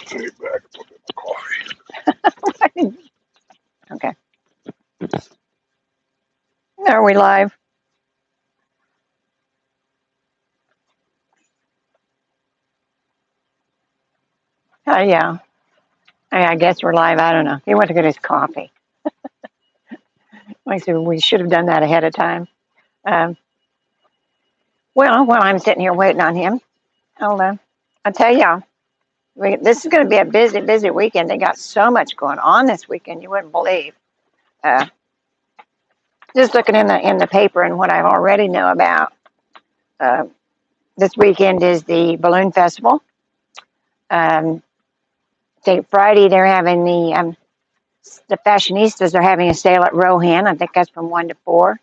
Take back and put in my coffee. Okay. Are we live? Yeah. I guess we're live. I don't know. He went to get his coffee. Like I said, we should have done that ahead of time. Um, well, while I'm sitting here waiting on him, I'll tell y'all, this is going to be a busy, busy weekend. They got so much going on this weekend you wouldn't believe. Uh, just looking in the paper and what I already know about. Uh, this weekend is the balloon festival. Friday they're having the fashionistas are having a sale at Rohan. I think that's from 1 to 4.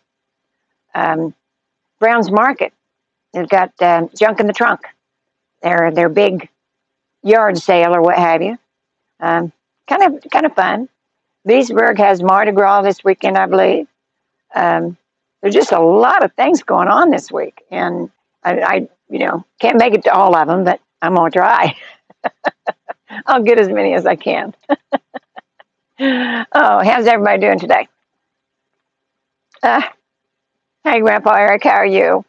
Brown's Market. They've got junk in the trunk. Their big yard sale or what have you. Kind of fun. Leesburg has Mardi Gras this weekend, I believe. There's just a lot of things going on this week, and I can't make it to all of them, but I'm gonna try. I'll get as many as I can. Oh, how's everybody doing today? Hey, Grandpa Eric, how are you?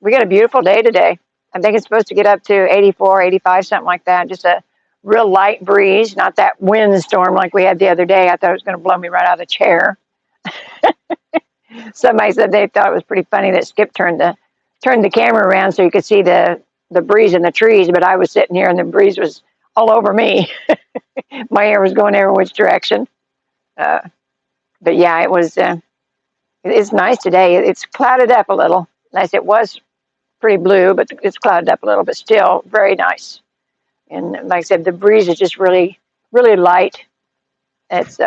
We got a beautiful day today. I think it's supposed to get up to 84, 85, something like that. Just a real light breeze, not that windstorm like we had the other day. I thought it was going to blow me right out of the chair. Somebody said they thought it was pretty funny that Skip turned the camera around so you could see the breeze in the trees, but I was sitting here and the breeze was all over me. My hair was going every which direction. But yeah, it was. It's nice today. It's clouded up a little. Nice. It was pretty blue, but it's clouded up a little, but still very nice. And like I said, the breeze is just really, really light. It's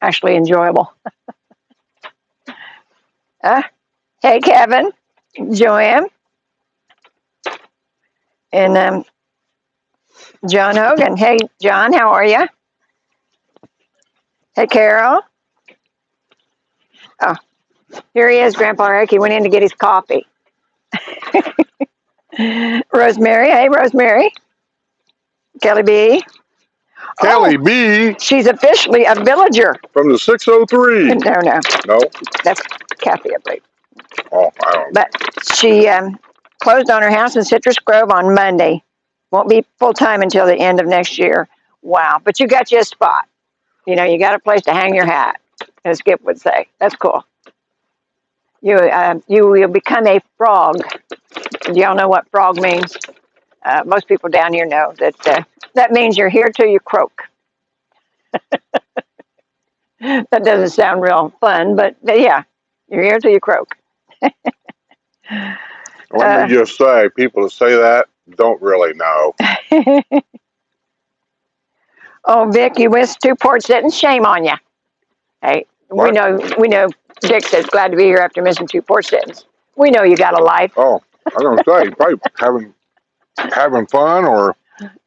actually enjoyable. Hey, Kevin, Joanne, and John Hogan. Hey, John, how are you? Hey, Carol. Oh, here he is, Grandpa Eric. He went in to get his coffee. Rosemary. Hey, Rosemary. Kelly B. Kelly B. She's officially a villager. From the 603. No. No? That's Kathy, I believe. Oh, I don't know. But she closed on her house in Citrus Grove on Monday. Won't be full-time until the end of next year. Wow. But you got you a spot. You got a place to hang your hat, as Skip would say. That's cool. You will become a frog. Do y'all know what frog means? Most people down here know that means you're here till you croak. That doesn't sound real fun, but yeah, you're here till you croak. Let me just say, people that say that don't really know. Oh, Vic, you missed 2 porch sittings. Shame on you. Hey, what? we know. Dick says glad to be here after missing 2 porch sittings. We know you got a life. Oh, I was going to say, probably having fun or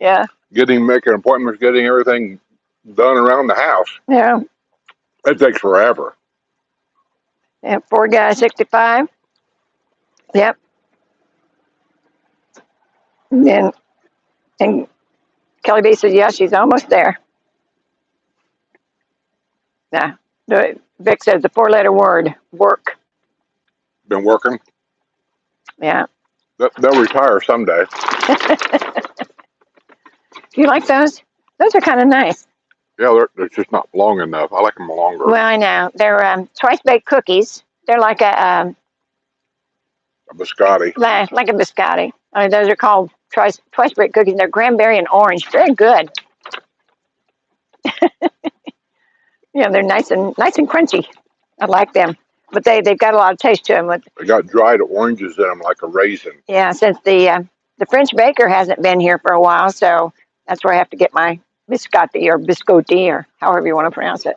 making appointments, getting everything done around the house. Yeah. It takes forever. Yeah, 4 guys, 65. Yep. And Kelly B says, yeah, she's almost there. Nah. Vic says the 4-letter word, work. Been working? Yeah. They'll retire someday. You like those? Those are kind of nice. Yeah, they're just not long enough. I like them longer. Well, I know. They're twice-baked cookies. They're like a biscotti. Like a biscotti. Those are called twice-baked cookies. They're cranberry and orange. Very good. Yeah, they're nice and crunchy. I like them, but they've got a lot of taste to them. They got dried oranges in them like a raisin. Yeah, since the French baker hasn't been here for a while, so that's where I have to get my biscotti or however you want to pronounce it.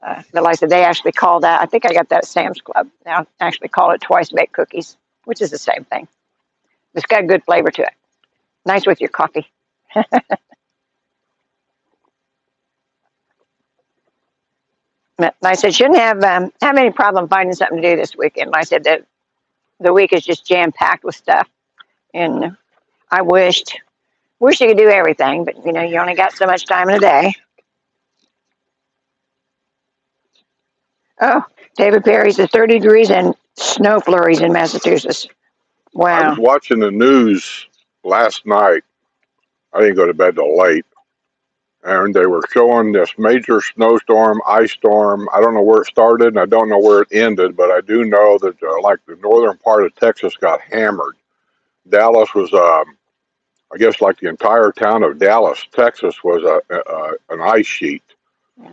But like I said, they actually call that. I think I got that at Sam's Club. Now actually call it twice-baked cookies, which is the same thing. It's got a good flavor to it. Nice with your coffee. I said, shouldn't have any problem finding something to do this weekend. I said that the week is just jam-packed with stuff. And I wish you could do everything, but you know, you only got so much time in a day. Oh, David Perry's at 30 degrees and snow flurries in Massachusetts. Wow. I was watching the news last night. I didn't go to bed till late. And they were showing this major snowstorm, ice storm. I don't know where it started and I don't know where it ended, but I do know that like the northern part of Texas got hammered. Dallas was, I guess, like the entire town of Dallas, Texas, was an ice sheet. Yeah.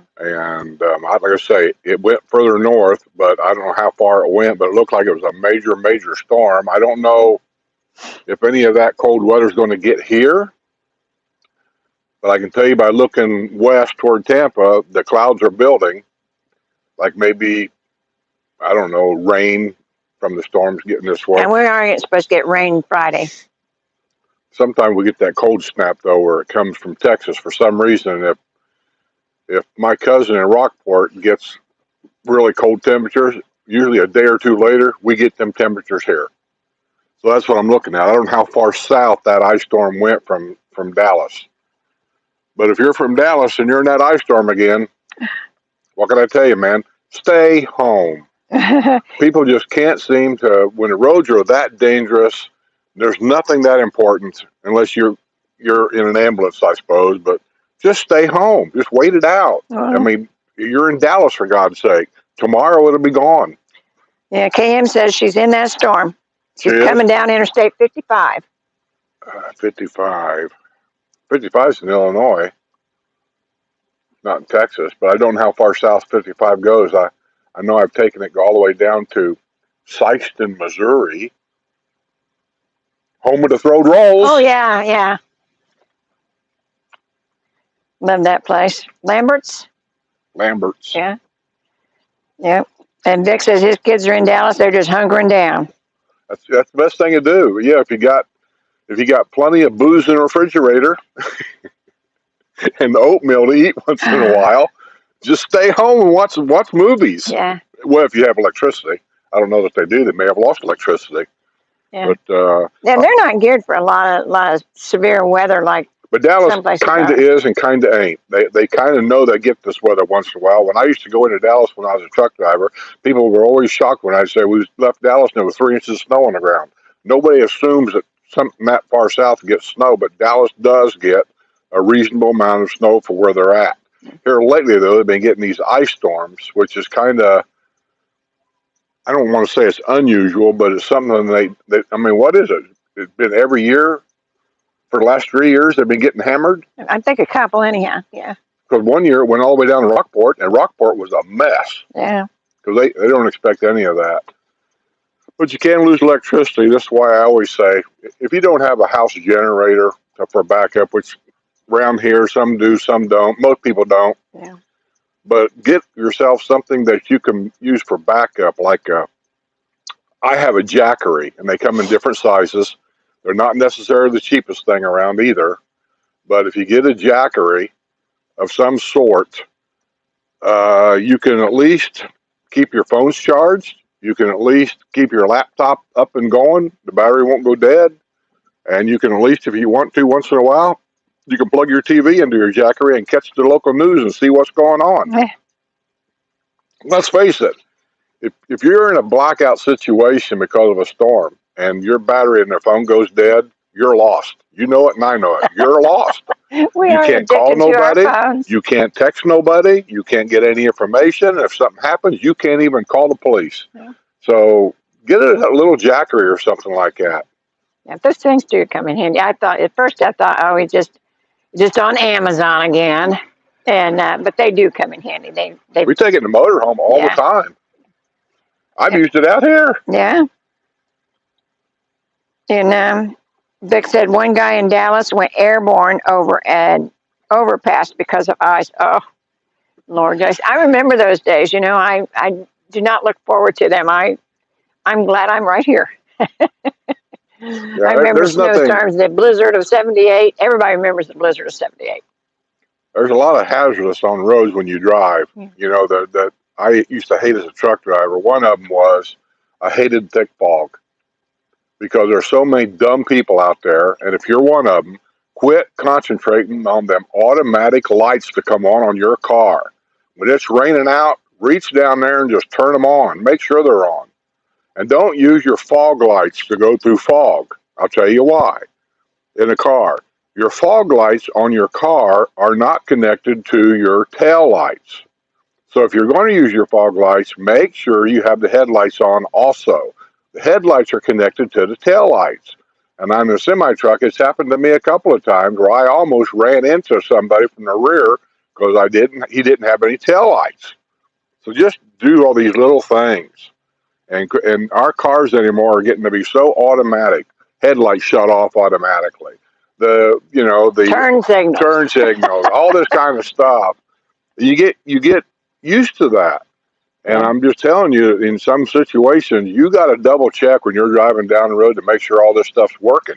And like I say, it went further north, but I don't know how far it went, but it looked like it was a major, major storm. I don't know if any of that cold weather is going to get here, but I can tell you by looking west toward Tampa, the clouds are building, like maybe, I don't know, rain from the storms getting this way. And we aren't supposed to get rain Friday. Sometimes we get that cold snap, though, where it comes from Texas for some reason. If my cousin in Rockport gets really cold temperatures, usually a day or two later, we get them temperatures here. So that's what I'm looking at. I don't know how far south that ice storm went from Dallas. But if you're from Dallas and you're in that ice storm again, what can I tell you, man? Stay home. People just can't seem to, when the roads are that dangerous, there's nothing that important unless you're in an ambulance, I suppose, but just stay home. Just wait it out. I mean, you're in Dallas, for God's sake. Tomorrow it'll be gone. Yeah, KM says she's in that storm. She's coming down Interstate 55. 55. 55 is in Illinois, not in Texas, but I don't know how far south 55 goes. I know I've taken it all the way down to Sikeston, Missouri, home of the throwed rolls. Oh, yeah, yeah. Love that place. Lambert's? Lambert's. Yeah. Yep. And Vic says his kids are in Dallas. They're just hunkering down. That's the best thing to do. Yeah, if you got plenty of booze in the refrigerator and oatmeal to eat once in a while, just stay home and watch movies. Yeah. Well, if you have electricity. I don't know that they do. They may have lost electricity. Yeah. But they're not geared for a lot of severe weather like. But Dallas kind of is and kind of ain't. They kind of know they get this weather once in a while. When I used to go into Dallas when I was a truck driver, people were always shocked when I'd say we left Dallas and there was 3 inches of snow on the ground. Nobody assumes that something that far south gets snow, but Dallas does get a reasonable amount of snow for where they're at. Here lately, though, they've been getting these ice storms, which is kind of, I don't want to say it's unusual, but it's something they I mean, what is it? It's been every year. For the last 3 years, they've been getting hammered. I think a couple anyhow, yeah. Because one year it went all the way down to Rockport, and Rockport was a mess. Yeah. Because they don't expect any of that. But you can lose electricity. That's why I always say, if you don't have a house generator for backup, which around here some do, some don't. Most people don't. Yeah. But get yourself something that you can use for backup. Like I have a Jackery, and they come in different sizes. They're not necessarily the cheapest thing around either, but if you get a Jackery of some sort, you can at least keep your phones charged. You can at least keep your laptop up and going. The battery won't go dead. And you can at least, if you want to, once in a while, you can plug your TV into your Jackery and catch the local news and see what's going on. Yeah. Let's face it, if you're in a blackout situation because of a storm, and your battery in their phone goes dead, you're lost. You know it and I know it. You're lost. You can't call nobody. You can't text nobody. You can't get any information. If something happens, you can't even call the police. Yeah. So get a little Jackery or something like that. Yeah, those things do come in handy. At first I thought, oh, it's just on Amazon again. And but they do come in handy. We take it in the motorhome all the time. I've used it out here. Yeah. And Vic said one guy in Dallas went airborne over an overpass because of ice. Oh, Lord, I remember those days. You know, I do not look forward to them. I'm glad I'm right here. I remember snowstorms, the blizzard of '78. Everybody remembers the blizzard of '78. There's a lot of hazardous on roads when you drive. Yeah. You know, that I used to hate as a truck driver. One of them was I hated thick fog. because there's so many dumb people out there, and if you're one of them, quit concentrating on them automatic lights to come on your car. When it's raining out, reach down there and just turn them on. Make sure they're on. And don't use your fog lights to go through fog. I'll tell you why. In a car, your fog lights on your car are not connected to your tail lights. So if you're going to use your fog lights, make sure you have the headlights on also. The headlights are connected to the tail lights. And on the semi-truck, it's happened to me a couple of times where I almost ran into somebody from the rear because he didn't have any tail lights. So just do all these little things. And our cars anymore are getting to be so automatic. Headlights shut off automatically. The turn signals, all this kind of stuff. You get used to that. And Yeah. I'm just telling you, in some situations, you got to double check when you're driving down the road to make sure all this stuff's working.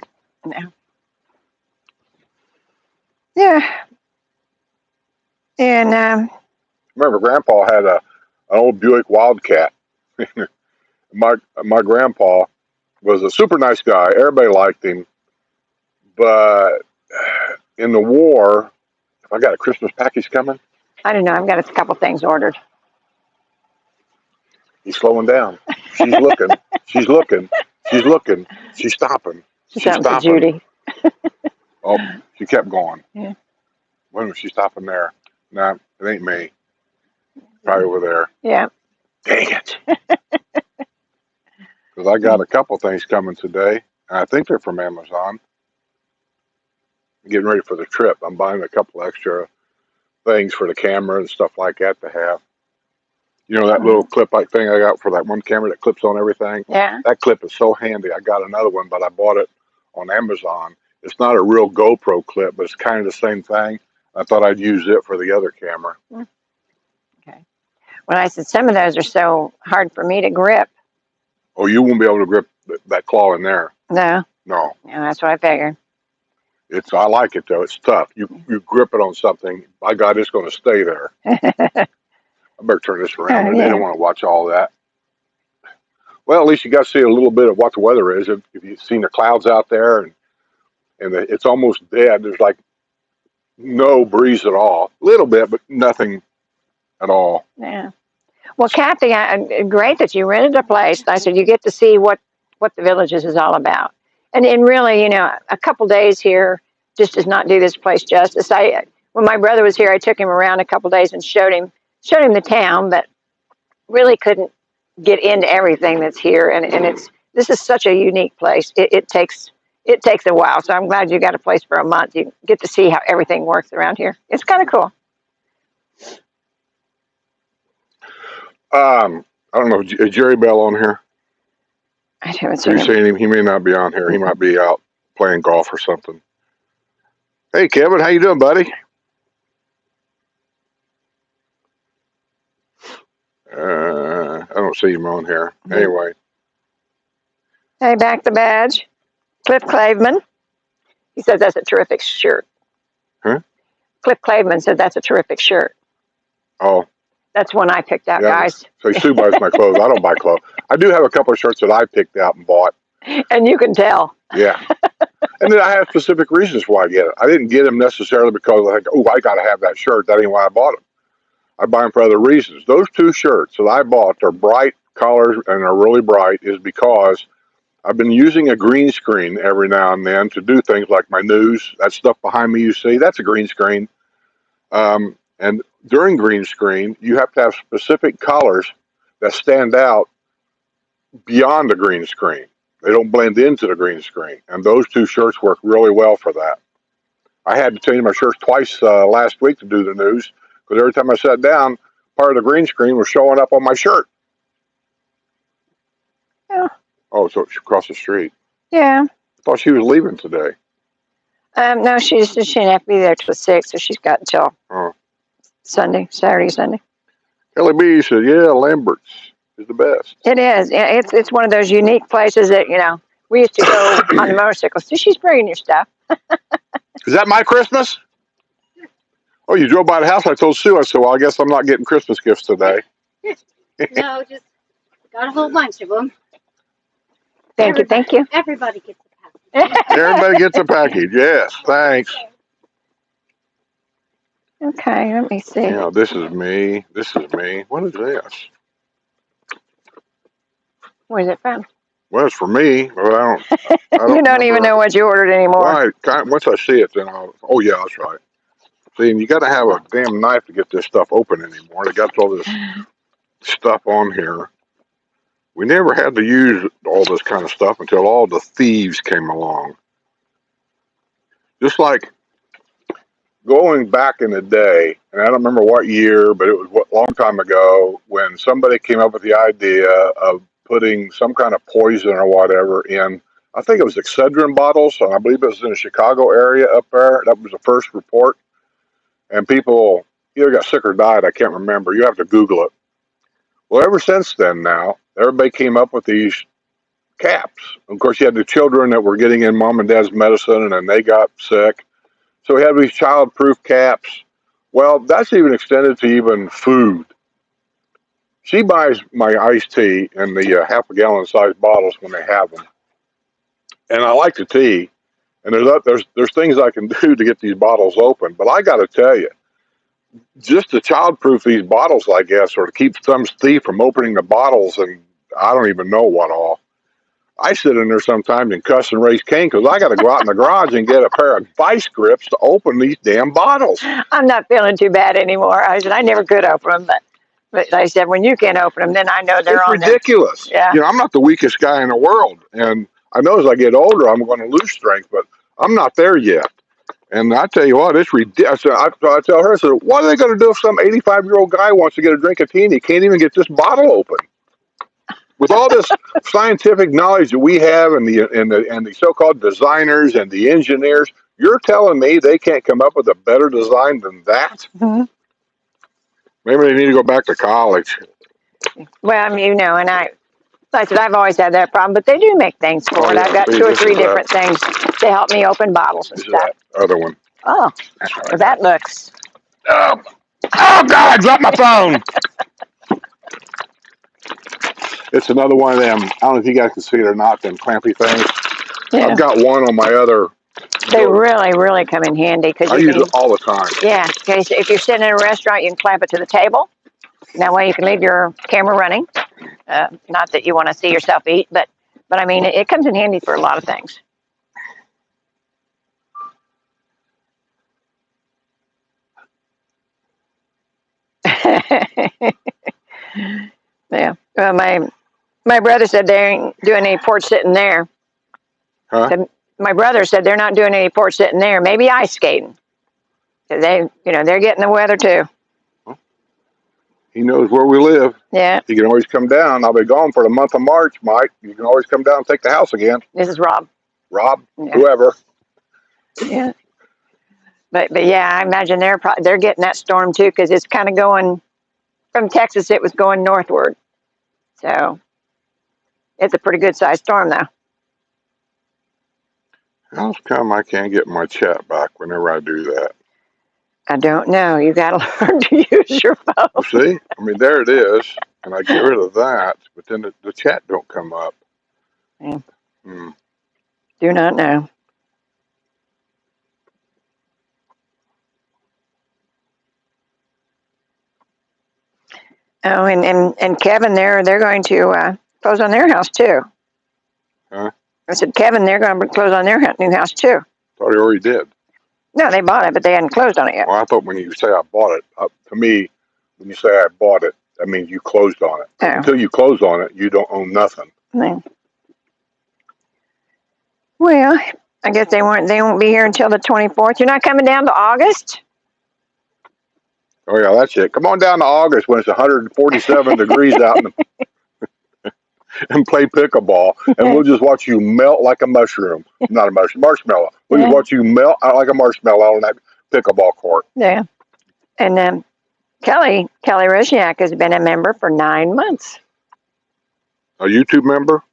Yeah. And Remember, Grandpa had an old Buick Wildcat. My grandpa was a super nice guy. Everybody liked him. But in the war, I got a Christmas package coming. I don't know. I've got a couple things ordered. He's slowing down. She's looking. She's looking. She's looking. She's stopping. She's Something for stopping. Judy. Oh, she kept going. Yeah. When was she stopping there? No, it ain't me. Probably over there. Yeah. Dang it. Because I got a couple things coming today. And I think they're from Amazon. I'm getting ready for the trip. I'm buying a couple extra things for the camera and stuff like that to have. You know that little clip-like thing I got for that one camera that clips on everything? Yeah. That clip is so handy. I got another one, but I bought it on Amazon. It's not a real GoPro clip, but it's kind of the same thing. I thought I'd use it for the other camera. Okay. Well, I said some of those are so hard for me to grip. Oh, you won't be able to grip that claw in there. No. No. Yeah, that's what I figured. I like it though. It's tough. You grip it on something. By God, it's going to stay there. I better turn this around. Yeah. They don't want to watch all that. Well, at least you got to see a little bit of what the weather is. If you've seen the clouds out there and it's almost dead. There's like no breeze at all. A little bit, but nothing at all. Yeah. Well, Kathy, great that you rented a place. I said you get to see what the Villages is all about. And really, a couple days here just does not do this place justice. When my brother was here, I took him around a couple days and showed him the town, but really couldn't get into everything that's here. And this is such a unique place. It takes a while. So I'm glad you got a place for a month. You get to see how everything works around here. It's kind of cool. I don't know. Is Jerry Bell on here? I haven't Have seen you seen him? He may not be on here. He might be out playing golf or something. Hey, Kevin, how you doing, buddy? I don't see him on here. Anyway. Hey, back the badge. Cliff Claveman. He says that's a terrific shirt. Huh? Cliff Claveman said that's a terrific shirt. Oh. That's one I picked out, Yeah, guys. so Sue buys my clothes. I don't buy clothes. I do have a couple of shirts that I picked out and bought. And you can tell. Yeah. And then I have specific reasons why I get it. I didn't get them necessarily because I got to have that shirt. That ain't why I bought them. I buy them for other reasons. Those two shirts that I bought, they're bright colors and they're really bright, is because I've been using a green screen every now and then to do things like my news. That stuff behind me you see, that's a green screen. And during green screen, you have to have specific colors that stand out beyond the green screen. They don't blend into the green screen. And those two shirts work really well for that. I had to change my shirts twice last week to do the news because every time I sat down, part of the green screen was showing up on my shirt. Yeah. Oh, so it's across the street. Yeah. I thought she was leaving today. No, she didn't have to be there till 6, so she's got until Saturday, Sunday. Ellie B said, yeah, Lambert's is the best. It is. Yeah, it's one of those unique places that, we used to go on the motorcycles. So she's bringing your stuff. Is that my Christmas? Oh, you drove by the house. I told Sue, I said, well, I guess I'm not getting Christmas gifts today. No, just got a whole bunch of them. Thank you, thank you. Everybody gets a package. Everybody gets a package. Yes, thanks. Okay, let me see. You know, this is me. This is me. What is this? Where's it from? Well, it's for me, but I don't You don't even remember. know what you ordered anymore. Why? Once I see it, then I'll. Oh yeah, that's right. See, and you got to have a damn knife to get this stuff open anymore. They got all this stuff on here. We never had to use all this kind of stuff until all the thieves came along. Just like going back in the day, and I don't remember what year, but it was a long time ago when somebody came up with the idea of putting some kind of poison or whatever in, I think it was Excedrin bottles, and I believe it was in the Chicago area up there. That was the first report. And people either got sick or died, I can't remember. You have to Google it. Well, ever since then now, everybody came up with these caps. Of course, you had the children that were getting in mom and dad's medicine, and then they got sick. So we have these child-proof caps. Well, that's even extended to even food. She buys my iced tea in the half a gallon size bottles when they have them, and I like the tea. And there's things I can do to get these bottles open. But I got to tell you, just to child-proof these bottles, I guess, or to keep some thief from opening the bottles, and I don't even know what all. I sit in there sometimes and cuss and raise Cain because I got to go out in the garage and get a pair of vice grips to open these damn bottles. I'm not feeling too bad anymore. I said I never could open them, but I said when you can't open them, then I know they're It's on ridiculous. there. Yeah. You know, I'm not the weakest guy in the world, and I know as I get older, I'm going to lose strength, but I'm not there yet. And I tell you what, it's ridiculous. I tell her, I said, what are they going to do if some 85-year-old guy wants to get a drink of tea and he can't even get this bottle open? With all this scientific knowledge that we have, and the so-called designers and the engineers, you're telling me they can't come up with a better design than that? Mm-hmm. Maybe they need to go back to college. Well, I mean, you know, and I said I've always had that problem, but they do make things for it. Yeah, I've got see, 2 or this 3 is different things to help me open bottles and This is stuff. that other one. Oh, That's right. well, that looks. Oh, God, I dropped my phone. It's another one of them. I don't know if you guys can see it or not, them clampy things. Yeah. I've got one on my other. They really come in handy because I use it all the time. Yeah, because if you're sitting in a restaurant, you can clamp it to the table. That way you can leave your camera running. Not that you want to see yourself eat, but I mean, it comes in handy for a lot of things. Yeah. Well, my brother said they ain't doing any porch sitting there. Huh? My brother said they're not doing any porch sitting there. Maybe ice skating. They, they're getting the weather too. He knows where we live. Yeah. He can always come down. I'll be gone for the month of March, Mike. You can always come down and take the house again. This is Rob. Rob, Yeah. whoever. Yeah. But yeah, I imagine they're getting that storm too because it's kind of going from Texas. It was going northward, so it's a pretty good sized storm though. How come I can't get my chat back whenever I do that? I don't know. You got to learn to use your phone. See, I mean, there it is, and I get rid of that, but then the chat don't come up. Yeah. Hmm. Do not know. Oh, and Kevin, they're going to close on their house too. Huh? I said, Kevin, they're going to close on their new house too. Thought he already did. No, they bought it, but they hadn't closed on it yet. Well, I thought when you say I bought it, to me, when you say I bought it, that means you closed on it. Oh. Until you close on it, you don't own nothing. No. Well, I guess they won't be here until the 24th. You're not coming down to August? Oh yeah, that's it. Come on down to August when it's 147 degrees out and play pickleball, and we'll just watch you melt like a mushroom. Not a mushroom, marshmallow. We'll just watch you melt out like a marshmallow on that pickleball court. Yeah. And Kelly Rosniak has been a member for 9 months. A YouTube member?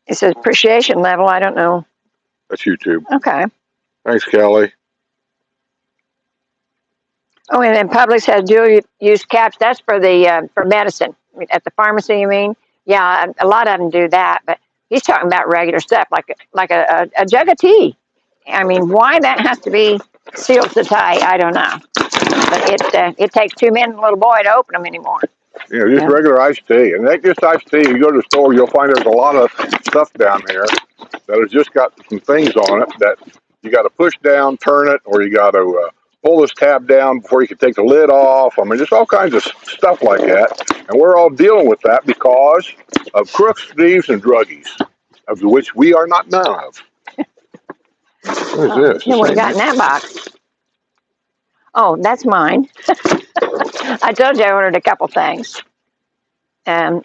It says appreciation level. I don't know. That's YouTube. Okay. Thanks, Kelly. Oh, and then Publix has dual use caps. That's for the for medicine at the pharmacy. You mean? Yeah, a lot of them do that. But He's talking about regular stuff, like a jug of tea. I mean, why that has to be sealed so tight, I don't know. But it takes 2 men and a little boy to open them anymore. You know, just Yeah. regular iced tea. And that just iced tea, you go to the store, you'll find there's a lot of stuff down here that has just got some things on it that you got to push down, turn it, or you got to pull this tab down before you can take the lid off. I mean, just all kinds of stuff like that. And we're all dealing with that because of crooks, thieves, and druggies, of which we are not none of. What is this? Then what we got in that box? Oh, that's mine. I told you I ordered a couple things. Oh,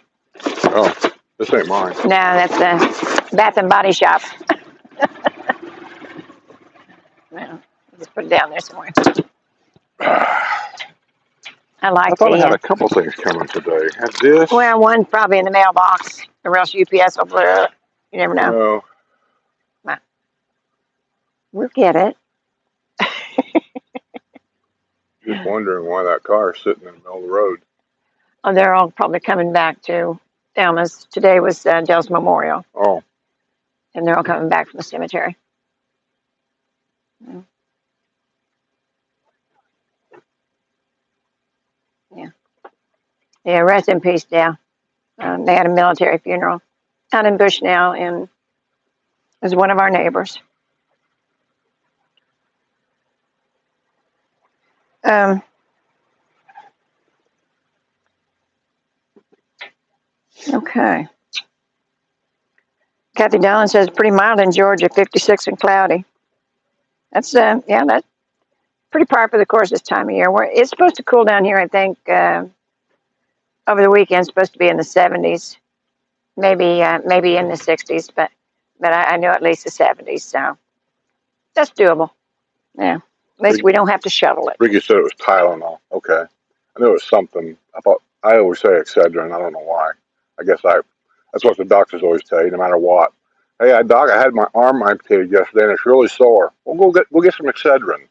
this ain't mine. No, that's the Bath and Body Shop. Well, just put it down there somewhere. I thought I had a couple things coming today. Had this. Well, one probably in the mailbox, or else UPS will blur it. You never know. No. We'll get it. Just wondering why that car is sitting in the middle of the road. Oh, they're all probably coming back to Thelma's. Today was Dell's memorial. Oh. And they're all coming back from the cemetery. Yeah. Yeah, rest in peace, Dell. They had a military funeral out in Bushnell, and it was one of our neighbors. Okay. Kathy Dillon says pretty mild in Georgia, 56 and cloudy. That's that's pretty par for the course this time of year. It's supposed to cool down here, I think, over the weekend. It's supposed to be in the 70s, maybe in the 60s, but I know at least the 70s, so that's doable. Yeah, at least we don't have to shovel it. Ricky said it was Tylenol. Okay, I knew it was something. I always say Excedrin. I don't know why. I guess that's what the doctors always tell you, no matter what. Hey, doc, I had my arm amputated yesterday and it's really sore. Well, go get some Excedrin.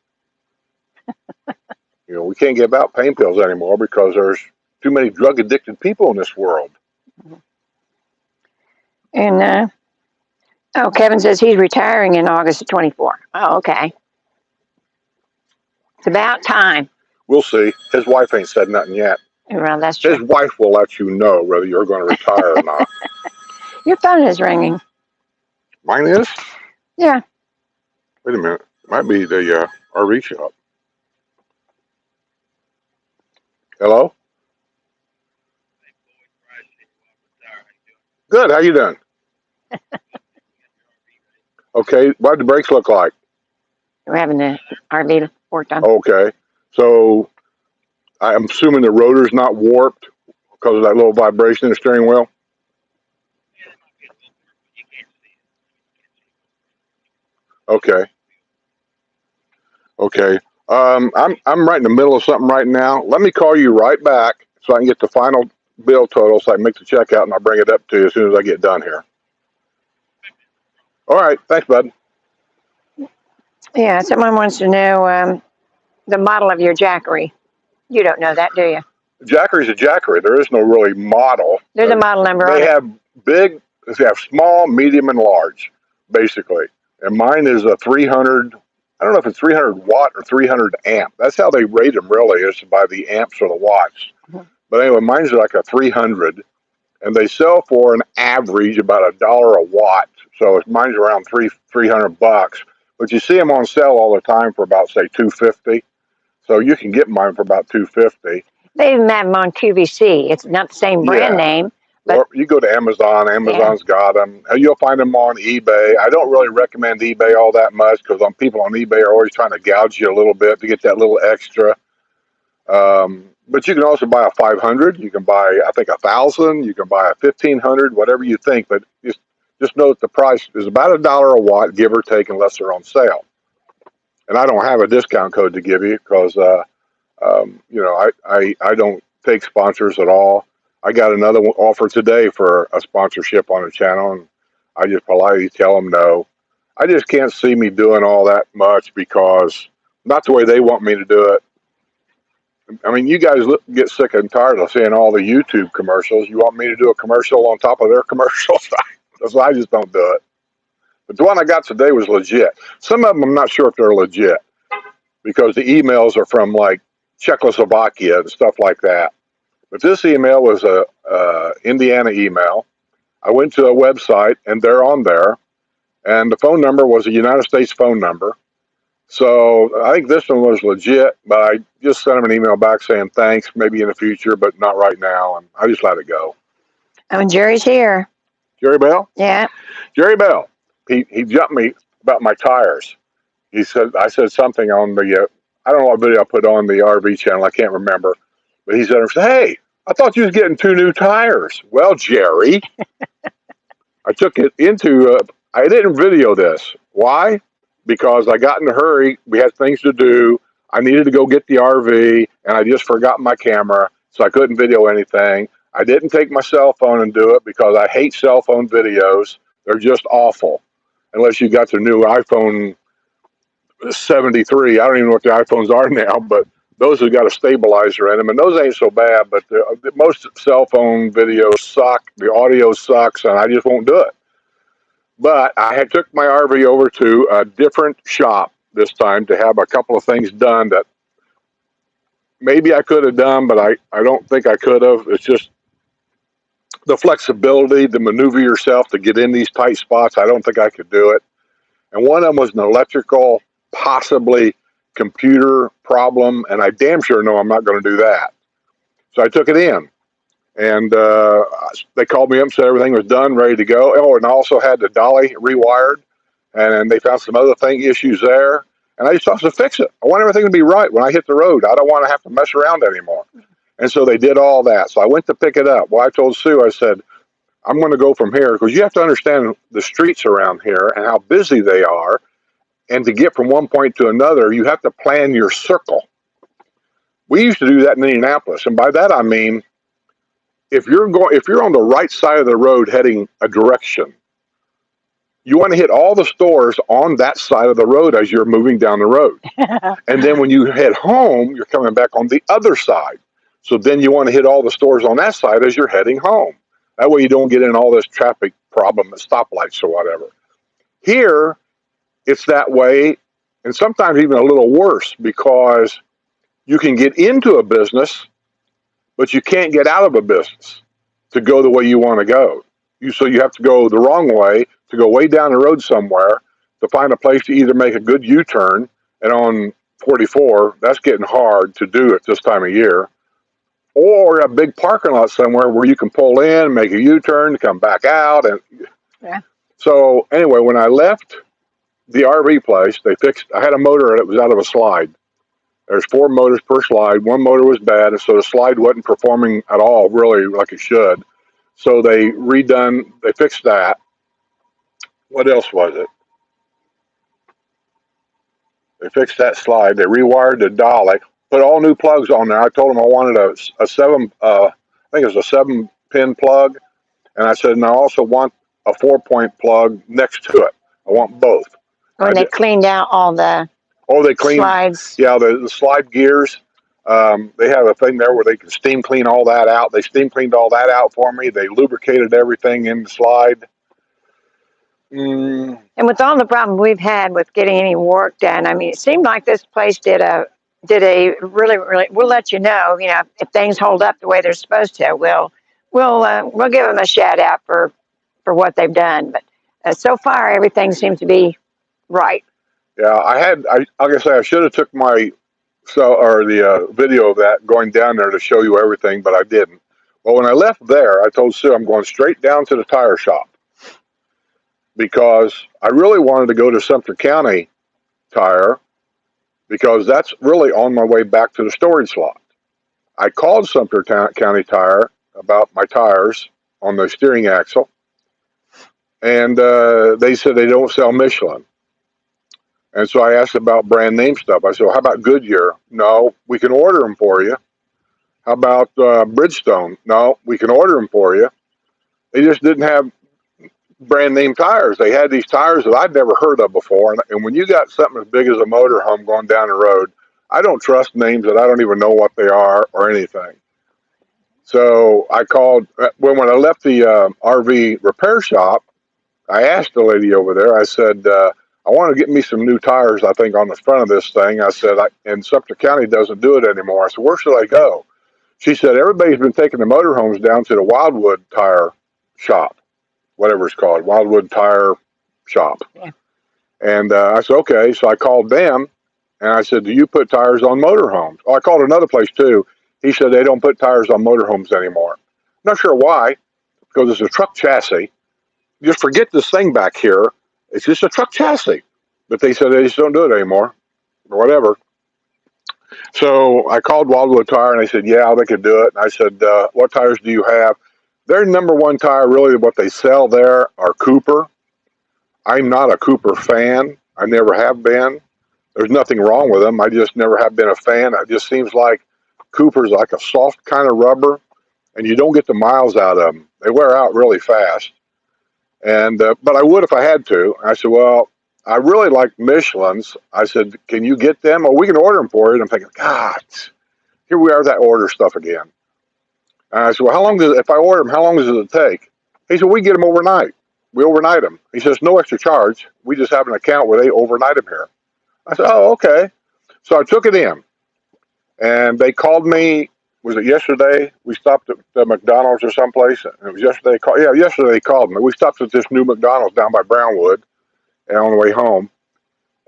You know, we can't give out pain pills anymore because there's too many drug addicted people in this world. And Kevin says he's retiring in August of 24. Oh, okay. It's about time. We'll see. His wife ain't said nothing yet. Well, that's true. His wife will let you know whether you're going to retire or not. Your phone is ringing. Mine is? Yeah. Wait a minute. It might be the RV shop. Hello? Good. How you doing? Okay. What do the brakes look like? We're having the RV worked on. Okay. So I'm assuming the rotor's not warped because of that little vibration in the steering wheel? Okay. Okay. I'm right in the middle of something right now. Let me call you right back so I can get the final bill total so I can make the check out and I'll bring it up to you as soon as I get done here. All right. Thanks, bud. Yeah, someone wants to know the model of your Jackery. You don't know that, do you? Jackery's a Jackery. There is no really model. There's a model number on it. They have small, medium, and large, basically. And mine is a 300, I don't know if it's 300 watt or 300 amp. That's how they rate them, really, is by the amps or the watts. Mm-hmm. But anyway, mine's like a 300, and they sell for an average about $1 a watt. So mine's around $300. But you see them on sale all the time for about, say, $250. So you can get mine for about $250. They even have them on QVC. It's not the same brand name. But or you go to Amazon. Amazon's got them. You'll find them on eBay. I don't really recommend eBay all that much because people on eBay are always trying to gouge you a little bit to get that little extra. But you can also buy a 500. You can buy, I think, 1,000. You can buy a 1,500, whatever you think. But just note the price is about $1 a watt, give or take, unless they're on sale. And I don't have a discount code to give you because, I don't take sponsors at all. I got another offer today for a sponsorship on the channel, and I just politely tell them no. I just can't see me doing all that much because not the way they want me to do it. I mean, you guys get sick and tired of seeing all the YouTube commercials. You want me to do a commercial on top of their commercials? So I just don't do it. But the one I got today was legit. Some of them I'm not sure if they're legit because the emails are from like Czechoslovakia and stuff like that. But this email was a Indiana email. I went to a website and they're on there, and the phone number was a United States phone number. So I think this one was legit, but I just sent him an email back saying thanks, maybe in the future, but not right now, and I just let it go. Oh, Jerry's here. Jerry Bell? Yeah. Jerry Bell. He jumped me about my tires. He said I said something on the I don't know what video I put on the RV channel. I can't remember, but he said, "Hey, I thought you was getting 2 new tires." Well, Jerry, I took it into. I didn't video this. Why? Because I got in a hurry. We had things to do. I needed to go get the RV, and I just forgot my camera, so I couldn't video anything. I didn't take my cell phone and do it because I hate cell phone videos. They're just awful. Unless you got the new iPhone 73. I don't even know what the iPhones are now, but those have got a stabilizer in them, and those ain't so bad. But most cell phone videos suck. The audio sucks, and I just won't do it. But I had took my RV over to a different shop this time to have a couple of things done that maybe I could have done, but I don't think I could have. It's just the flexibility to maneuver yourself to get in these tight spots. I don't think I could do it. And one of them was an electrical, possibly computer problem, and I damn sure know I'm not going to do that. So I took it in, and they called me up and said everything was done, ready to go. Oh, and I also had the dolly rewired, and they found some other issues there. And I just thought to fix it. I want everything to be right when I hit the road. I don't want to have to mess around anymore. And so they did all that. So I went to pick it up. Well, I told Sue, I said, I'm going to go from here because you have to understand the streets around here and how busy they are. And to get from one point to another, you have to plan your circle. We used to do that in Indianapolis. And by that, I mean, if you're on the right side of the road heading a direction, you want to hit all the stores on that side of the road as you're moving down the road. And then when you head home, you're coming back on the other side. So then you want to hit all the stores on that side as you're heading home. That way you don't get in all this traffic problem at stoplights or whatever. Here, it's that way, and sometimes even a little worse because you can get into a business, but you can't get out of a business to go the way you want to go. So you have to go the wrong way to go way down the road somewhere to find a place to either make a good U-turn, and on 44, that's getting hard to do at this time of year, or a big parking lot somewhere where you can pull in, make a U-turn, come back out. And Yeah. so anyway, when I left the RV place, I had a motor that was out of a slide. There's 4 motors per slide. One motor was bad, and so the slide wasn't performing at all, really, like it should. So they fixed that. What else was it? They fixed that slide. They rewired the dolly, put all new plugs on there. I told them I wanted a 7, I think it was a 7-pin plug, and I said, and I also want a 4-point plug next to it. I want both. When they cleaned out all the they cleaned slides. Yeah, the slide gears. They have a thing there where they can steam clean all that out. They steam cleaned all that out for me. They lubricated everything in the slide. And with all the problems we've had with getting any work done, I mean, it seemed like this place did a really, we'll let you know, if things hold up the way they're supposed to. We'll give them a shout out for what they've done. But so far, everything seems to be right. Yeah, like I say, I should have took the video of that going down there to show you everything, but I didn't. Well, when I left there, I told Sue I'm going straight down to the tire shop because I really wanted to go to Sumter County Tire because that's really on my way back to the storage slot. I called Sumter County Tire about my tires on the steering axle, and they said they don't sell Michelin. And so I asked about brand name stuff. I said, well, how about Goodyear? No, we can order them for you. How about Bridgestone? No, we can order them for you. They just didn't have brand name tires. They had these tires that I'd never heard of before. And when you got something as big as a motorhome going down the road, I don't trust names that I don't even know what they are or anything. So I called, when I left the RV repair shop, I asked the lady over there, I said, I want to get me some new tires, I think, on the front of this thing. I said, and Sumter County doesn't do it anymore. I said, where should I go? She said, everybody's been taking the motorhomes down to the Wildwood tire shop, whatever it's called, Wildwood tire shop. Yeah. And I said, okay. So I called them and I said, do you put tires on motorhomes? Oh, I called another place too. He said, they don't put tires on motorhomes anymore. I'm not sure why, because it's a truck chassis. Just forget this thing back here. It's just a truck chassis. But they said they just don't do it anymore or whatever. So I called Wildwood Tire and they said, yeah, they could do it. And I said, what tires do you have? Their number one tire, really, what they sell there are Cooper. I'm not a Cooper fan. I never have been. There's nothing wrong with them. I just never have been a fan. It just seems like Cooper's like a soft kind of rubber, and you don't get the miles out of them. They wear out really fast. And but I would if I had to. I said, well, I really like Michelin's. I said, can you get them? Oh, we can order them for you. And I'm thinking, God, here we are, that order stuff again. And I said, well, how long does, if I order them, how long does it take? He said, we get them overnight. We overnight them. He says, no extra charge. We just have an account where they overnight them here. I said, oh, okay. So I took it in. And they called me, was it yesterday? We stopped at the McDonald's or someplace. And it was yesterday. Yeah, yesterday they called me. We stopped at this new McDonald's down by Brownwood and on the way home.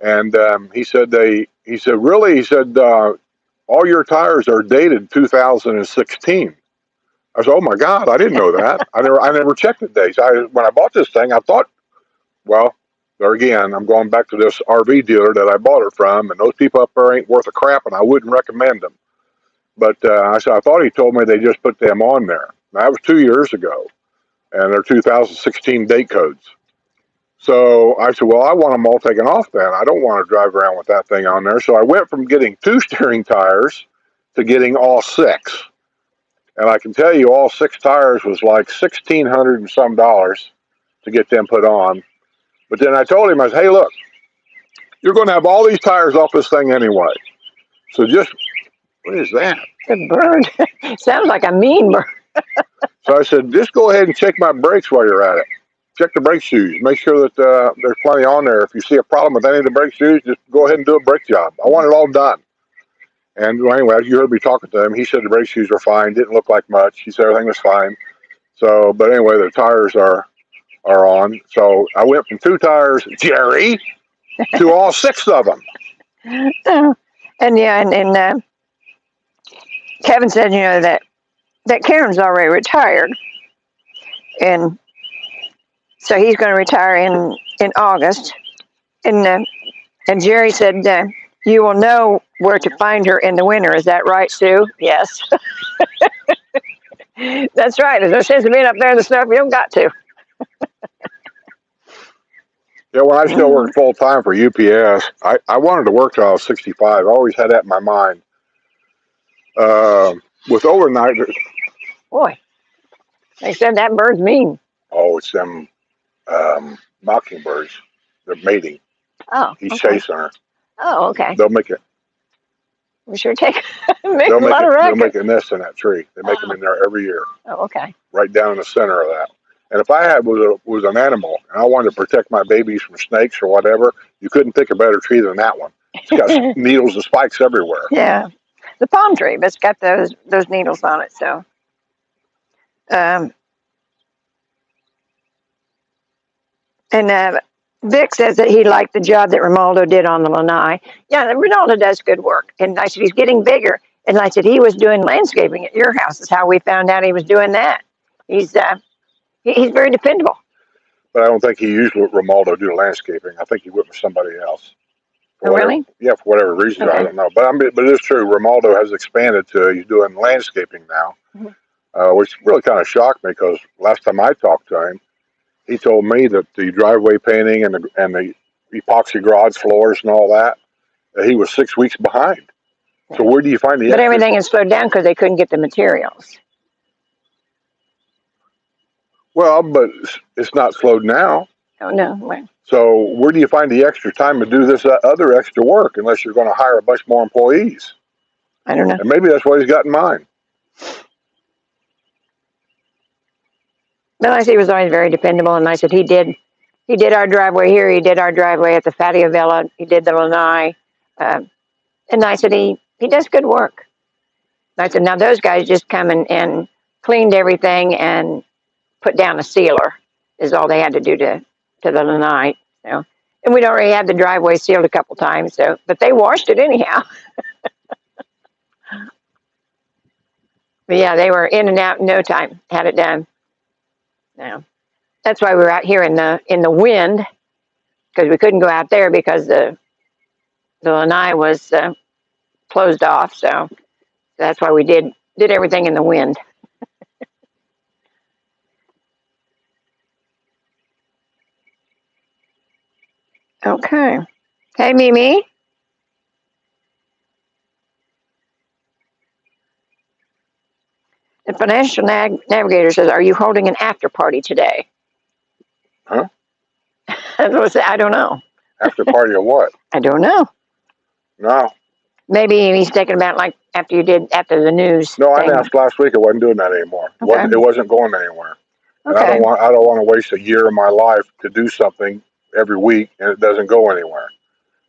And he said, really? He said, all your tires are dated 2016. I said, oh my God, I didn't know that. I never checked the dates. When I bought this thing, I thought, well, there again, I'm going back to this RV dealer that I bought it from, and those people up there ain't worth a crap, and I wouldn't recommend them. But I said, I thought he told me they just put them on there. Now, that was 2 years ago, and they're 2016 date codes. So I said, well, I want them all taken off then. I don't want to drive around with that thing on there. So I went from getting 2 steering tires to getting all 6. And I can tell you all 6 tires was like $1,600 and some dollars to get them put on. But then I told him, I said, hey, look, you're going to have all these tires off this thing anyway. So just, what is that? The bird. Sounds like a mean bird. So I said, just go ahead and check my brakes while you're at it. Check the brake shoes. Make sure that there's plenty on there. If you see a problem with any of the brake shoes, just go ahead and do a brake job. I want it all done. And anyway, you heard me talking to him. He said the brake shoes were fine. Didn't look like much. He said everything was fine. So, but anyway, the tires are on. So I went from 2 tires, Jerry, to all 6 of them. And yeah, and Kevin said, you know, that Karen's already retired, and so he's going to retire in August. And Jerry said, you will know where to find her in the winter. Is that right, Sue? Yes. That's right. There's no sense in being up there in the snow if you don't got to. Yeah, when I still worked full time for UPS, I wanted to work till I was 65. I always had that in my mind. With overnight, Boy, they said that bird's mean. oh, it's them mockingbirds. They're mating. Oh, He's okay. chasing her. Oh, okay. They'll make it. We sure make a lot of They'll racket. make a nest in that tree. They make them in there every year, Oh, okay. right down in the center of that. And if I was an animal and I wanted to protect my babies from snakes or whatever, you couldn't pick a better tree than that one. It's got needles and spikes everywhere. Yeah, the palm tree, but it's got those needles on it. So, and Vic says that he liked the job that Romaldo did on the lanai. Yeah, Ronaldo does good work, and I said he's getting bigger. And I said he was doing landscaping at your house. Is how we found out he was doing that. He's very dependable. But I don't think he used Romaldo to do landscaping. I think he went with somebody else. Oh, really? Yeah, for whatever reason, Okay. I don't know. But it is true. Romaldo has expanded to he's doing landscaping now, which really kind of shocked me because last time I talked to him, he told me that the driveway painting and the epoxy garage floors and all that, he was 6 weeks behind. So where do you find the? But everything has slowed down because they couldn't get the materials. Well, but it's not slowed now. Oh no. Well, So where do you find the extra time to do this other extra work unless you're going to hire a bunch more employees? I don't know. And maybe that's what he's got in mind. But I said he was always very dependable, and I said he did He did our driveway here. He did our driveway at the Fatio Villa. He did the lanai. And I said, he does good work. I said, now those guys just come and cleaned everything and put down a sealer is all they had to do to the lanai. So, and we'd already had the driveway sealed a couple times. So, but they washed it anyhow. But yeah, they were in and out in no time. Had it done. Now, that's why we were out here in the wind, because we couldn't go out there because the lanai was closed off. So that's why we did everything in the wind. Okay. Hey, Mimi. The Financial Navigator says, "Are you holding an after party today?" Huh? I don't know. After party of what? I don't know. No. Maybe he's thinking about like after the news. No, I thing. announced last week I wasn't doing that anymore. Okay. It wasn't going anywhere. And Okay. I don't want to waste a year of my life to do something every week and it doesn't go anywhere.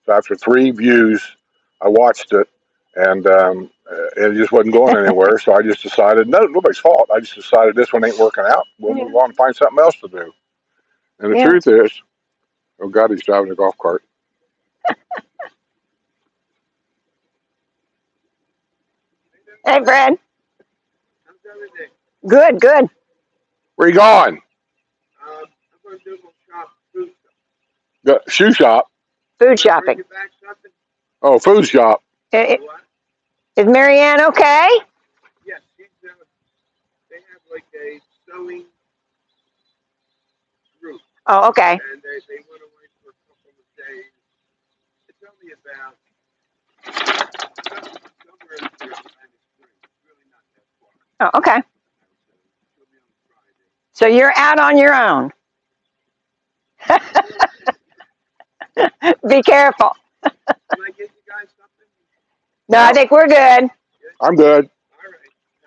So after 3 views, I watched it and it just wasn't going anywhere. So I just decided, nobody's fault. I just decided this one ain't working out. We'll move on and find something else to do. And the truth is, oh God, he's driving a golf cart. Hey, Brad. Good, good. Where you going? I'm going to do a little food shop. The shoe shop. Food shopping. Oh, food shop. Is Marianne okay? Yes, they have like a sewing group. Oh, okay. And they went away for a couple of days. It's only about somewhere in the really not that far. Oh, okay. So you're out on your own. Be careful. Can I get you guys something? No, I think we're good. I'm good. All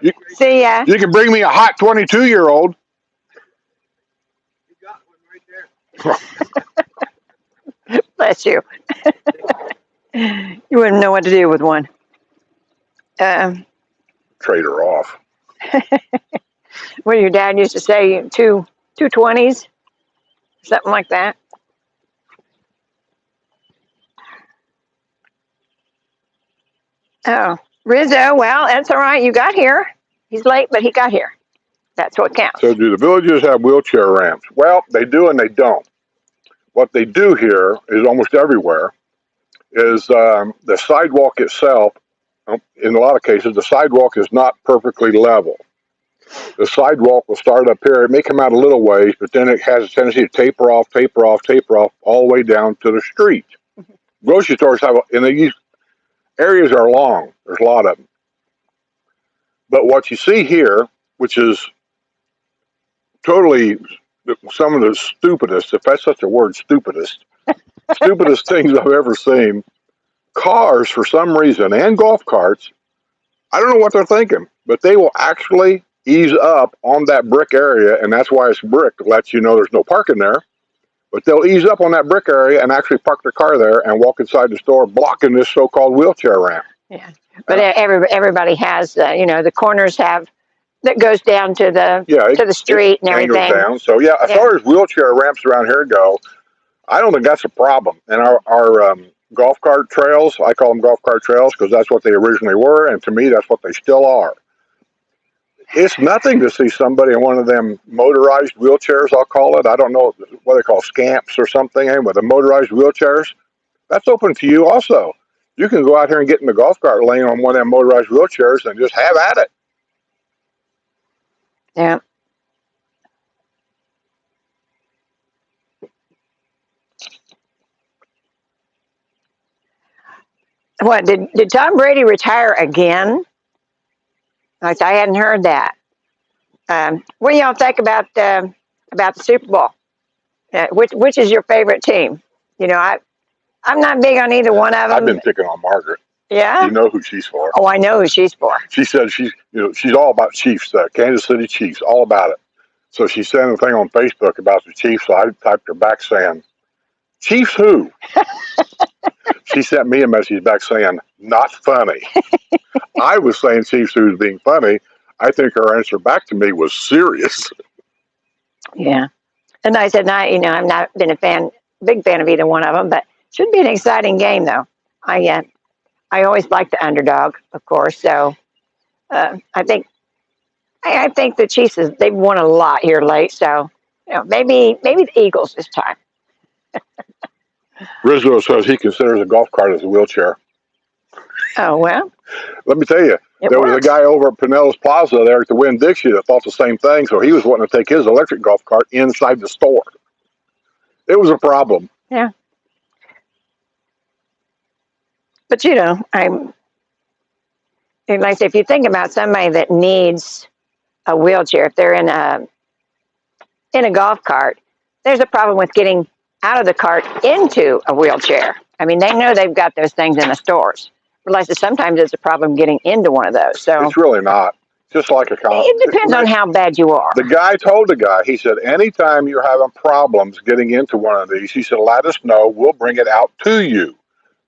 right. See ya. You can bring me a hot 22-year-old. You got one right there. Bless you. You wouldn't know what to do with one. Trade her off. What your dad used to say, two 20s, something like that. Oh, Rizzo, well, that's all right. You got here. He's late, but he got here. That's what counts. So do the villages have wheelchair ramps? Well, they do and they don't. What they do here is almost everywhere is the sidewalk itself, in a lot of cases, the sidewalk is not perfectly level. The sidewalk will start up here. It may come out a little ways, but then it has a tendency to taper off all the way down to the street. Grocery stores have, and these areas are long. There's a lot of them. But what you see here, which is totally some of the stupidest, if that's such a word, stupidest things I've ever seen. Cars, for some reason, and golf carts, I don't know what they're thinking, but they will actually ease up on that brick area, and that's why it's brick, to let you know there's no parking there. But they'll ease up on that brick area and actually park their car there and walk inside the store, blocking this so-called wheelchair ramp. Yeah, but everybody has, the corners have, that goes down to the street and everything. Down. So yeah, as far as wheelchair ramps around here go, I don't think that's a problem. And our golf cart trails, I call them golf cart trails because that's what they originally were, and to me, that's what they still are. It's nothing to see somebody in one of them motorized wheelchairs, I'll call it. I don't know what they call scamps or something, anyway, the motorized wheelchairs. That's open to you also. You can go out here and get in the golf cart lane on one of them motorized wheelchairs and just have at it. Yeah. What, did Tom Brady retire again? I hadn't heard that. What do y'all think about the Super Bowl? Which is your favorite team? I'm not big on either one of them. I've been picking on Margaret. Yeah? You know who she's for. Oh, I know who she's for. She said she's all about Chiefs, Kansas City Chiefs, all about it. So she sent a thing on Facebook about the Chiefs. So I typed her back saying, "Chiefs who?" She sent me a message back saying, "Not funny." I was saying Chiefs who was being funny. I think her answer back to me was serious. Yeah. And I said, I've not been big fan of either one of them, but it should be an exciting game, though. I always like the underdog, of course. So I think the Chiefs they've won a lot here late. So maybe the Eagles this time. Rizzo says he considers a golf cart as a wheelchair. Oh well, Let me tell you, it there was a works. guy over at Pinellas Plaza there at the Winn-Dixie that thought the same thing, so he was wanting to take his electric golf cart inside the store. It was a problem. Yeah, but like I say, if you think about somebody that needs a wheelchair, if they're in a golf cart, there's a problem with getting out of the cart into a wheelchair. I mean, they know they've got those things in the stores. Realize that sometimes it's a problem getting into one of those. So It's really not. Just like a car. it depends on how bad you are. The guy told the guy, he said, anytime you're having problems getting into one of these, he said, let us know. We'll bring it out to you.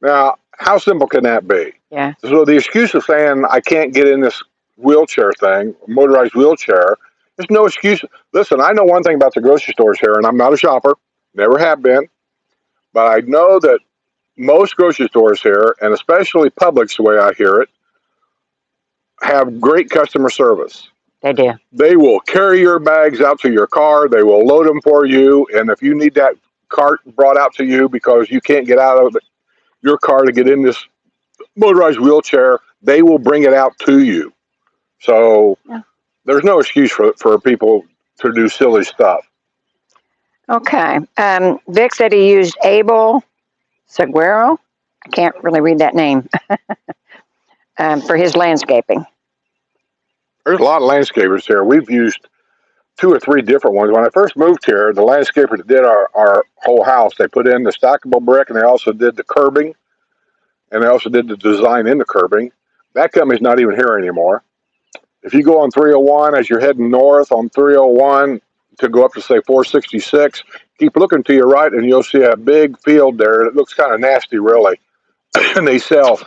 Now, how simple can that be? Yeah. So the excuse of saying, I can't get in this wheelchair thing, motorized wheelchair, there's no excuse. Listen, I know one thing about the grocery stores here, and I'm not a shopper, never have been, but I know that most grocery stores here, and especially Publix, the way I hear it, have great customer service. They do. They will carry your bags out to your car. They will load them for you. And if you need that cart brought out to you because you can't get out of your car to get in this motorized wheelchair, they will bring it out to you. So there's no excuse for people to do silly stuff. Okay. Vic said he used Abel Seguero. I can't really read that name for his landscaping. There's a lot of landscapers here. We've used 2 or 3 different ones. When I first moved here, the landscaper that did our whole house, they put in the stackable brick, and they also did the curbing, and they also did the design in the curbing. That company's not even here anymore. If you go on 301 as you're heading north on 301 to go up to, say, 466, keep looking to your right, and you'll see a big field there. It looks kind of nasty, really. And they sell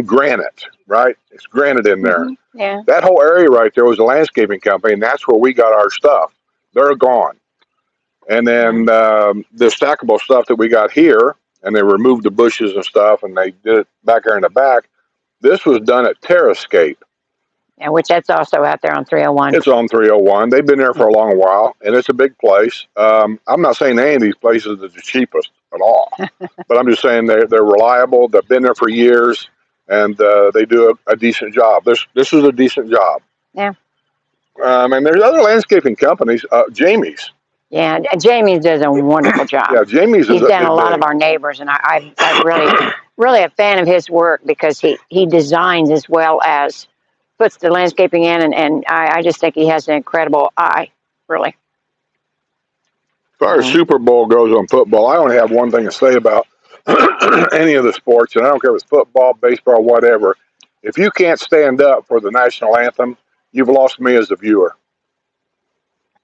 granite, right? It's granite in there. Mm-hmm. Yeah. That whole area right there was a landscaping company, and that's where we got our stuff. They're gone. And then the stackable stuff that we got here, and they removed the bushes and stuff, and they did it back there in the back. This was done at Terrascape. Yeah, which that's also out there on 301. It's on 301. They've been there for a long while, and it's a big place. I'm not saying any of these places are the cheapest at all, but I'm just saying they're reliable. They've been there for years, and they do a decent job. This is a decent job. Yeah. And there's other landscaping companies. Jamie's. Yeah, Jamie does a wonderful job. Yeah, Jamie's. He's done a lot of our neighbors, and I'm really a fan of his work because he designs as well as puts the landscaping in, and I just think he has an incredible eye, really. As far as Super Bowl goes on football, I only have one thing to say about any of the sports, and I don't care if it's football, baseball, whatever. If you can't stand up for the national anthem, you've lost me as a viewer.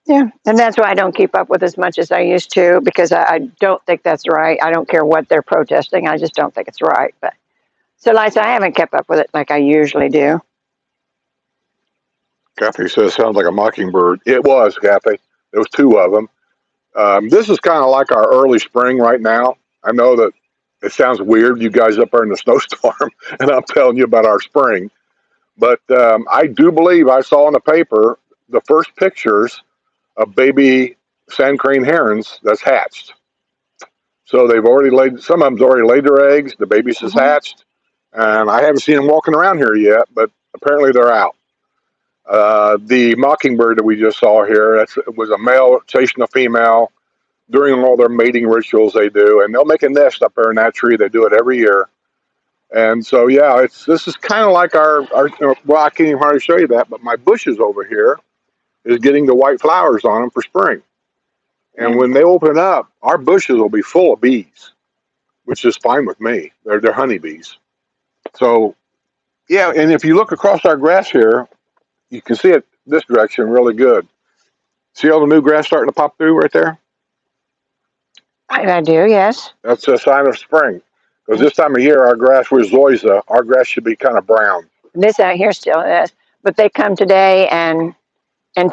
Yeah, and that's why I don't keep up with as much as I used to, because I don't think that's right. I don't care what they're protesting. I just don't think it's right. But so, Liza, I haven't kept up with it like I usually do. Kathy says, sounds like a mockingbird. It was, Kathy. There was 2 of them. This is kind of like our early spring right now. I know that it sounds weird, you guys up there in the snowstorm, and I'm telling you about our spring. But I do believe I saw in the paper the first pictures of baby sand crane herons that's hatched. So they've already laid, some of them's already laid their eggs, the babies is hatched, and I haven't seen them walking around here yet, but apparently they're out. The mockingbird that we just saw here, it was a male chasing a female during all their mating rituals they do, and they'll make a nest up there in that tree. They do it every year. And so, yeah, this is kind of like our, well, I can't even hardly show you that, but my bushes over here is getting the white flowers on them for spring. And when they open up, our bushes will be full of bees, which is fine with me. They're honeybees. So, yeah, and if you look across our grass here, you can see it this direction really good. See all the new grass starting to pop through right there? I do, yes. That's a sign of spring. Because this time of year, our grass was zoysia. Our grass should be kind of brown. This out here still is, but they come today and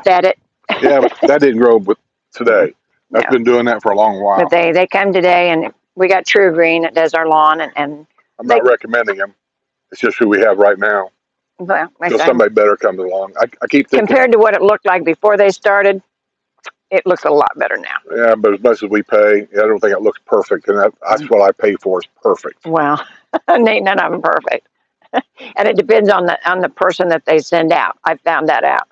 fed it. Yeah, but that didn't grow with today. That's No. been doing that for a long while. But they come today, and we got True Green that does our lawn, and I'm not recommending him. It's just who we have right now. well, So somebody better comes along. I keep thinking. Compared to what it looked like before they started, it looks a lot better now. Yeah, but as much as we pay, I don't think it looks perfect, and that's what I pay for is perfect. Well, ain't none of them perfect, and it depends on the person that they send out. I found that out.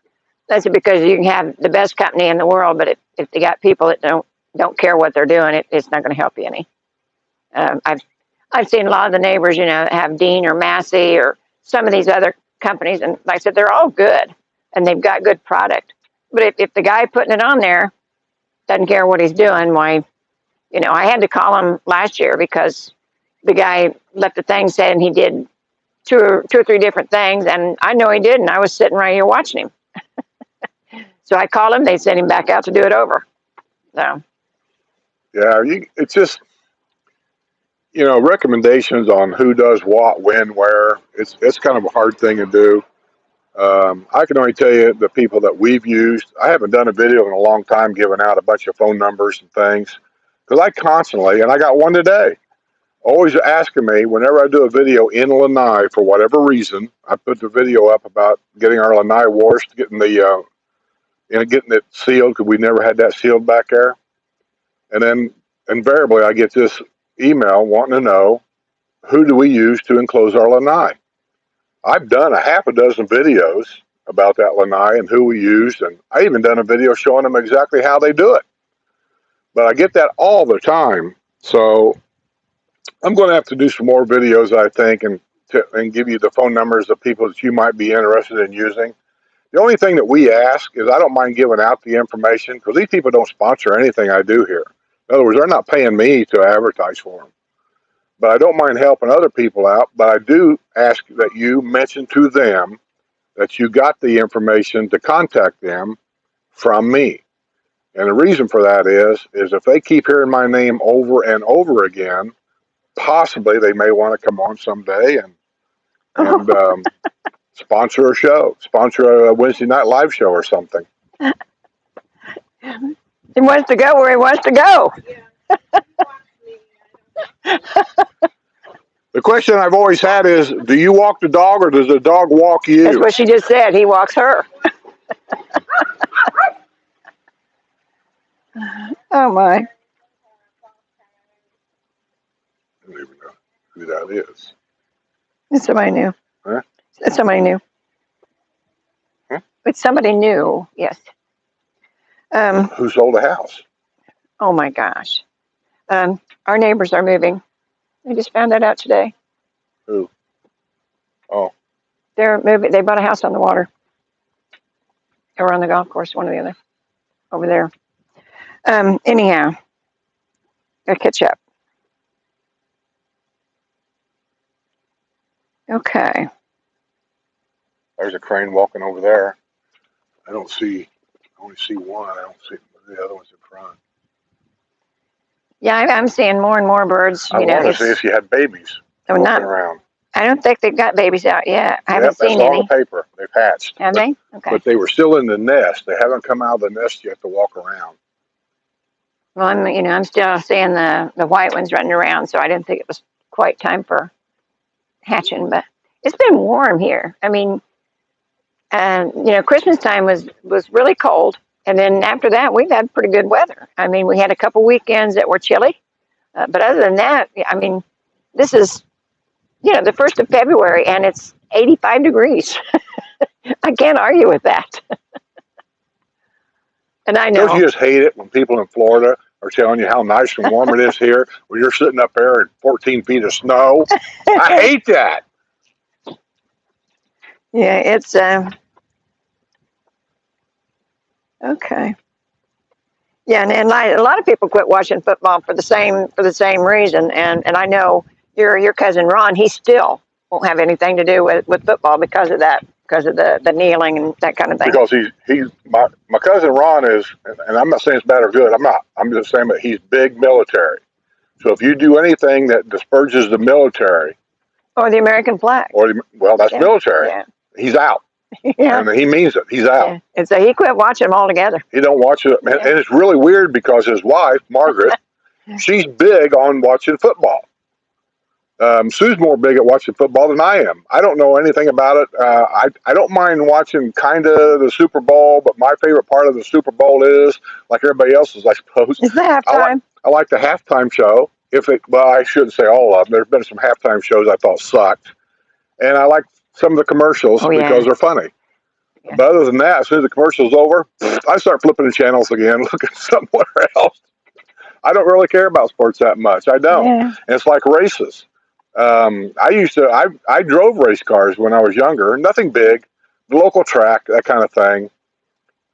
That's because you can have the best company in the world, but if they got people that don't care what they're doing, it's not going to help you any. I've seen a lot of the neighbors, have Dean or Massey or some of these other companies, and like I said, they're all good and they've got good product. But if the guy putting it on there doesn't care what he's doing, why, I had to call him last year because the guy left a thing saying he did two or three different things, and I know he did, and I was sitting right here watching him. So I called him. They sent him back out to do it over. So. Yeah, it's just, recommendations on who does what, when, where. It's kind of a hard thing to do. I can only tell you the people that we've used. I haven't done a video in a long time giving out a bunch of phone numbers and things because I constantly, and I got one today, always asking me whenever I do a video in Lanai for whatever reason. I put the video up about getting our Lanai washed, getting getting it sealed because we never had that sealed back there. And then invariably I get this email wanting to know who do we use to enclose our lanai. I've done a half a dozen videos about that lanai and who we used, and I even done a video showing them exactly how they do it. But I get that all the time, so I'm going to have to do some more videos, I think, and give you the phone numbers of people that you might be interested in using. The only thing that we ask is I don't mind giving out the information because these people don't sponsor anything I do here. In other words, they're not paying me to advertise for them. But I don't mind helping other people out. But I do ask that you mention to them that you got the information to contact them from me. And the reason for that is if they keep hearing my name over and over again, possibly they may want to come on someday and sponsor a show, sponsor a Wednesday night live show or something. He wants to go where he wants to go. The question I've always had is, do you walk the dog or does the dog walk you? That's what she just said. He walks her. Oh, my. I don't even know who that is. It's somebody new. Huh? It's somebody new. Huh? It's somebody new, yes. Who sold a house? Oh, my gosh. Our neighbors are moving. I just found that out today. Who? Oh. They're moving. They bought a house on the water. Or on the golf course, one or the other. Over there. Anyhow. Gotta catch up. Okay. There's a crane walking over there. I only see one. I don't see the other ones in front. Yeah, I'm seeing more and more birds. I want to see if you had babies walking around. I don't think they've got babies out yet. I haven't seen any. That's on the paper. They've hatched. Have they? Okay. But they were still in the nest. They haven't come out of the nest yet to walk around. Well, I'm still seeing the white ones running around, so I didn't think it was quite time for hatching. But it's been warm here. I mean, Christmas time was really cold. And then after that, we've had pretty good weather. I mean, we had a couple weekends that were chilly. But other than that, I mean, this is, the 1st of February, and it's 85 degrees. I can't argue with that. And I know. Don't you just hate it when people in Florida are telling you how nice and warm it is here when you're sitting up there in 14 feet of snow? I hate that. Yeah, it's okay. Yeah, and a lot of people quit watching football for the same reason. And I know your cousin Ron, he still won't have anything to do with football because of that. because of the kneeling and that kind of thing. Because he's my cousin Ron is, and I'm not saying it's bad or good. I'm not. I'm just saying that he's big military. So if you do anything that disparges the military, Or the American flag. well, that's Yeah. military. Yeah. He's out, Yeah. and he means it. He's out. Yeah. And so he quit watching them altogether. He don't watch it, and it's really weird because his wife Margaret, she's big on watching football. Sue's more big at watching football than I am. I don't know anything about it. I don't mind watching kind of the Super Bowl, but my favorite part of the Super Bowl is, like everybody else's, I suppose. It's the halftime. I like the halftime show. Well, I shouldn't say all of them. There's been some halftime shows I thought sucked, and I like some of the commercials because they're funny. Yeah. But other than that, as soon as the commercial's over, I start flipping the channels again, looking somewhere else. I don't really care about sports that much. I don't. Yeah. And it's like races. I drove race cars when I was younger. Nothing big, the local track, that kind of thing.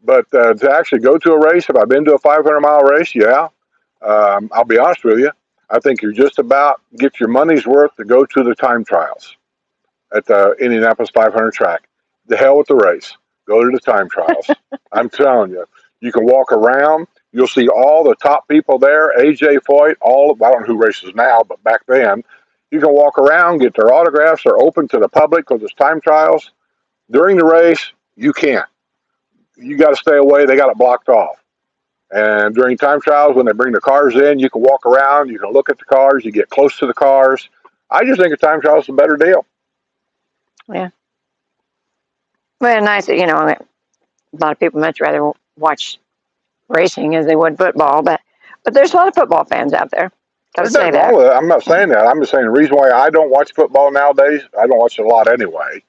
But to actually go to a race, have I been to a 500-mile race? Yeah. I'll be honest with you. I think you're just about get your money's worth to go to the time trials at the Indianapolis 500 track. The hell with the race. Go to the time trials. I'm telling you. You can walk around. You'll see all the top people there. AJ Foyt, I don't know who races now, but back then, you can walk around, get their autographs. They're open to the public because it's time trials. During the race, you can't. You got to stay away. They got it blocked off. And during time trials, when they bring the cars in, you can walk around. You can look at the cars. You get close to the cars. I just think a time trial is a better deal. Yeah. Well, nice. You know, a lot of people much rather watch racing as they would football, but there's a lot of football fans out there. I'm not saying that. I'm just saying the reason why I don't watch football nowadays, I don't watch it a lot anyway,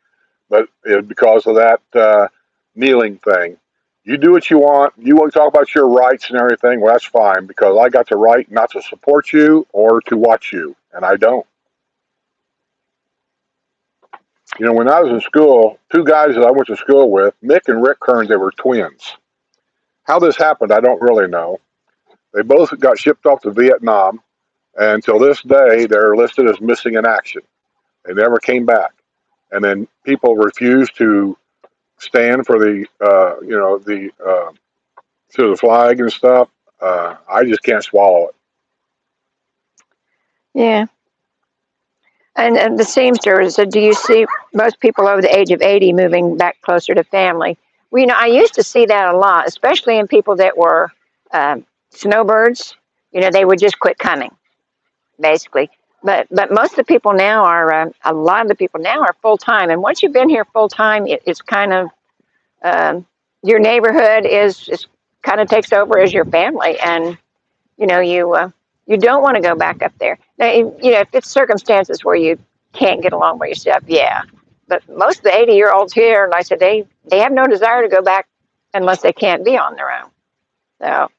but it's because of that kneeling thing. You do what you want. You want to talk about your rights and everything. Well, that's fine because I got the right not to support you or to watch you, and I don't. You know, when I was in school, two guys that I went to school with, Mick and Rick Kearns, they were twins. How this happened, I don't really know. They both got shipped off to Vietnam, and until this day, they're listed as missing in action. They never came back. And then people refused to stand for the flag and stuff. I just can't swallow it. Yeah. And the Seamster said, do you see most people over the age of 80 moving back closer to family? Well, you know, I used to see that a lot, especially in people that were snowbirds. You know, they would just quit coming, basically. But most of the people now are, a lot of the people now are full-time. And once you've been here full-time, it's kind of, your neighborhood is kind of takes over as your family. And, you know, you don't want to go back up there. Now, you know, if it's circumstances where you can't get along by yourself, yeah. But most of the 80-year-olds here, and I said, they have no desire to go back unless they can't be on their own. So,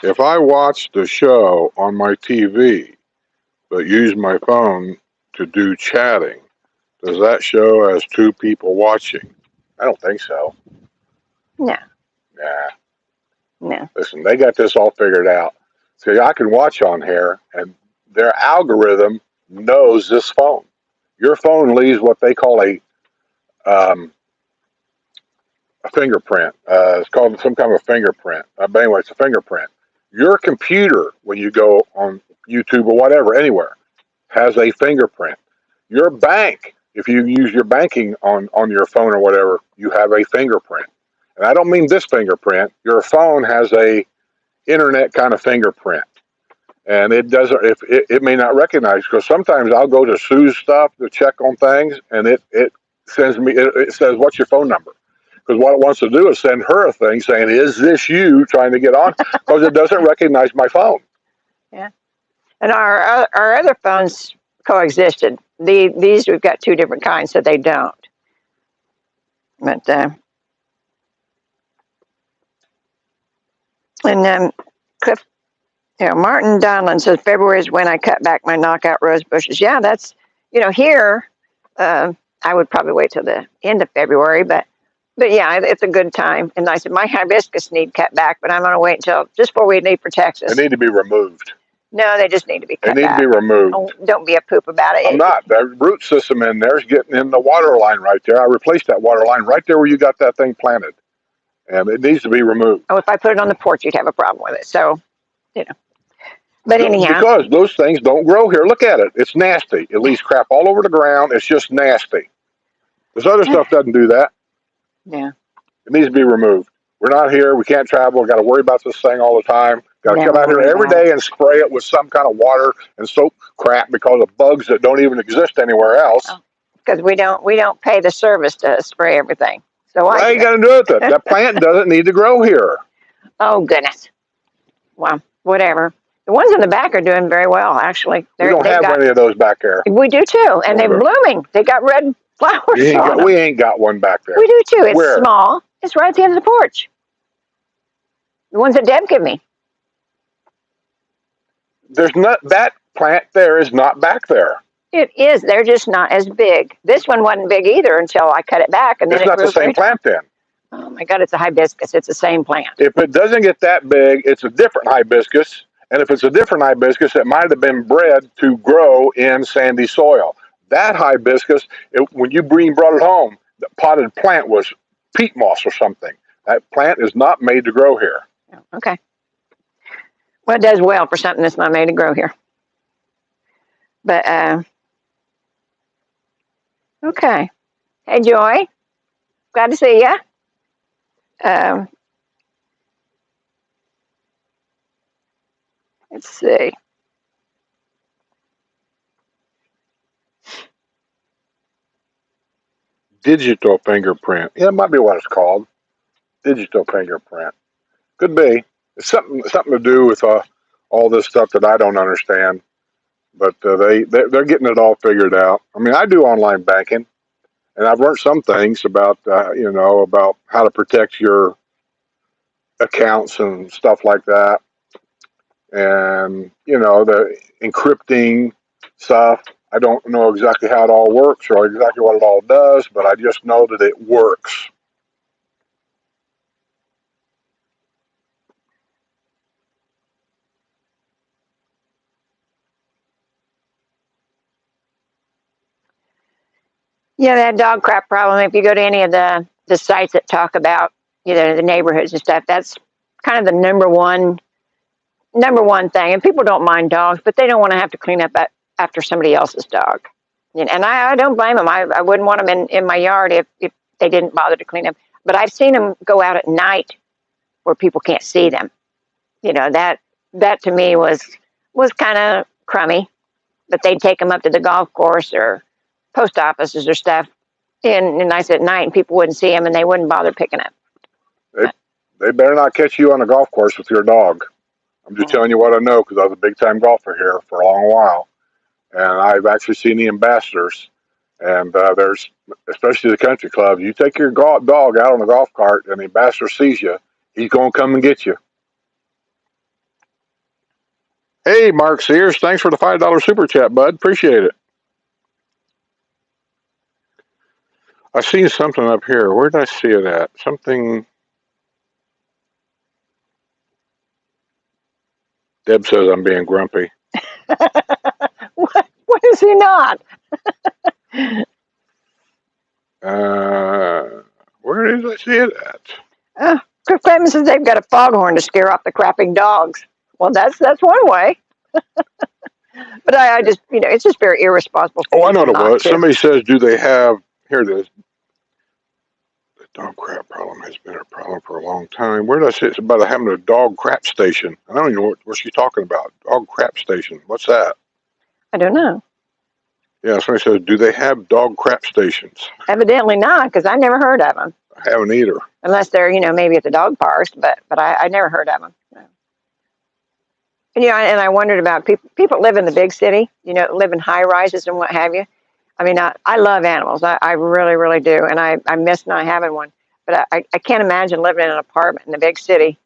if I watch the show on my TV, but use my phone to do chatting, does that show as two people watching? I don't think so. No. Nah. No. Listen, they got this all figured out. See, I can watch on here, and their algorithm knows this phone. Your phone leaves what they call a fingerprint. It's called some kind of a fingerprint. But anyway, it's a fingerprint. Your computer, when you go on YouTube or whatever, anywhere, has a fingerprint. Your bank, if you use your banking on your phone or whatever, you have a fingerprint. And I don't mean this fingerprint. Your phone has a internet kind of fingerprint. And it doesn't, it may not recognize, because sometimes I'll go to Sue's stuff to check on things, and it sends me, it says, what's your phone number? Because what it wants to do is send her a thing saying, is this you trying to get on? Because it doesn't recognize my phone. Yeah. And our other phones coexisted. These, we've got two different kinds, so they don't. But, Cliff, you know, Martin Donlan says February is when I cut back my knockout rose bushes. Yeah, that's, you know, here, I would probably wait till the end of February, but yeah, it's a good time. And I said, my hibiscus need cut back, but I'm going to wait until just before we leave for Texas. They need to be removed. No, they just need to be They cut need to be back. removed. Oh, don't be a poop about I'm it. not. The root system in there is getting in the water line right there. I replaced that water line right there where you got that thing planted, and it needs to be removed. Oh, if I put it on the porch, you'd have a problem with it. So, you know. But anyhow, Because those things don't grow here. Look at it. It's nasty. It leaves crap all over the ground. It's just nasty. This other stuff doesn't do that. yeah, It needs to be removed. We're not here. We can't travel. We've got to worry about this thing all the time. Got to come never out here worry every about it. day and spray it with some kind of water and soap crap because of bugs that don't even exist anywhere else. Oh, because we don't pay the service to spray everything. So Well, I you do got to do it. That plant doesn't need to grow here. Oh goodness. Well, whatever. The ones in the back are doing very well, actually. We don't have any of those back there. We do too, and they're blooming. They got red flowers on them. We ain't got one back there. We do too. It's Where? small. It's right at the end of the porch. The ones that Deb gave me. There's not that plant there is not back there. It is. They're just not as big. This one wasn't big either until I cut it back, and then It's not the same plant then. Oh my God! It's a hibiscus. It's the same plant. If it doesn't get that big, it's a different hibiscus. And if it's a different hibiscus, it might have been bred to grow in sandy soil. That hibiscus, when you brought it home, the potted plant was peat moss or something. That plant is not made to grow here. Okay. Well, it does well for something that's not made to grow here. But, okay. Hey, Joy. Glad to see you. Let's see. Digital fingerprint. Yeah, it might be what it's called. Digital fingerprint. Could be. It's something to do with all this stuff that I don't understand. But they're getting it all figured out. I mean, I do online banking, and I've learned some things about about how to protect your accounts and stuff like that, and the encrypting stuff. I don't know exactly how it all works or exactly what it all does, but I just know that it works. Yeah, that dog crap problem. If you go to any of the sites that talk about the neighborhoods and stuff, that's kind of the number one thing. And people don't mind dogs, but they don't want to have to clean up after somebody else's dog. And I don't blame them. I wouldn't want them in my yard if they didn't bother to clean up. But I've seen them go out at night where people can't see them. That to me was kind of crummy. But they'd take them up to the golf course or post offices or stuff in nice at night, and people wouldn't see them, and they wouldn't bother picking up. They better not catch you on a golf course with your dog. I'm just telling you what I know because I was a big time golfer here for a long while, and I've actually seen the ambassadors. And there's, especially the country clubs, you take your dog out on a golf cart, and the ambassador sees you, he's going to come and get you. Hey, Mark Sears, thanks for the $5 super chat, bud. Appreciate it. I seen something up here. Where did I see it at? Something. Deb says I'm being grumpy. What is he not? Where did I see it at? Chris Clemens says they've got a foghorn to scare off the crapping dogs. Well, that's one way. But I just, it's just very irresponsible. Oh, I know what it was. Somebody says, do they have, here it is. The dog crap problem has been a problem for a long time. Where did I say it's about having a dog crap station? I don't even know what she's talking about. Dog crap station. What's that? I don't know. Yeah, somebody says, do they have dog crap stations? Evidently not, because I never heard of them. I haven't either. Unless they're, maybe at the dog parks, but I never heard of them. No. And, and I wondered about people live in the big city, live in high rises and what have you. I mean, I love animals. I really, really do. And I miss not having one. But I can't imagine living in an apartment in the big city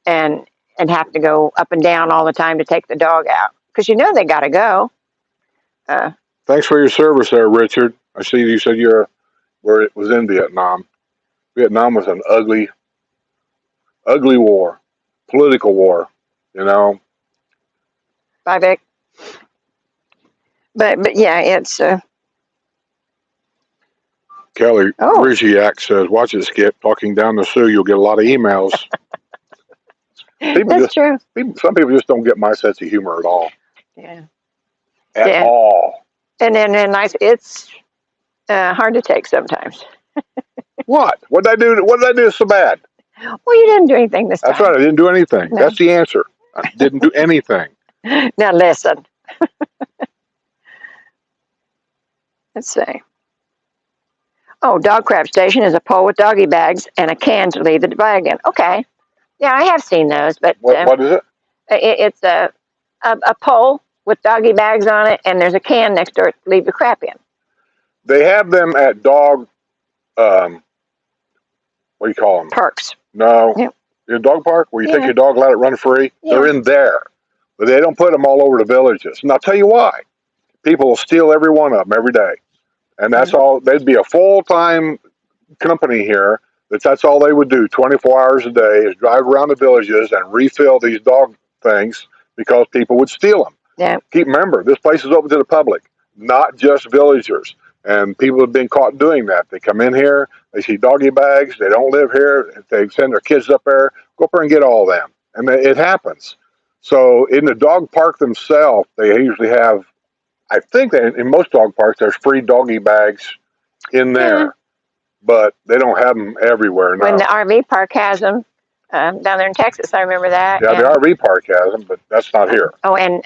and having to go up and down all the time to take the dog out. Because they got to go. Thanks for your service there, Richard. I see you said where it was in Vietnam. Vietnam was an ugly, ugly war, political war, 5X. But yeah, it's Kelly oh, Rizziak says, "Watch it, Skip. Talking down the Sioux, you'll get a lot of emails." that's true. Some people just don't get my sense of humor at all. Yeah, At yeah. all. And then it's hard to take sometimes. What? What did I do? What did I do so bad? Well, you didn't do anything this That's time. right. I didn't do anything. No. That's the answer. I didn't do anything. Now listen. Let's see. Oh, dog crap station is a pole with doggy bags and a can to leave the wagon. Okay. Yeah, I have seen those, but What is it? it's a pole with doggy bags on it, and there's a can next to it to leave the crap in. They have them at dog. What do you call them? Parks. No. Yep. Your dog park where you take Yeah. your dog, let it run free. Yeah. They're in there, but they don't put them all over the villages. And I'll tell you why. People will steal every one of them every day, and that's all. They'd be a full-time company here. That's all they would do 24 hours a day is drive around the villages and refill these dog things because people would steal them. Yeah. Remember, this place is open to the public, not just villagers. And people have been caught doing that. They come in here, they see doggy bags, they don't live here, they send their kids up there, go up there and get all of them. And it happens. So in the dog park themselves, they usually have, I think that in most dog parks, there's free doggy bags in there. Yeah. But they don't have them everywhere now. When the RV park has them down there in Texas, I remember that. Yeah, the RV park has them, but that's not here. Oh, and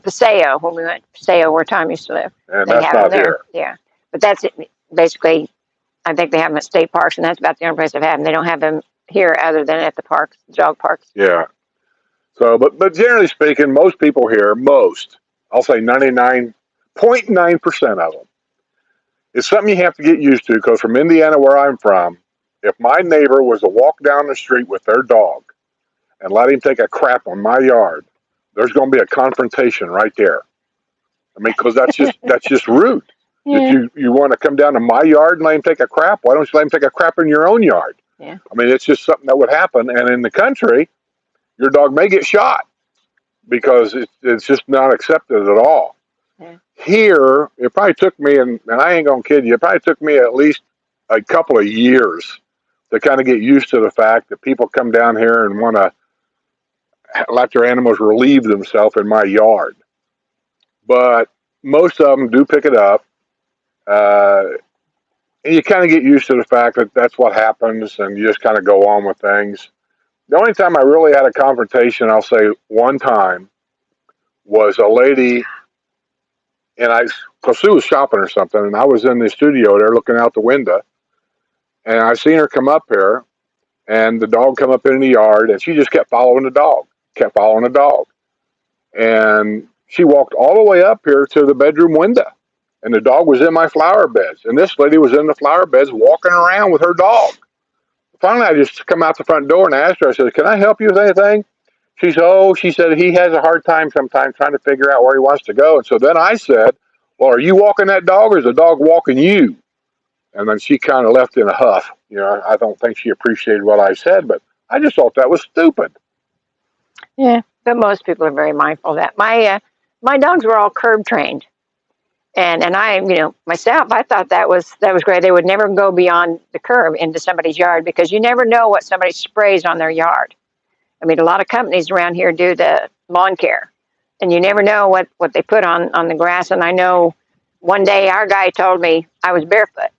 Paseo, when we went to Paseo where Tom used to live. And They that's have not them there. here. Yeah. But that's it. Basically, I think they have them at state parks, and that's about the only place I've had them. They don't have them here other than at the parks, dog parks. Yeah. So, but generally speaking, most people here, I'll say 99.9% of them, it's something you have to get used to because from Indiana, where I'm from, if my neighbor was to walk down the street with their dog and let him take a crap on my yard, there's going to be a confrontation right there. I mean, because that's just rude. Yeah. If you want to come down to my yard and let him take a crap, why don't you let him take a crap in your own yard? Yeah. I mean, it's just something that would happen. And in the country, your dog may get shot because it's just not accepted at all. Yeah. Here, it probably took me, and I ain't going to kid you, it probably took me at least a couple of years to kind of get used to the fact that people come down here and want to let their animals relieve themselves in my yard. But most of them do pick it up. And you kind of get used to the fact that that's what happens, and you just kind of go on with things. The only time I really had a confrontation, I'll say one time, was a lady, and because Sue was shopping or something, and I was in the studio there looking out the window, and I seen her come up here, and the dog come up in the yard, and she just kept following the dog. And she walked all the way up here to the bedroom window, and the dog was in my flower beds, and this lady was in the flower beds walking around with her dog. Finally, I just come out the front door and asked her, I said, "Can I help you with anything?" She said, he has a hard time sometimes trying to figure out where he wants to go. And so then I said, "Well, are you walking that dog or is the dog walking you?" And then she kind of left in a huff. I don't think she appreciated what I said, but I just thought that was stupid. Yeah, but most people are very mindful of that. My dogs were all curb trained, and I, myself, I thought that was great. They would never go beyond the curb into somebody's yard because you never know what somebody sprays on their yard. I mean, a lot of companies around here do the lawn care, and you never know what they put on the grass. And I know one day our guy told me I was barefoot,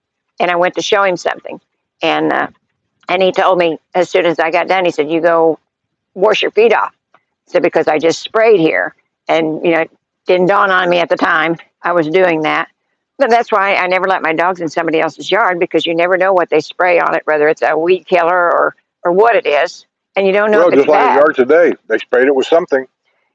and I went to show him something, and he told me as soon as I got done, he said, "You go wash your feet off." I said, "Because I just sprayed here," and it didn't dawn on me at the time I was doing that. But that's why I never let my dogs in somebody else's yard because you never know what they spray on it, whether it's a weed killer or what it is. And you don't know if it's just like bad. yard today, they sprayed it with something.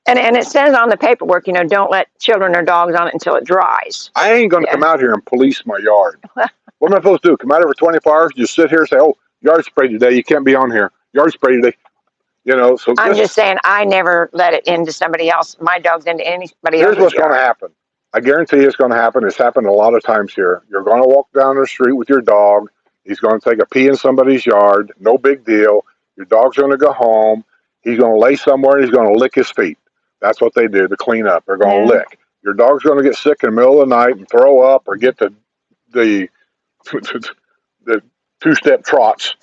And it says on the paperwork, don't let children or dogs on it until it dries. I ain't going to come out here and police my yard. What am I supposed to do? Come out here for 24 hours, just sit here and say, "Oh, yard spray today. You can't be on here. Yard spray today." So I'm just saying I never let it into somebody else, my dog's into anybody else's Here's what's going to happen. I guarantee you it's going to happen. It's happened a lot of times here. You're going to walk down the street with your dog. He's going to take a pee in somebody's yard. No big deal. Your dog's going to go home. He's going to lay somewhere and he's going to lick his feet. That's what they do to clean up. They're going to Yeah. lick. Your dog's going to get sick in the middle of the night and throw up or get the the two-step trots.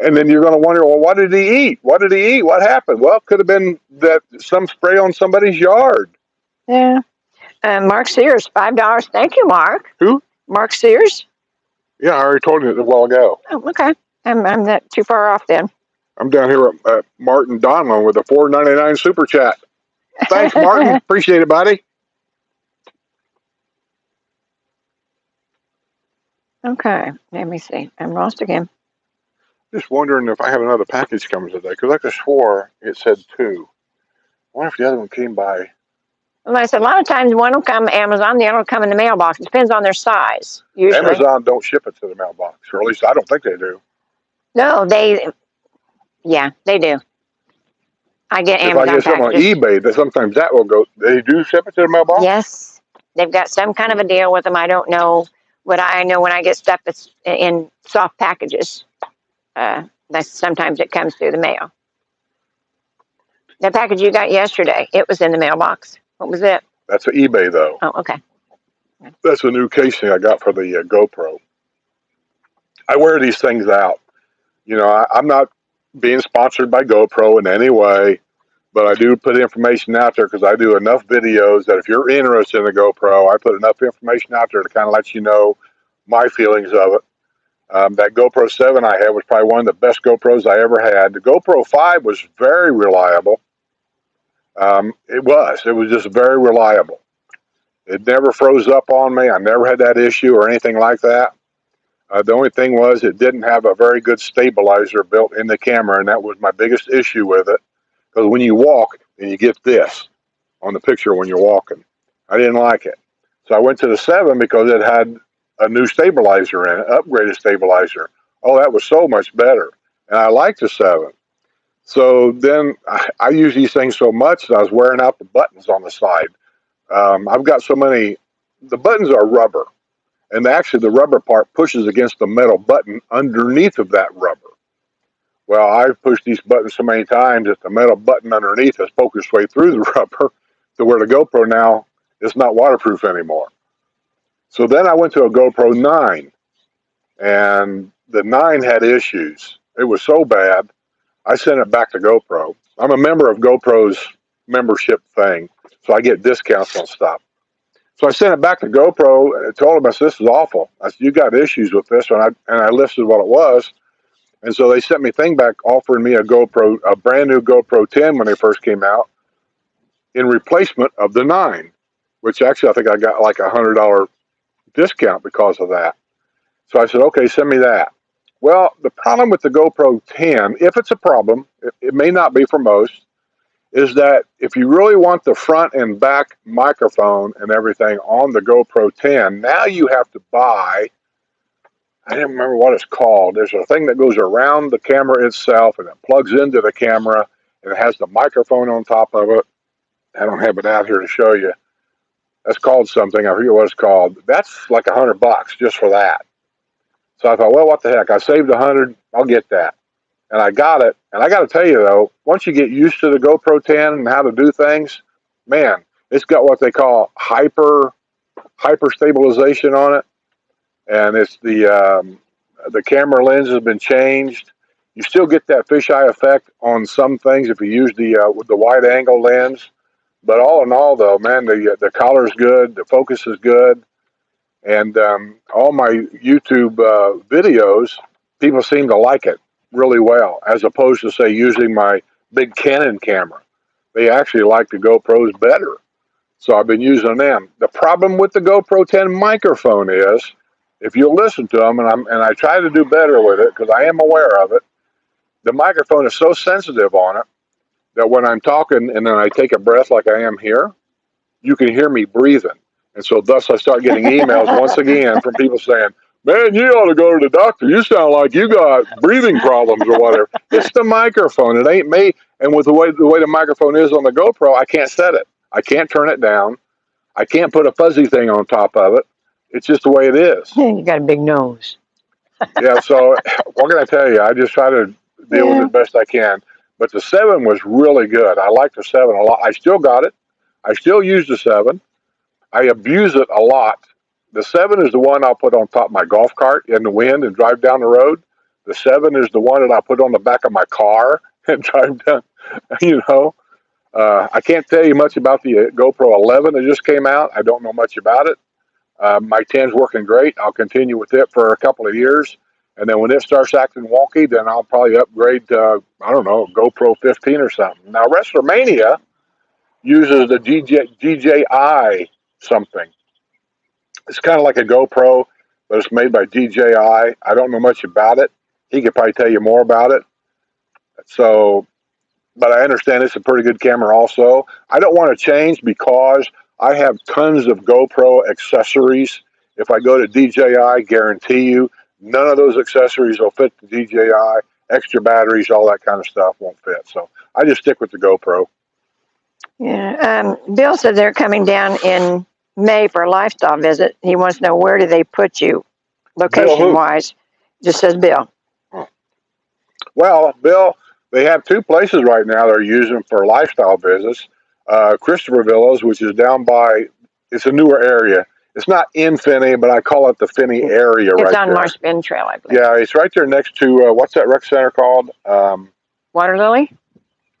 And then you're going to wonder, well, what did he eat? What did he eat? What happened? Well, it could have been that some spray on somebody's yard. Yeah. Mark Sears, $5. Thank you, Mark. Who? Mark Sears. Yeah, I already told you a while ago. Oh, okay. I'm not too far off then. I'm down here at Martin Donlin with a $4.99 super chat. Thanks, Martin. Appreciate it, buddy. Okay. Let me see. I'm lost again. Just wondering if I have another package coming today, because I could have swore it said 2. I wonder if the other one came by. Like I said, a lot of times one will come Amazon, the other will come in the mailbox. It depends on their size, usually. Amazon don't ship it to the mailbox, or at least I don't think they do. No, they do. I get If Amazon I get something on packages. eBay, sometimes that will go. They do ship it to the mailbox? Yes. They've got some kind of a deal with them. I don't know. What I know, when I get stuff that's in soft packages, sometimes it comes through the mail. The package you got yesterday, it was in the mailbox. What was it? That's an eBay, though. Oh, okay. That's a new casing I got for the GoPro. I wear these things out. You know, I'm not being sponsored by GoPro in any way, but I do put information out there because I do enough videos that if you're interested in the GoPro, I put enough information out there to kind of let you know my feelings of it. That GoPro 7 I had was probably one of the best GoPros I ever had. The GoPro 5 was very reliable. It was just very reliable. It never froze up on me. I never had that issue or anything like that. The only thing was it didn't have a very good stabilizer built in the camera, and that was my biggest issue with it. Because when you walk, and you get this on the picture when you're walking, I didn't like it. So I went to the 7 because it had a new stabilizer in it, upgraded stabilizer. Oh, that was so much better. And I liked the 7. So then I use these things so much that I was wearing out the buttons on the side. I've got so many, the buttons are rubber. And actually the rubber part pushes against the metal button underneath of that rubber. Well, I've pushed these buttons so many times that the metal button underneath has poked its way through the rubber to where the GoPro now is not waterproof anymore. So then I went to a GoPro 9, and the 9 had issues. It was so bad, I sent it back to GoPro. I'm a member of GoPro's membership thing, so I get discounts on stuff. So I sent it back to GoPro and told them, I said, this is awful. I said, you got issues with this, and I listed what it was. And so they sent me a thing back offering me a brand new GoPro 10 when they first came out in replacement of the 9, which actually I think I got like $100 discount because of that. So I said, okay, send me that. Well, the problem with the GoPro 10, if it's a problem, it may not be for most, is that if you really want the front and back microphone and everything on the GoPro 10, now you have to buy, I don't remember what it's called. There's a thing that goes around the camera itself and it plugs into the camera and it has the microphone on top of it. I don't have it out here to show you. That's called something. I forget what it's called. That's like $100 just for that. So I thought, well, what the heck? I saved $100. I'll get that. And I got it. And I got to tell you, though, once you get used to the GoPro 10 and how to do things, man, it's got what they call hyper stabilization on it. And it's the camera lens has been changed. You still get that fisheye effect on some things if you use with the wide angle lens. But all in all, though, man, the color is good. The focus is good. And all my YouTube videos, people seem to like it really well, as opposed to, say, using my big Canon camera. They actually like the GoPros better. So I've been using them. The problem with the GoPro 10 microphone is, if you listen to them, and I try to do better with it because I am aware of it, the microphone is so sensitive on it that when I'm talking and then I take a breath like I am here, you can hear me breathing. And so thus I start getting emails once again from people saying, man, you ought to go to the doctor. You sound like you got breathing problems or whatever. It's the microphone. It ain't me. And with the way the microphone is on the GoPro, I can't set it. I can't turn it down. I can't put a fuzzy thing on top of it. It's just the way it is. You got a big nose. Yeah, so what can I tell you? I just try to deal with it best I can. But the 7 was really good. I like the 7 a lot. I still got it. I still use the 7. I abuse it a lot. The 7 is the one I'll put on top of my golf cart in the wind and drive down the road. The 7 is the one that I put on the back of my car and drive down, you know. I can't tell you much about the GoPro 11 that just came out. I don't know much about it. My 10's working great. I'll continue with it for a couple of years. And then when it starts acting wonky, then I'll probably upgrade to, I don't know, GoPro 15 or something. Now, WrestleMania uses the DJI something. It's kind of like a GoPro, but it's made by DJI. I don't know much about it. He could probably tell you more about it. So, but I understand it's a pretty good camera also. I don't want to change because I have tons of GoPro accessories. If I go to DJI, guarantee you, none of those accessories will fit the DJI. Extra batteries, all that kind of stuff won't fit. So I just stick with the GoPro. Yeah. Bill said they're coming down in May for a lifestyle visit. He wants to know, where do they put you, location-wise? Just says Bill. Well, Bill, they have 2 places right now they're using for lifestyle visits. Christopher Villas, which is down by, it's a newer area. It's not in Finney, but I call it the Finney area right there. It's on Marsh Bend Trail, I believe. Yeah, it's right there next to, what's that rec center called? Water Lily?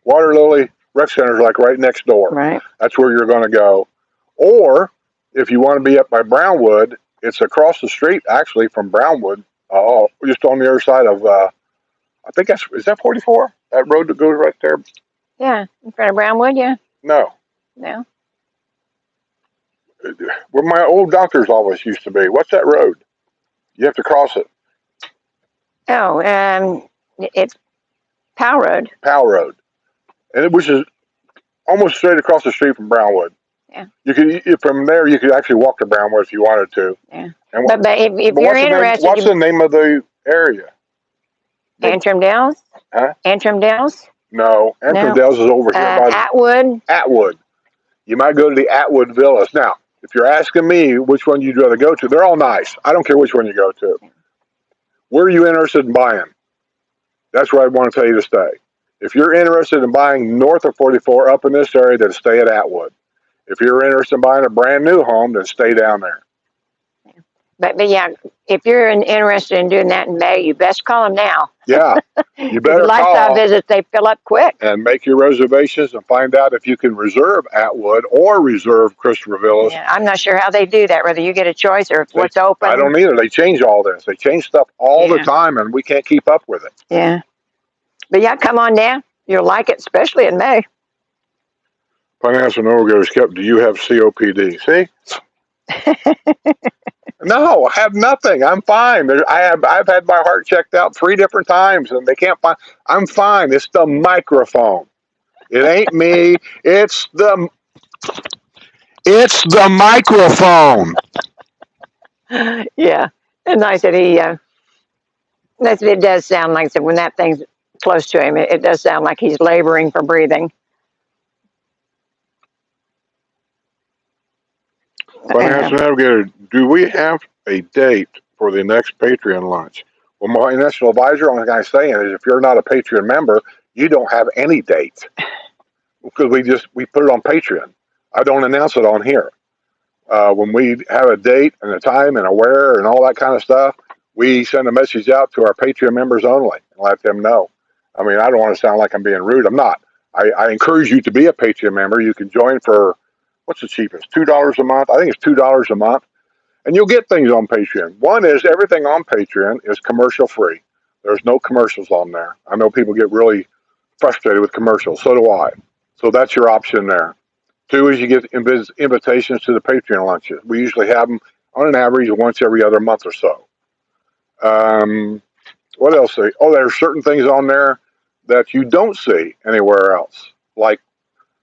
Water Lily Rec Center is like right next door. Right. That's where you're going to go. Or if you want to be up by Brownwood, it's across the street actually from Brownwood, just on the other side of, I think is that 44? That road that goes right there? Yeah, in front of Brownwood, yeah. No. No. Where my old doctor's office used to be. What's that road? You have to cross it. Oh, it's Powell Road. Powell Road. And which is almost straight across the street from Brownwood. Yeah. You could, from there, you could actually walk to Brownwood if you wanted to. Yeah. And But if you're interested, what's the name of the area? Antrim Dells? Huh? Antrim Dells? No, Antrim Dells is over here by Atwood. Atwood. You might go to the Atwood Villas. Now, if you're asking me which one you'd rather go to, they're all nice. I don't care which one you go to. Where are you interested in buying? That's where I want to tell you to stay. If you're interested in buying north of 44 up in this area, then stay at Atwood. If you're interested in buying a brand new home, then stay down there. But yeah, if you're interested in doing that in May, you best call them now. Yeah, you better lifestyle call visits, they fill up quick. and make your reservations and find out if you can reserve Atwood or reserve Christopher Villas. Yeah, I'm not sure how they do that, whether you get a choice or what's open. I don't either. They change all this. They change stuff all the time, and we can't keep up with it. Yeah. But yeah, come on down. You'll like it, especially in May. Financial Navigators kept, do you have COPD? See? No, I have nothing. I'm fine. I've had my heart checked out 3 different times, and they can't find. I'm fine. It's the microphone. It ain't me. It's the microphone. Yeah, and I said it does sound like when that thing's close to him, it does sound like he's laboring for breathing. Financial Navigator, do we have a date for the next Patreon lunch? Well, my financial advisor, only thing I'm saying is if you're not a Patreon member, you don't have any date because we put it on Patreon. I don't announce it on here. When we have a date and a time and a where and all that kind of stuff, we send a message out to our Patreon members only and let them know. I mean, I don't want to sound like I'm being rude. I'm not. I encourage you to be a Patreon member. You can join for, what's the cheapest? $2 a month? I think it's $2 a month. And you'll get things on Patreon. One is everything on Patreon is commercial free. There's no commercials on there. I know people get really frustrated with commercials. So do I. So that's your option there. 2 is you get invitations to the Patreon lunches. We usually have them on an average once every other month or so. What else? There's certain things on there that you don't see anywhere else. Like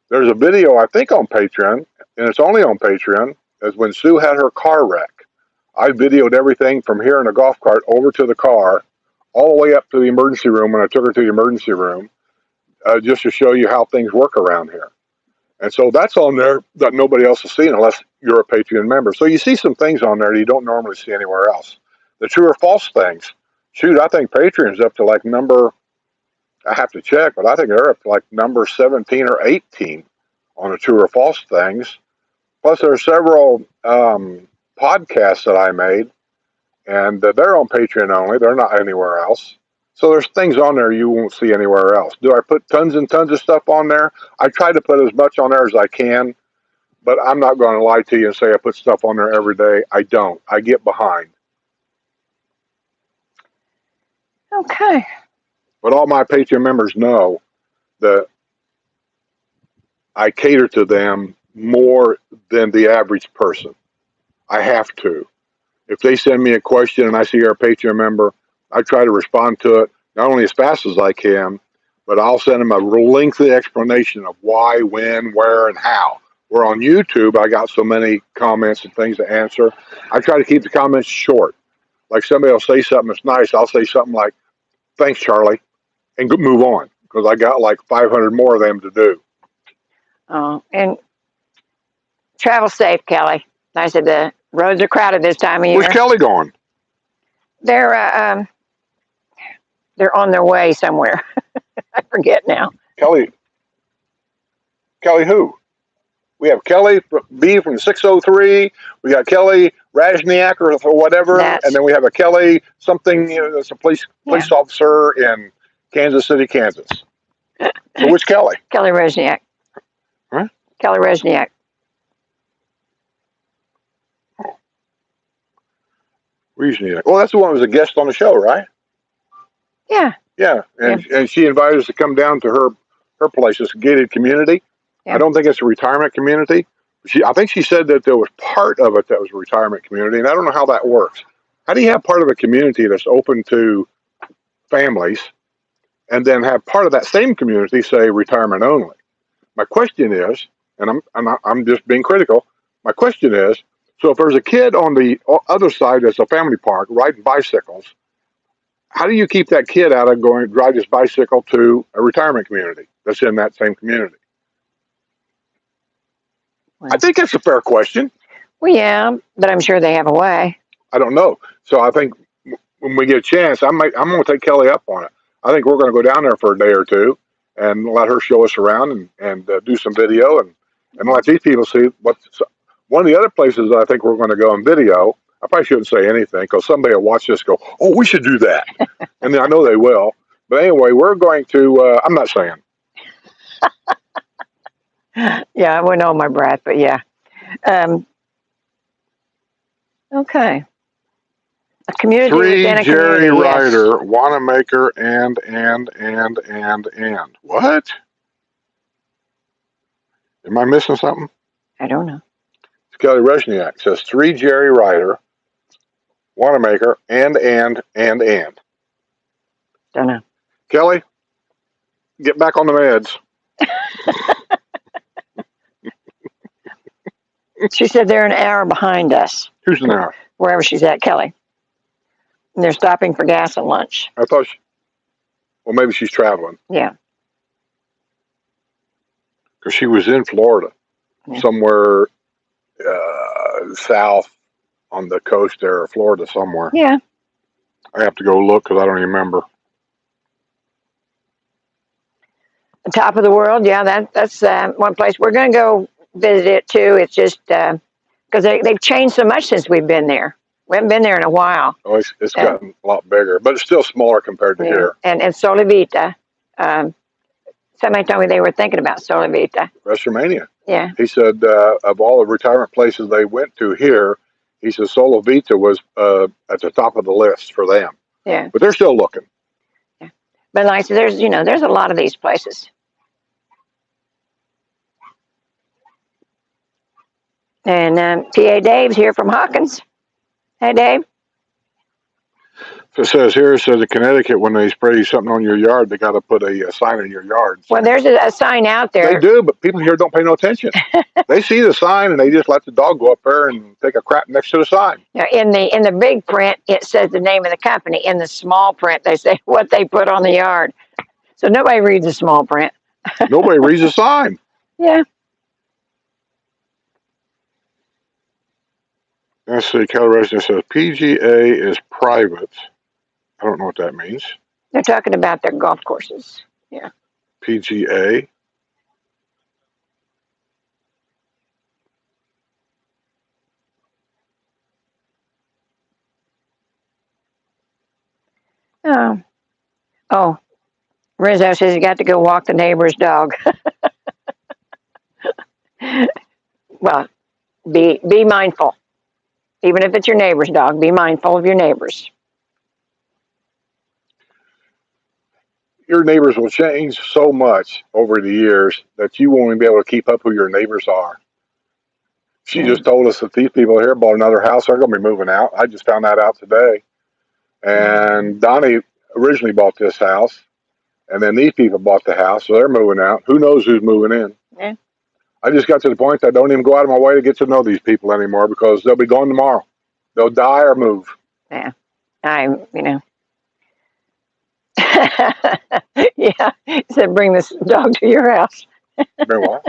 there's a video, I think, on Patreon, and it's only on Patreon, is when Sue had her car wreck. I videoed everything from here in a golf cart over to the car, all the way up to the emergency room when I took her to the emergency room, just to show you how things work around here. And so that's on there that nobody else has seen unless you're a Patreon member. So you see some things on there that you don't normally see anywhere else. The true or false things. Shoot, I think Patreon's up to like number I have to check, but I think they're up to like number 17 or 18 on the true or false things. Plus, there are several podcasts that I made, and they're on Patreon only. They're not anywhere else. So there's things on there you won't see anywhere else. Do I put tons and tons of stuff on there? I try to put as much on there as I can, but I'm not going to lie to you and say I put stuff on there every day. I don't. I get behind. Okay. But all my Patreon members know that I cater to them more than the average person. I have to. If they send me a question and I see you're a Patreon member, I try to respond to it not only as fast as I can, but I'll send them a lengthy explanation of why, when, where, and how. Where on YouTube, I got so many comments and things to answer. I try to keep the comments short. Like somebody will say something that's nice, I'll say something like, "Thanks, Charlie," and move on because I got like 500 more of them to do. Oh, and travel safe, Kelly. I said the roads are crowded this time of year. Where's Kelly going? They're on their way somewhere. I forget now. Kelly who? We have Kelly B from 603. We got Kelly Rajniak or whatever, and then we have a Kelly something. That's a police officer in Kansas City, Kansas. So which Kelly? Kelly Rajniak. Huh? Kelly Rajniak. Rajniak. Well, that's the one who was a guest on the show, right? Yeah. Yeah, and she invited us to come down to her place. It's a gated community. Yeah. I don't think it's a retirement community. I think she said that there was part of it that was a retirement community, and I don't know how that works. How do you have part of a community that's open to families, and then have part of that same community say retirement only? My question is, and I'm just being critical. My question is, so if there's a kid on the other side that's a family park riding bicycles, how do you keep that kid out of going to drive his bicycle to a retirement community that's in that same community? I think that's a fair question. Well, yeah, but I'm sure they have a way. I don't know. So I think when we get a chance, I'm going to take Kelly up on it. I think we're going to go down there for a day or two and let her show us around and do some video and let these people see what's one of the other places I think we're going to go in video. I probably shouldn't say anything because somebody will watch this and go, "Oh, we should do that." And I know they will. But anyway, we're going to, I'm not saying. Yeah, I wouldn't hold my breath, but yeah. Okay. A community within a Jerry community. Ryder, Wanamaker, and. What? Am I missing something? I don't know. It's Kelly Resniak says 3 Jerry Ryder, Wanamaker, and. Don't know. Kelly, get back on the meds. She said they're an hour behind us. Who's an hour? Wherever she's at, Kelly. And they're stopping for gas and lunch. I thought well, maybe she's traveling. Yeah. Because she was in Florida, somewhere south on the coast there, Florida somewhere. Yeah. I have to go look because I don't remember. The top of the world, yeah, that's one place. We're going to go visit it too. It's just because they've changed so much since we've been there. We haven't been there in a while. Oh, it's gotten a lot bigger, but it's still smaller compared to here. And Solivita. Somebody told me they were thinking about Solivita. WrestleMania. Yeah. He said of all the retirement places they went to here, he said Solivita was at the top of the list for them. Yeah. But they're still looking. Yeah. But like I said, there's a lot of these places. And PA Dave's here from Hawkins. Hey, Dave. So it says here, in Connecticut, when they spray something on your yard, they got to put a sign in your yard. Well, there's a sign out there. They do, but people here don't pay no attention. They see the sign and they just let the dog go up there and take a crap next to the sign. Now, in the big print, it says the name of the company. In the small print, they say what they put on the yard. So nobody reads the small print. Nobody reads the sign. Yeah. Let's see, Calibration says PGA is private. I don't know what that means. They're talking about their golf courses. Yeah. PGA. Oh, oh, Rizzo says he got to go walk the neighbor's dog. Well, be mindful. Even if it's your neighbor's dog, be mindful of your neighbors. Your neighbors will change so much over the years that you won't even be able to keep up who your neighbors are. She Yeah. just told us that these people here bought another house. They're going to be moving out. I just found that out today. And Donnie originally bought this house, and then these people bought the house, so they're moving out. Who knows who's moving in? Yeah. I just got to the point that I don't even go out of my way to get to know these people anymore because they'll be gone tomorrow. They'll die or move. Yeah. You know. Yeah. He said, bring this dog to your house. Been what?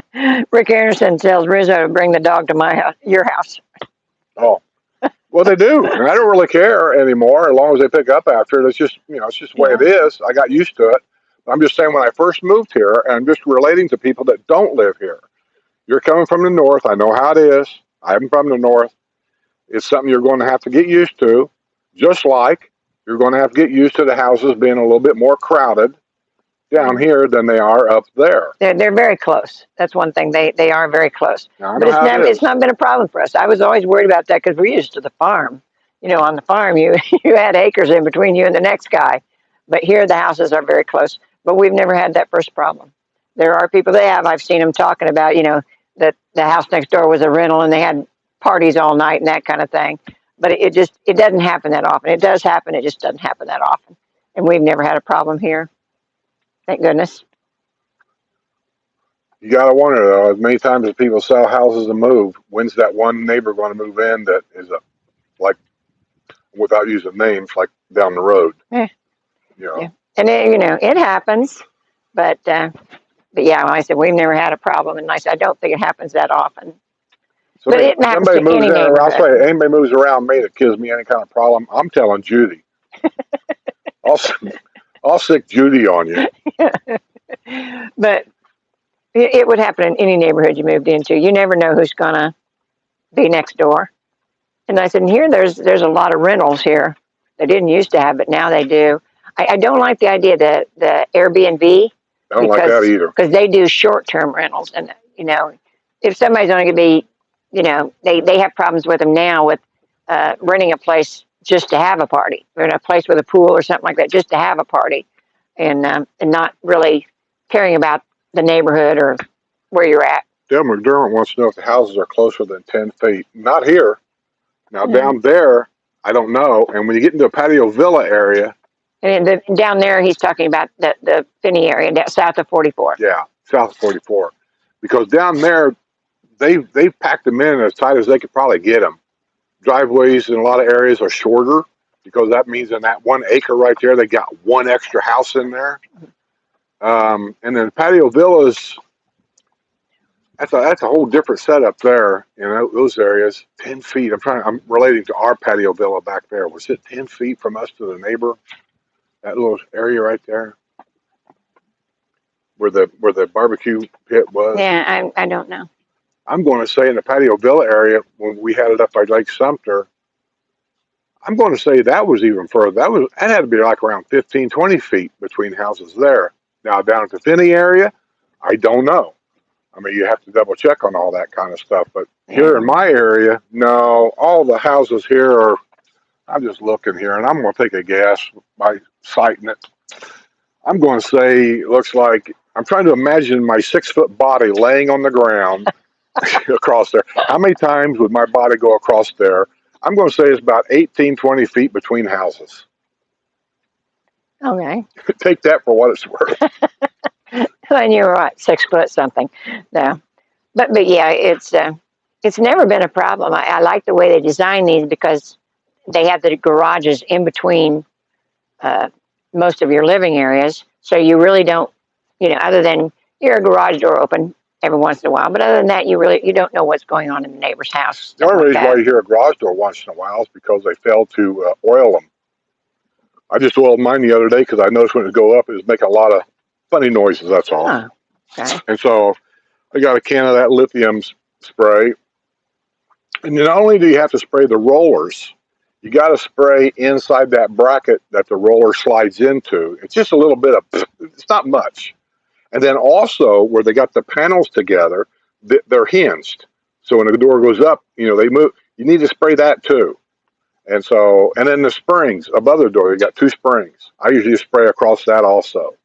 Rick Anderson tells Rizzo to bring the dog to my house, your house. Oh, well, they do, and I don't really care anymore as long as they pick up after it. It's just, it's just the way it is. I got used to it. I'm just saying when I first moved here, and I'm just relating to people that don't live here. You're coming from the north. I know how it is. I'm from the north. It's something you're going to have to get used to, just like you're going to have to get used to the houses being a little bit more crowded down here than they are up there. They're very close. That's one thing. They are very close. Now, I But know how it is. it's not been a problem for us. I was always worried about that because we're used to the farm. You know, on the farm, you had acres in between you and the next guy. But here, the houses are very close. But we've never had that first problem. There are people that have. I've seen them talking about, that the house next door was a rental and they had parties all night and that kind of thing. But it doesn't happen that often. It does happen. It just doesn't happen that often. And we've never had a problem here. Thank goodness. You got to wonder, though, as many times as people sell houses and move, when's that one neighbor going to move in that is like, without using names, like down the road? Yeah. You know. Yeah. And it happens, but yeah, like I said, we've never had a problem, and I said I don't think it happens that often. So But it happens somebody to moves any in, or I'll neighborhood. say anybody moves around me that gives me any kind of problem, I'm telling Judy. I'll sick Judy on you. But it would happen in any neighborhood you moved into. You never know who's gonna be next door. And I said, and here there's a lot of rentals here. They didn't used to have, but now they do. I don't like the idea that the Airbnb. I don't like that either. Because they do short-term rentals, and if somebody's only going to be, they have problems with them now with renting a place just to have a party, or in a place with a pool or something like that, just to have a party, and not really caring about the neighborhood or where you're at. Dale McDermott wants to know if the houses are closer than 10 feet. Not here. Now, down there, I don't know. And when you get into a patio villa area. And down there, he's talking about the Finney area, south of 44. Yeah, south of 44. Because down there, they've packed them in as tight as they could probably get them. Driveways in a lot of areas are shorter because that means in that 1 acre right there, they got one extra house in there. And then patio villas, that's a whole different setup there in those areas. 10 feet. I'm relating to our patio villa back there. Was it 10 feet from us to the neighbor? That little area right there, where the barbecue pit was. Yeah, I don't know. I'm going to say in the patio villa area when we had it up by Lake Sumter, I'm going to say that was even further. That had to be like around 15, 20 feet between houses there. Now down at the Finney area, I don't know. I mean, you have to double check on all that kind of stuff. But here in my area, no, all the houses here are, I'm just looking here, and I'm going to take a guess by sighting it. I'm going to say it looks like, I'm trying to imagine my 6-foot body laying on the ground across there. How many times would my body go across there? I'm going to say it's about 18, 20 feet between houses. Okay. Take that for what it's worth. And you're right, 6 foot something. No, but yeah, it's never been a problem. I like the way they design these because they have the garages in between most of your living areas, so you really don't, other than your garage door open every once in a while, but other than that, you don't know what's going on in the neighbor's house. The only reason why you hear a garage door once in a while is because they failed to oil them. I just oiled mine the other day because I noticed when it would go up, it was making a lot of funny noises. That's all. Oh, okay. And so I got a can of that lithium spray. And not only do you have to spray the rollers, you got to spray inside that bracket that the roller slides into. It's just a little bit of, it's not much. And then also where they got the panels together, they're hinged. So when the door goes up, they move. You need to spray that too. And so, and then the springs above the door, you got 2 springs. I usually spray across that also.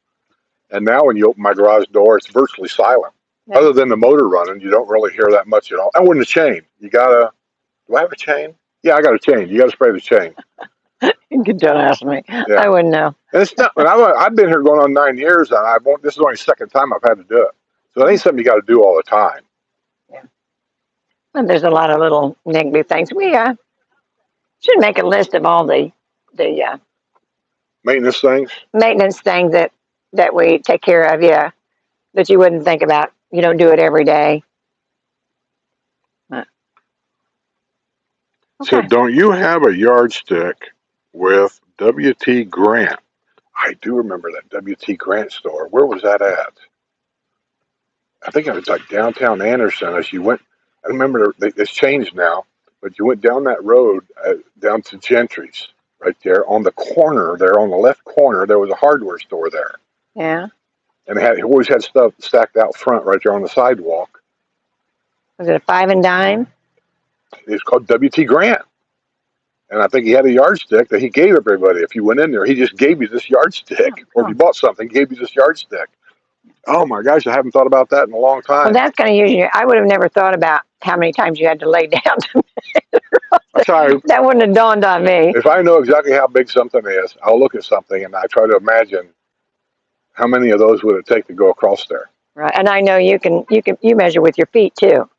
And now when you open my garage door, it's virtually silent. Yeah. Other than the motor running, you don't really hear that much at all. And with the chain, do I have a chain? Yeah, I got a chain. You got to spray the chain. Don't ask me. Yeah. I wouldn't know. And it's not, I've been here going on 9 years, and this is only the second time I've had to do it. So it ain't something you got to do all the time. Yeah. And there's a lot of little negative things. We should make a list of all the Maintenance things. maintenance things that we take care of. Yeah, that you wouldn't think about. You don't do it every day. So Okay. don't you have a yardstick with W.T. Grant? I do remember that W.T. Grant store. Where was that at? I think it was like downtown Anderson. As you went, I remember it's changed now, but you went down that road down to Gentry's right there on the corner. There on the left corner, there was a hardware store there, Yeah. and it always had stuff stacked out front right there on the sidewalk. Was it a 5 and dime? It's called W.T. Grant. And I think he had a yardstick that he gave everybody. If you went in there, he just gave you this yardstick. Or if you bought something, he gave you this yardstick. Oh my gosh, I haven't thought about that in a long time. Well, that's kind of usually. I would have never thought about how many times you had to lay down. That wouldn't have dawned on me. If I know exactly how big something is, I'll look at something and I try to imagine how many of those would it take to go across there. Right, and I know you measure with your feet too.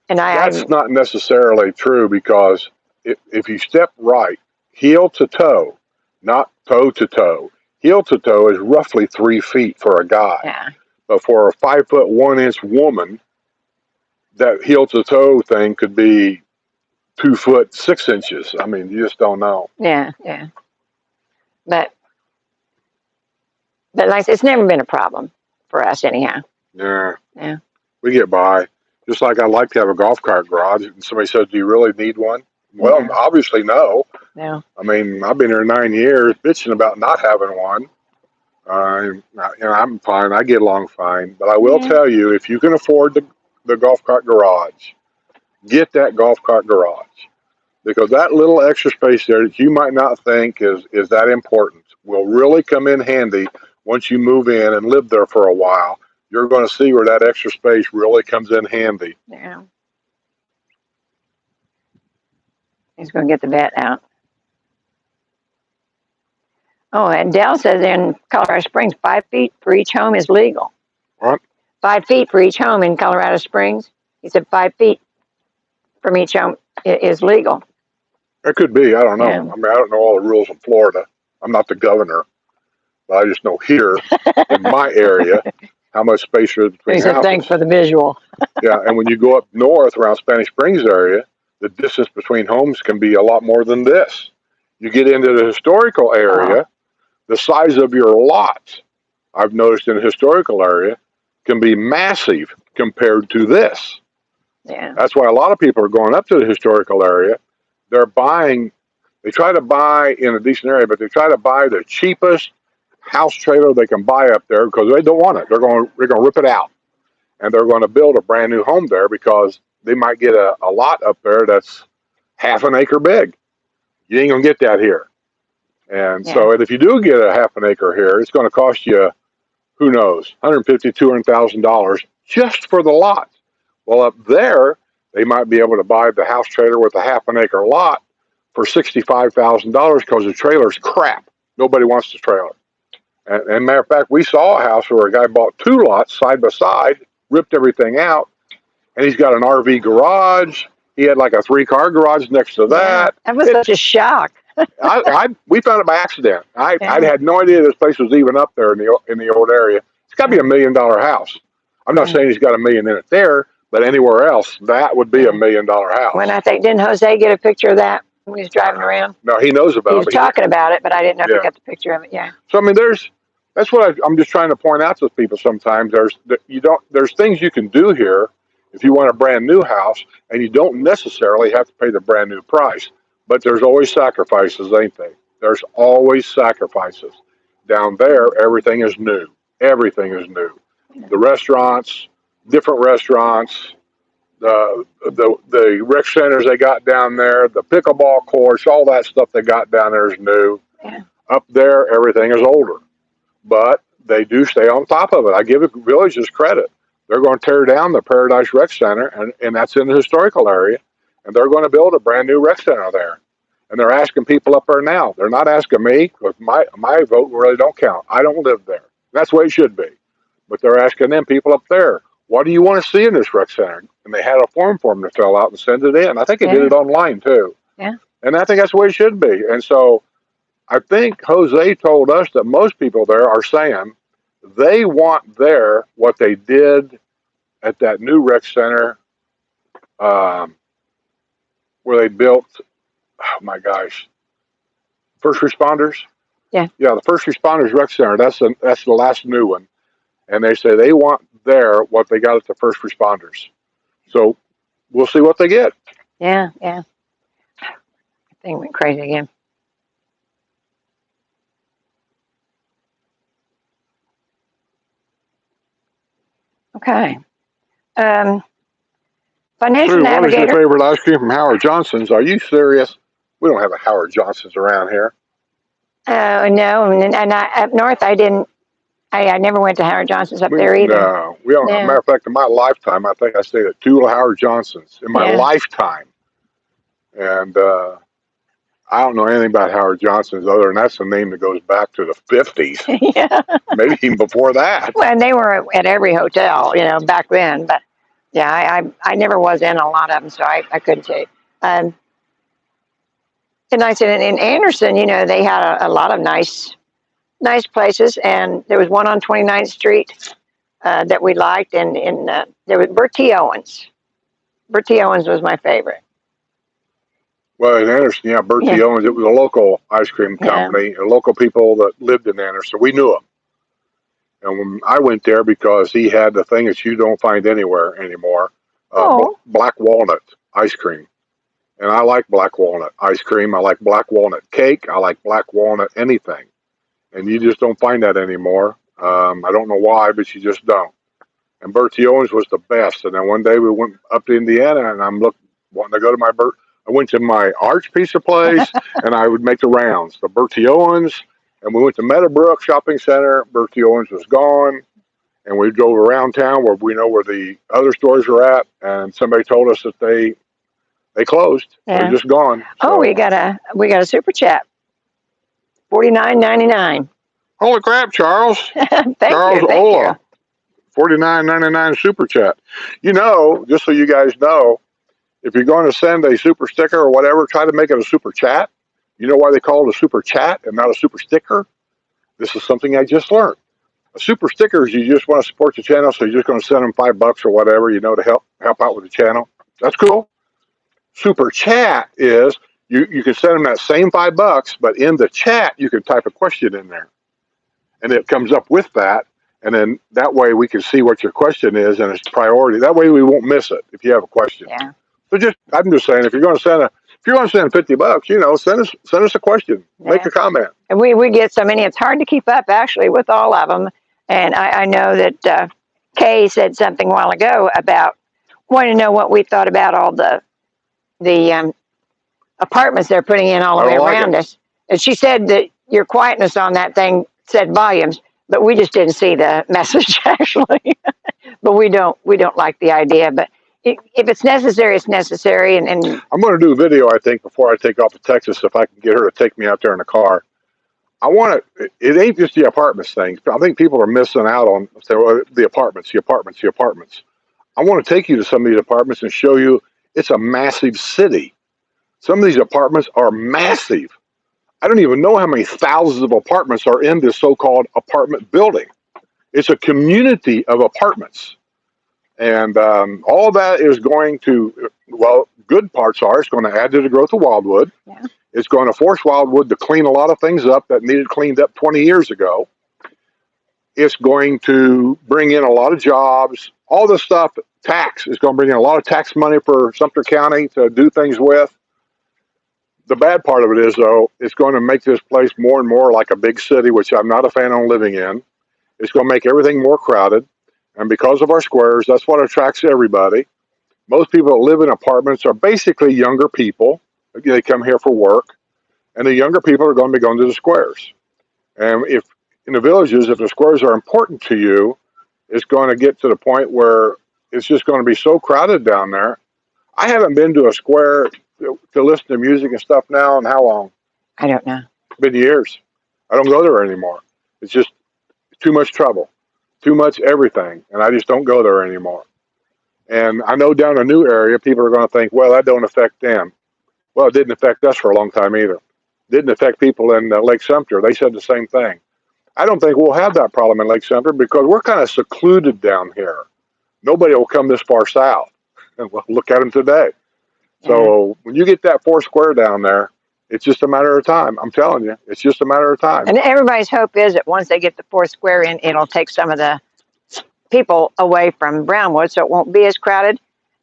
And That's not necessarily true because if you step right, heel to toe, not toe to toe, heel to toe is roughly 3 feet for a guy. Yeah. But for a 5'1" woman, that heel to toe thing could be 2 foot 6 inches. I mean, you just don't know. Yeah, yeah. But like I said, it's never been a problem for us anyhow. Yeah. Yeah. We get by. Just like I'd like to have a golf cart garage. And somebody says, do you really need one? Well, Yeah. obviously no. No. I mean, I've been here 9 years bitching about not having one. I'm fine. I get along fine. But I will tell you, if you can afford the golf cart garage, get that golf cart garage. Because that little extra space there that you might not think is that important will really come in handy once you move in and live there for a while. You're going to see where that extra space really comes in handy. Yeah. He's going to get the bat out. Oh, and Dell says in Colorado Springs, 5 feet for each home is legal. What? 5 feet for each home in Colorado Springs. He said 5 feet from each home is legal. It could be. I don't know. Yeah. I mean, I don't know all the rules in Florida. I'm not the governor. But I just know here in my area how much space there is between He said, houses. thanks for the visual. Yeah, and when you go up north around Spanish Springs area, the distance between homes can be a lot more than this. You get into the historical area, the size of your lot, I've noticed in the historical area, can be massive compared to this. Yeah. That's why a lot of people are going up to the historical area. They try to buy in a decent area, but they try to buy the cheapest house trailer they can buy up there because they don't want it. They're going to rip it out. And they're going to build a brand new home there because they might get a lot up there that's half an acre big. You ain't going to get that here. And so if you do get a half an acre here, it's going to cost you, who knows, $150,000, $200,000 just for the lot. Well, up there, they might be able to buy the house trailer with a half an acre lot for $65,000 because the trailer's crap. Nobody wants the trailer. And matter of fact, we saw a house where a guy bought 2 lots side by side, ripped everything out, and he's got an RV garage. He had like a 3-car garage next to that. That was such a shock. We found it by accident. I had no idea this place was even up there in the old area. It's got to be $1 million house. I'm not saying he's got $1 million in it there, but anywhere else, that would be $1 million house. When didn't Jose get a picture of that when he was driving around? No, he knows about it. He was talking about it, but I didn't know if he got the picture of it. Yeah. So I mean, there's That's what I'm just trying to point out to people. Sometimes there's things you can do here if you want a brand new house, and you don't necessarily have to pay the brand new price. But there's always sacrifices, ain't they? There's always sacrifices. Down there, everything is new. Everything is new. The restaurants, different restaurants, the rec centers they got down there, the pickleball courts, all that stuff they got down there is new. Yeah. Up there, everything is older, but they do stay on top of it. I give the villages credit. They're going to tear down the Paradise Rec Center, and that's in the historical area, and they're going to build a brand new rec center there. And they're asking people up there now. They're not asking me, because my vote really don't count. I don't live there. That's the way it should be. But they're asking them people up there, what do you want to see in this rec center? And they had a form for them to fill out and send it in. I think they did it online too. Yeah. And I think that's the way it should be. And so I think Jose told us that most people there are saying they want there what they did at that new rec center where they built, oh my gosh, first responders. Yeah. Yeah, the first responders rec center. That's the last new one. And they say they want there what they got at the first responders. So we'll see what they get. Yeah, yeah. The thing went crazy again. Okay. Financial Sue, what is your Navigator. favorite ice cream from Howard Johnson's? Are you serious? We don't have a Howard Johnson's around here. No, and up north I didn't. I never went to Howard Johnson's up there either. No, we don't. As a No. matter of fact, in my lifetime, I think I stayed at 2 Howard Johnson's in my Yeah. lifetime. And I don't know anything about Howard Johnson's other than that's a name that goes back to the 50s, Yeah. maybe even before that. Well, and they were at every hotel, back then. But yeah, I never was in a lot of them, so I couldn't tell you. And I said in Anderson, they had a lot of nice places, and there was one on 29th Street that we liked, and there was Bertie Owens. Bertie Owens was my favorite. Well, in Anderson, yeah, Bertie Yeah. Owens, it was a local ice cream company, and local people that lived in Anderson. We knew him. And when I went there, because he had the thing that you don't find anywhere anymore, black walnut ice cream. And I like black walnut ice cream. I like black walnut cake. I like black walnut anything. And you just don't find that anymore. I don't know why, but you just don't. And Bertie Owens was the best. And then one day we went up to Indiana, and I'm wanting to go to I went to my Arch Pizza place, and I would make the rounds. The Bertie Owens, and we went to Meadowbrook Shopping Center. Bertie Owens was gone, and we drove around town where we know where the other stores are at, and somebody told us that they closed. Yeah. They're just gone. Oh, So, we got a super chat. $49.99. holy crap, Charles! Thank Charles you. Thank Ola, $49.99 super chat. Just so you guys know, if you're going to send a super sticker or whatever, try to make it a super chat. You know why they call it a super chat and not a super sticker? This is something I just learned. A super sticker is you just want to support the channel, so you're just going to send them $5 or whatever, to help out with the channel. That's cool. Super chat is you can send them that same $5, but in the chat you can type a question in there, and it comes up with that, and then that way we can see what your question is and it's priority. That way we won't miss it if you have a question. Yeah. So I'm just saying, if you're going to send $50, send us a question, make a comment. And we get so many, it's hard to keep up actually with all of them. And I know that Kay said something a while ago about wanting to know what we thought about all the apartments they're putting in all the way around us. And she said that your quietness on that thing said volumes, but we just didn't see the message actually. But we don't like the idea. But if it's necessary, it's necessary. And I'm going to do a video, I think, before I take off to Texas, if I can get her to take me out there in a car. It ain't just the apartments thing. I think people are missing out on the apartments. I want to take you to some of these apartments and show you it's a massive city. Some of these apartments are massive. I don't even know how many thousands of apartments are in this so-called apartment building. It's a community of apartments. And all that is going to, good parts are, it's going to add to the growth of Wildwood. Yeah. It's going to force Wildwood to clean a lot of things up that needed cleaned up 20 years ago. It's going to bring in a lot of jobs. All this stuff, tax is going to bring in a lot of tax money for Sumter County to do things with. The bad part of it is, though, it's going to make this place more and more like a big city, which I'm not a fan of living in. It's going to make everything more crowded. And because of our squares, that's what attracts everybody. Most people that live in apartments are basically younger people. They come here for work. And the younger people are going to be going to the squares. And if in the villages, if the squares are important to you, it's going to get to the point where it's just going to be so crowded down there. I haven't been to a square to listen to music and stuff now in how long? I don't know. It's been years. I don't go there anymore. It's just too much trouble, too much everything, and I just don't go there anymore. And I know down a new area, people are going to think, well, that don't affect them. Well, it didn't affect us for a long time either. It didn't affect people in Lake Sumter. They said the same thing. I don't think we'll have that problem in Lake Sumter because we're kind of secluded down here. Nobody will come this far south. And well, look at them today. So when you get that 4 square down there, it's just a matter of time. I'm telling you, it's just a matter of time. And everybody's hope is that once they get the 4 square in, it'll take some of the people away from Brownwood, so it won't be as crowded.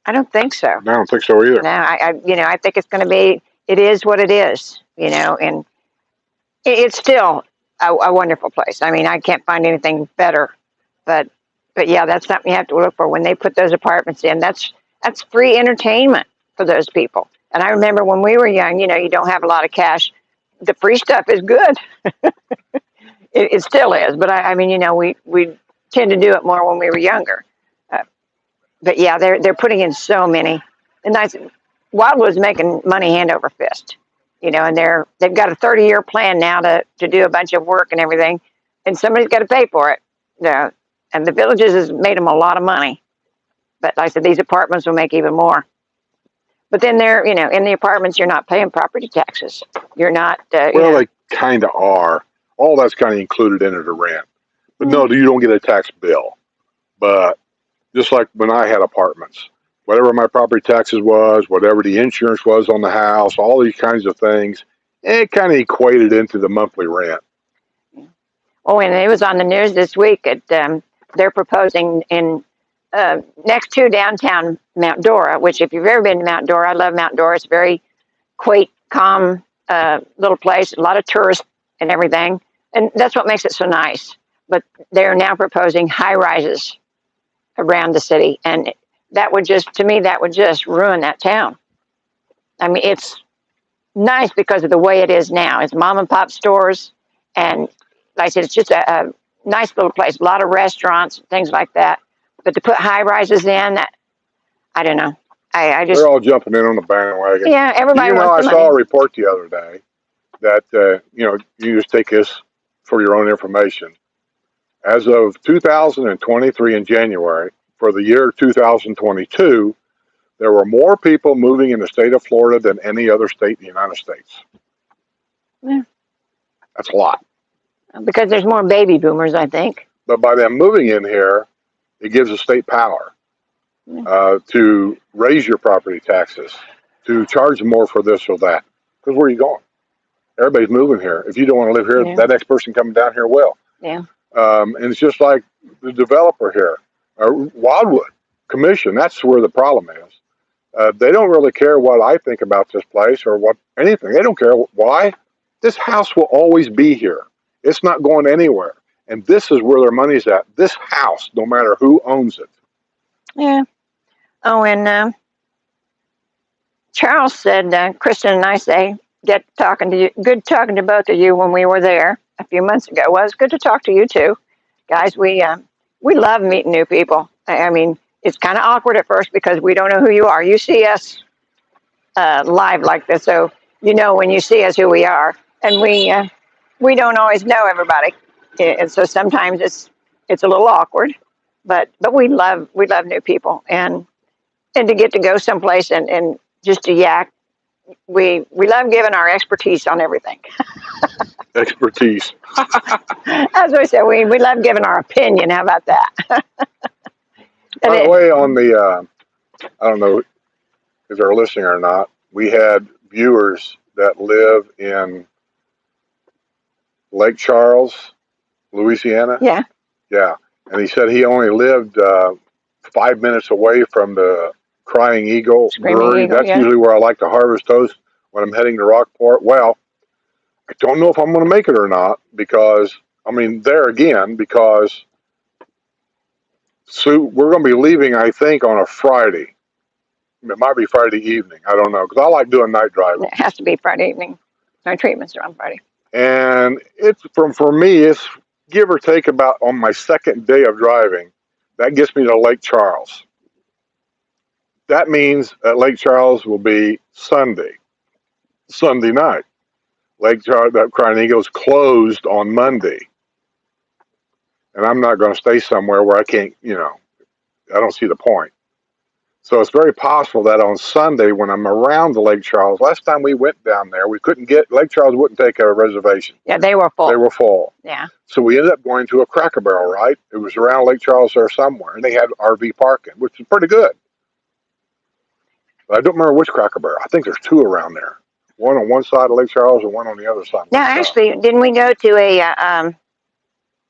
I don't think so. I don't think so either. No, I think it's going to be. It is what it is, and it's still a wonderful place. I mean, I can't find anything better. But yeah, that's something you have to look for when they put those apartments in. That's free entertainment for those people. And I remember when we were young, you don't have a lot of cash. The free stuff is good. It still is. But I mean, we tend to do it more when we were younger. But yeah, they're putting in so many. And Wildwood's making money hand over fist, and they've got a 30-year plan now to do a bunch of work and everything, and somebody's got to pay for it. And the villages has made them a lot of money. But like I said, these apartments will make even more. But then in the apartments, you're not paying property taxes. You're not. Well, they kind of are. All that's kind of included into the rent. But no, you don't get a tax bill. But just like when I had apartments, whatever my property taxes was, whatever the insurance was on the house, all these kinds of things, it kind of equated into the monthly rent. Oh, and it was on the news this week. They're proposing in next to downtown Mount Dora, which if you've ever been to Mount Dora, I love Mount Dora. It's a very quaint, calm little place, a lot of tourists and everything. And that's what makes it so nice. But they're now proposing high rises around the city. And that would just ruin that town. I mean, it's nice because of the way it is now. It's mom and pop stores. And like I said, it's just a nice little place, a lot of restaurants, things like that. But to put high rises in, I don't know. I just. They're all jumping in on the bandwagon. Yeah, everybody wants I saw a report the other day that, you just take this for your own information. As of 2023 in January, for the year 2022, there were more people moving in the state of Florida than any other state in the United States. Yeah. That's a lot. Because there's more baby boomers, I think. But by them moving in here, it gives the state power to raise your property taxes, to charge more for this or that. Because where are you going? Everybody's moving here. If you don't want to live here, that next person coming down here will. Yeah. And it's just like the developer here, Wildwood Commission. That's where the problem is. They don't really care what I think about this place or what anything. They don't care why. This house will always be here. It's not going anywhere. And this is where their money's at. This house, no matter who owns it. Yeah. Oh, and Charles said, Kristen and I say, good talking to both of you when we were there a few months ago. Well, it's good to talk to you too. Guys, we love meeting new people. I mean, it's kind of awkward at first because we don't know who you are. You see us live like this, so when you see us who we are. And we don't always know everybody. And so sometimes it's a little awkward, but we love new people and to get to go someplace and just to yak. We love giving our expertise on everything. Expertise. As I said, we love giving our opinion. How about that? By the way, on the I don't know if they're listening or not, we had viewers that live in Lake Charles, Louisiana. Yeah. Yeah, and he said he only lived 5 minutes away from the Crying Eagle Screaming Brewery. Eagle, That's yeah. usually where I like to harvest those when I'm heading to Rockport. Well, I don't know if I'm going to make it or not because, I mean, there again, because we're going to be leaving, I think, on a Friday. It might be Friday evening. I don't know because I like doing night driving. It has to be Friday evening. My treatments are on Friday. And it's for me, it's give or take about on my second day of driving. That gets me to Lake Charles. That means at Lake Charles will be Sunday night. Lake Charles, that Crying Eagle is closed on Monday, and I'm not going to stay somewhere where I can't. I don't see the point. So it's very possible that on Sunday, when I'm around the Lake Charles, last time we went down there, we couldn't get Lake Charles wouldn't take a reservation. Yeah, they were full. They were full. Yeah. So we ended up going to a Cracker Barrel, right? It was around Lake Charles there somewhere, and they had RV parking, which is pretty good. But I don't remember which Cracker Barrel. I think there's two around there. One on one side of Lake Charles and one on the other side. No, actually, didn't we go to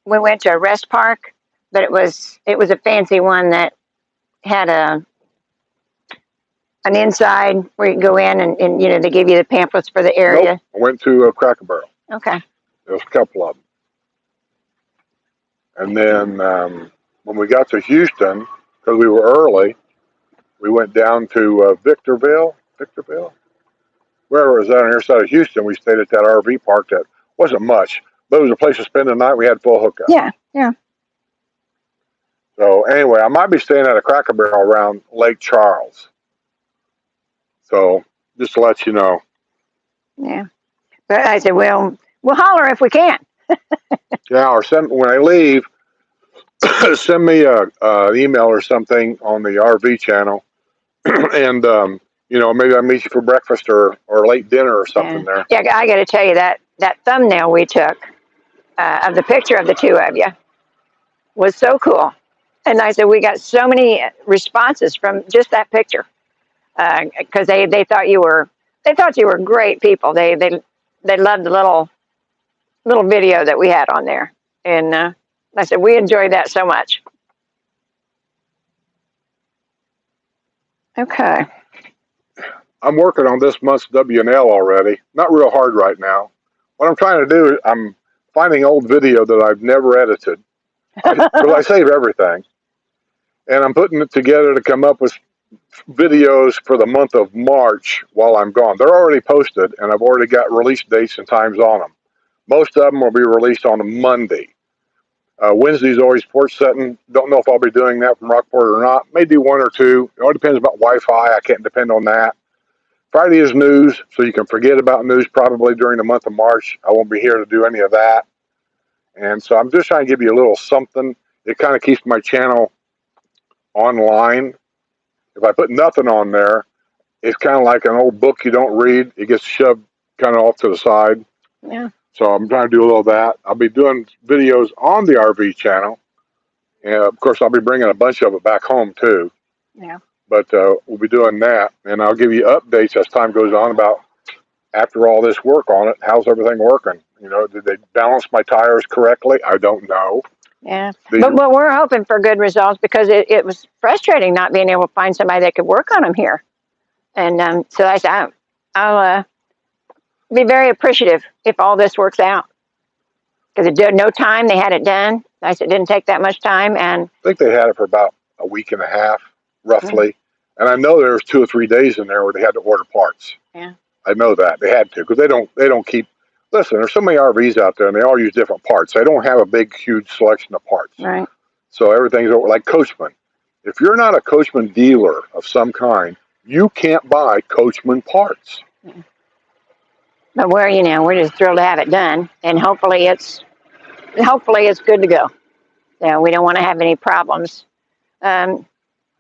we went to a rest park, but it was a fancy one that had an inside where you can go in and they give you the pamphlets for the area. Nope. I went to a Cracker Barrel. Okay. There was a couple of them. And then when we got to Houston, because we were early, we went down to Victorville, wherever it was on the other side of Houston. We stayed at that RV park that wasn't much, but it was a place to spend the night. We had full hookup. Yeah, yeah. So anyway, I might be staying at a Cracker Barrel around Lake Charles. So just to let you know. Yeah. But I said, well, we'll holler if we can. Yeah, or when I leave, send me an email or something on the RV channel, and maybe I'll meet you for breakfast or late dinner or something there. Yeah, I got to tell you that thumbnail we took of the picture of the two of you was so cool. And I said we got so many responses from just that picture because they thought you were great people. They loved the little video that we had on there, and I said we enjoyed that so much. Okay. I'm working on this month's W&L already. Not real hard right now. What I'm trying to do is I'm finding old video that I've never edited because I save everything, and I'm putting it together to come up with videos for the month of March while I'm gone. They're already posted, and I've already got release dates and times on them. Most of them will be released on a Monday. Wednesday's always Porch Settin. Don't know if I'll be doing that from Rockport or not. May do one or two. It all depends about Wi-Fi. I can't depend on that. Friday is news, so you can forget about news probably during the month of March. I won't be here to do any of that. And so I'm just trying to give you a little something. It kind of keeps my channel online. If I put nothing on there, it's kind of like an old book you don't read. It gets shoved kind of off to the side. Yeah. So I'm trying to do a little of that. I'll be doing videos on the RV channel. And of course, I'll be bringing a bunch of it back home too. Yeah. But we'll be doing that. And I'll give you updates as time goes on about after all this work on it, how's everything working? Did they balance my tires correctly? I don't know. Yeah. But we're hoping for good results because it was frustrating not being able to find somebody that could work on them here. And so I said, I'll be very appreciative if all this works out. Because it did no time, they had it done. I said it didn't take that much time. And I think they had it for about a week and a half, roughly. Mm-hmm. And I know there was 2 or 3 days in there where they had to order parts. Yeah. I know that. They had to because they don't keep. Listen, there's so many RVs out there and they all use different parts. They don't have a big, huge selection of parts. Right. So everything's like Coachman. If you're not a Coachman dealer of some kind, you can't buy Coachman parts. Yeah. But we're just thrilled to have it done, and hopefully it's good to go. We don't want to have any problems on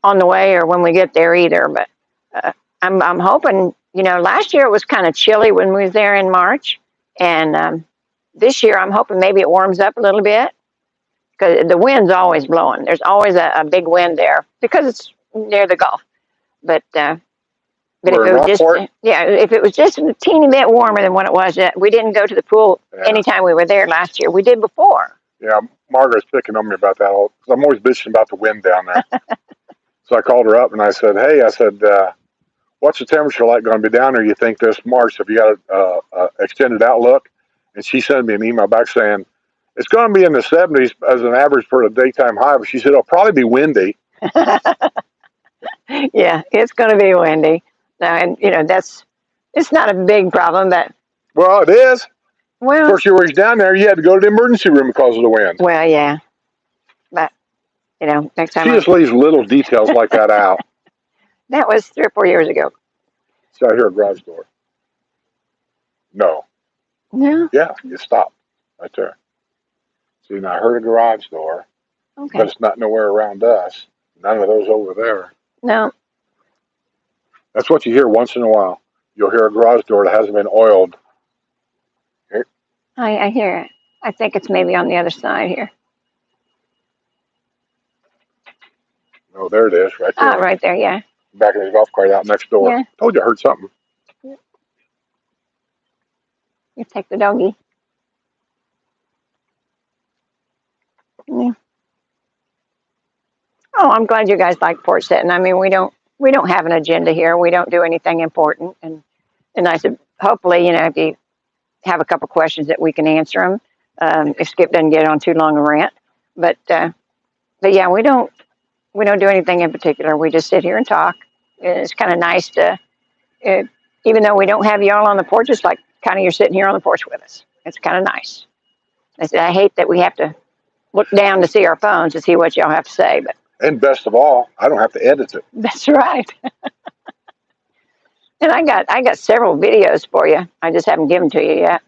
the way or when we get there either. But I'm hoping. Last year it was kind of chilly when we was there in March, and this year I'm hoping maybe it warms up a little bit because the wind's always blowing. There's always a big wind there because it's near the Gulf. But if it was just a teeny bit warmer than what it was, we didn't go to the pool anytime we were there last year. We did before. Yeah, Margaret's picking on me about that. Cause I'm always bitching about the wind down there. So I called her up and I said, "Hey, I said, what's the temperature like going to be down there? You think this March? Have you got a extended outlook?" And she sent me an email back saying it's going to be in the 70s as an average for the daytime high. But she said it'll probably be windy. Yeah, it's going to be windy. And it's not a big problem, but Well, it is. well, First year we was down there, you had to go to the emergency room because of the wind. well, yeah, but next time She just leaves little details like that out. that was 3 or 4 years ago. So I hear a garage door. No. No, Yeah, you stopped right there. See, now I heard a garage door, but okay, it's not nowhere around us. None of those over there. no, That's what you hear once in a while. You'll hear a garage door that hasn't been oiled. I hear it. I think it's maybe on the other side here. Oh, there it is, right there. Ah, right there, yeah, Back in his golf cart out next door. yeah. Told you I heard something. You take the doggy. Yeah. Oh, I'm glad you guys like Porch Settin. I mean, we don't have an agenda here. We don't do anything important, and I said, hopefully, if you have a couple questions that we can answer them. If Skip doesn't get on too long a rant, but yeah, we don't do anything in particular. We just sit here and talk. It's kind of nice to, even though we don't have y'all on the porch, it's like kind of you're sitting here on the porch with us. It's kind of nice. I said, I hate that we have to look down to see our phones to see what y'all have to say, but And best of all, I don't have to edit it. that's right. And I got several videos for you. I just haven't given to you yet.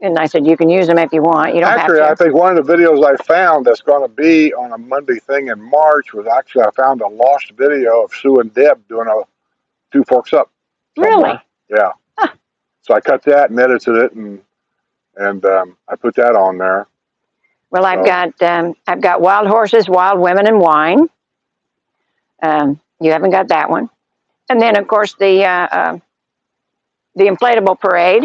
And I said you can use them if you want. You don't Actually, I have to. think one of the videos I found that's going to be on a Monday thing in March was actually I found a lost video of Sue and Deb doing a Two Forks Up. Really? Yeah. Huh. So I cut that and edited it, and I put that on there. Well, I've got Wild Horses, Wild Women, and Wine. You haven't got that one. And then, of course, the inflatable parade.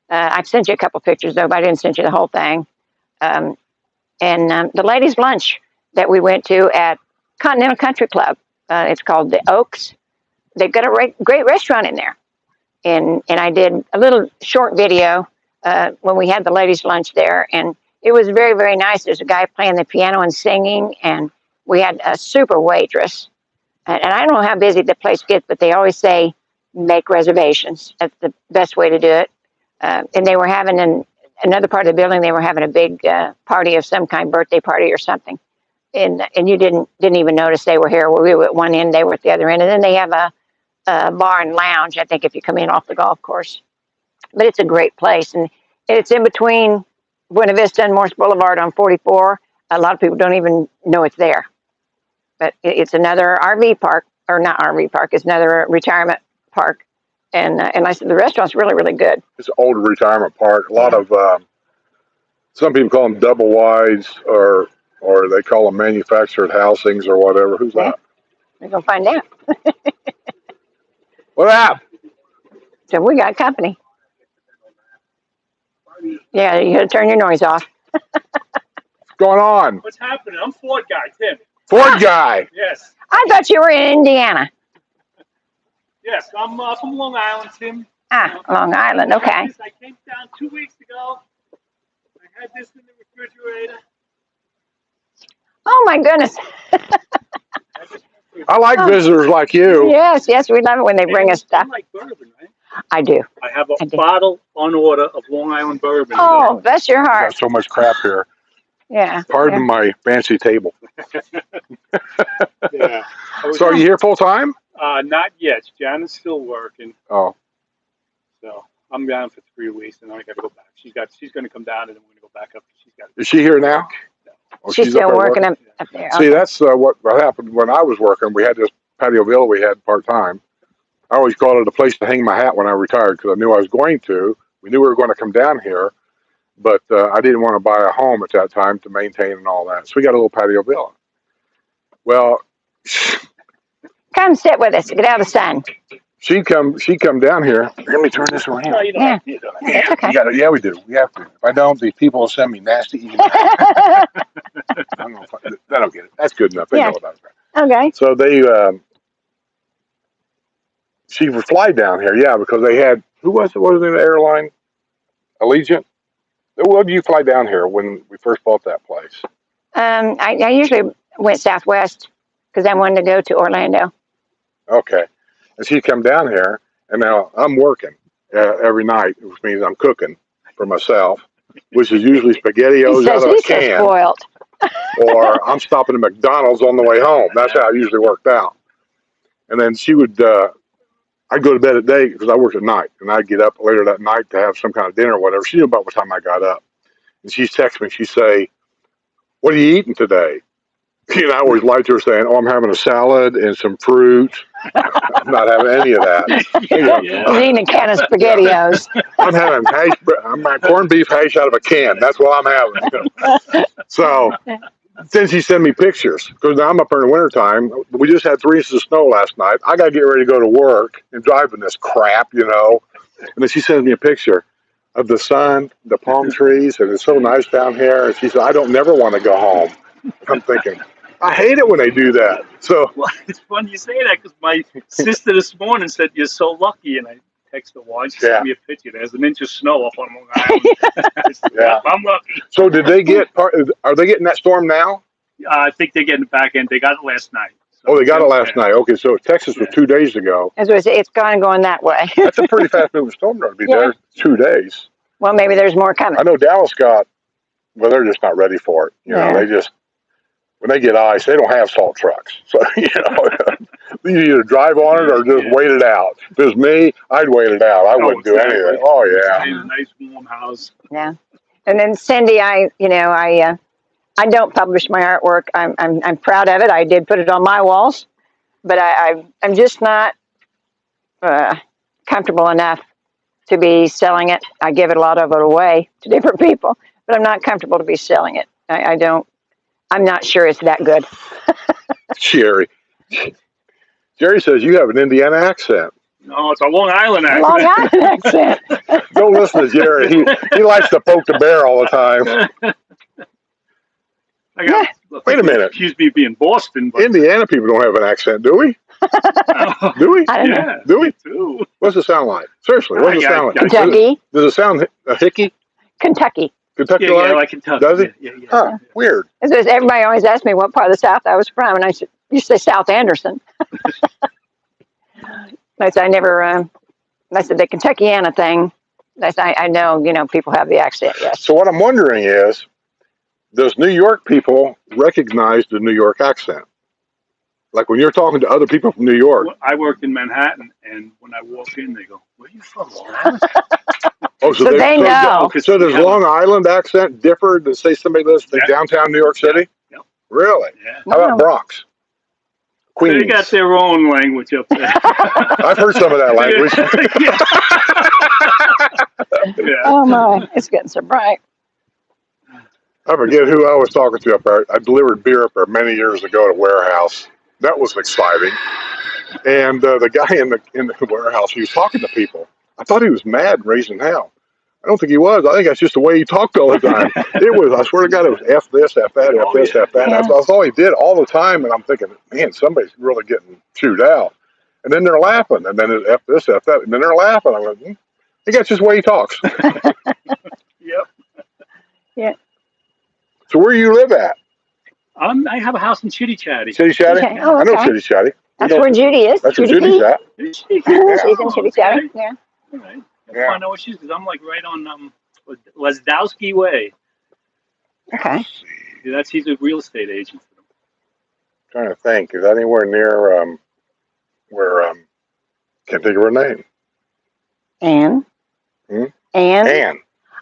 I've sent you a couple pictures, though, but I didn't send you the whole thing. And the ladies' lunch that we went to at Continental Country Club. It's called the Oaks. They've got a great restaurant in there. And I did a little short video when we had the ladies' lunch there. And it was very, very nice. There's a guy playing the piano and singing. And we had a super waitress. And I don't know how busy the place gets, but they always say make reservations. That's the best way to do it. And they were having in another part of the building, they were having a big party of some kind, birthday party or something. And you didn't even notice they were here. We were at one end, they were at the other end. And then they have a bar and lounge, I think, if you come in off the golf course. But it's a great place. And it's in between Buena Vista and Morse Boulevard on 44. A lot of people don't even know it's there. But it's another RV park, or not RV park, it's another retirement park. And I said, the restaurant's really, really good. It's an old retirement park. A lot of some people call them double wides, or they call them manufactured housings or whatever. Who's that? We're going to find out. What happened? So we got company. Yeah, you got to turn your noise off. What's going on? What's happening? I'm Ford guy, Tim. Ford guy. Yes. I thought you were in Indiana. Yes, I'm from Long Island, Tim. Long Island, okay. I came down 2 weeks ago. I had this in the refrigerator. Oh, my goodness. I like visitors like you. Yes, we love it when they bring us stuff. You like bourbon, right? I do. I have a bottle on order of Long Island bourbon. Oh, bless your Got heart. so much crap here. Yeah. Pardon my fancy table. Yeah. So are you here full time? Not yet. Janet's still working, Oh, so I'm down for 3 weeks, and then I got to go back. She's going to come down, and then we're going to go back up. She's got. is she here now? Oh, She's still up there working up there. See, that's what happened when I was working. We had this patio villa we had part time. I always called it a place to hang my hat when I retired because I knew I was going to. We knew we were going to come down here, but I didn't want to buy a home at that time to maintain and all that. So we got a little patio villa. Well, Come sit with us. Get out of the sun. She'd come down here. Let me turn this around. No, you don't Yeah. have to. You don't have to. It's okay. Yeah, we do. We have to. If I don't, these people will send me nasty emails. I don't know if I don't get it. That's good enough. They Yeah. know about it. Okay. So she would fly down here, yeah, because they had, who was it? What was the airline? Allegiant? What did you fly down here when we first bought that place? I usually went Southwest because I wanted to go to Orlando. Okay. And she'd come down here, and now I'm working every night, which means I'm cooking for myself, which is usually He SpaghettiOs says out of a he's so can, spoiled. or I'm stopping at McDonald's on the way home. That's how it usually worked out. And then she would, I'd go to bed at day because I worked at night, and I'd get up later that night to have some kind of dinner or whatever. She knew about what time I got up. And she'd text me, she'd say, "What are you eating today?" And I always lied to her saying, "Oh, I'm having a salad and some fruit." I'm not having any of that. He's eating a can of SpaghettiOs. I'm having I'm having corned beef hash out of a can. That's what I'm having. So then she sent me pictures because now I'm up here in the wintertime. We just had 3 inches of snow last night. I got to get ready to go to work and driving this crap, And then she sends me a picture of the sun, the palm trees, and it's so nice down here. And she said, "I don't never want to go home." I'm thinking, I hate it when they do that. So Well, it's funny you say that because my sister this morning said you're so lucky, and I texted her why. She sent me a picture. There's an inch of snow up on Long Island. I said, Yeah. I'm lucky. So did they get? Are they getting that storm now? I think they're getting back in. They got it last night. So Oh, they got it last night. Okay, so Texas was 2 days ago. As I say, it's going that way. That's a pretty fast moving storm to be there 2 days. Well, maybe there's more coming. I know Dallas got. Well, they're just not ready for it. They just when they get ice, they don't have salt trucks. So you either drive on it or just wait it out. If it was me, I'd wait it out. I wouldn't do anything. Oh yeah. In a nice warm house. Yeah. And then Cindy, I don't publish my artwork. I'm proud of it. I did put it on my walls, but I'm just not comfortable enough to be selling it. I give it a lot of it away to different people, but I'm not comfortable to be selling it. I'm not sure it's that good. Jerry says you have an Indiana accent. No, it's a Long Island accent. Long Island accent. Don't listen to Jerry. He likes to poke the bear all the time. Wait a minute. Accuse me of being Boston. But Indiana people don't have an accent, do we? Do we? I don't know. Do we? Too. What's it sound like? Seriously, what's it sound like? Kentucky. Does it sound a hickey? Kentucky. Kentucky like Kentucky. Does it? Yeah. Huh, weird. Everybody always asks me what part of the South I was from, and I said, "You say South Anderson." I said, I said the Kentuckiana thing. I know, people have the accent, yes. So what I'm wondering is, does New York people recognize the New York accent? Like when you're talking to other people from New York. I worked in Manhattan, and when I walk in, they go, "Where are you from, Long Island?" Oh, so they know. So does Long Island accent differ than, say, somebody lives in downtown New York City? Yep. Really? Yeah. How about Bronx? Queens. They got their own language up there. I've heard some of that language. Yeah. Oh my, it's getting so bright. I forget who I was talking to up there. I delivered beer up there many years ago at a warehouse. That was exciting. And the guy in the warehouse, he was talking to people. I thought he was mad and raising hell. I don't think he was. I think that's just the way he talked all the time. It was, I swear to God, it was F this, F that, F this, F that. Yeah. That's all he did all the time. And I'm thinking, man, somebody's really getting chewed out. And then they're laughing. And then it's F this, F that. And then they're laughing. I'm like, I think that's just the way he talks. Yep. Yeah. So where do you live at? I have a house in Chitty Chatty. Chitty Chatty? Okay. Oh, I know okay. Chitty Chatty. That's where Judy is. That's where Judy's at. Is she? She's in Chitty Chatty. Yeah. All right. I know what she's because I'm like right on Lesdowski Way. Okay. Yeah, he's a real estate agent for them. Trying to think. Is that anywhere near where can't think of her name. Anne. Anne. Anne.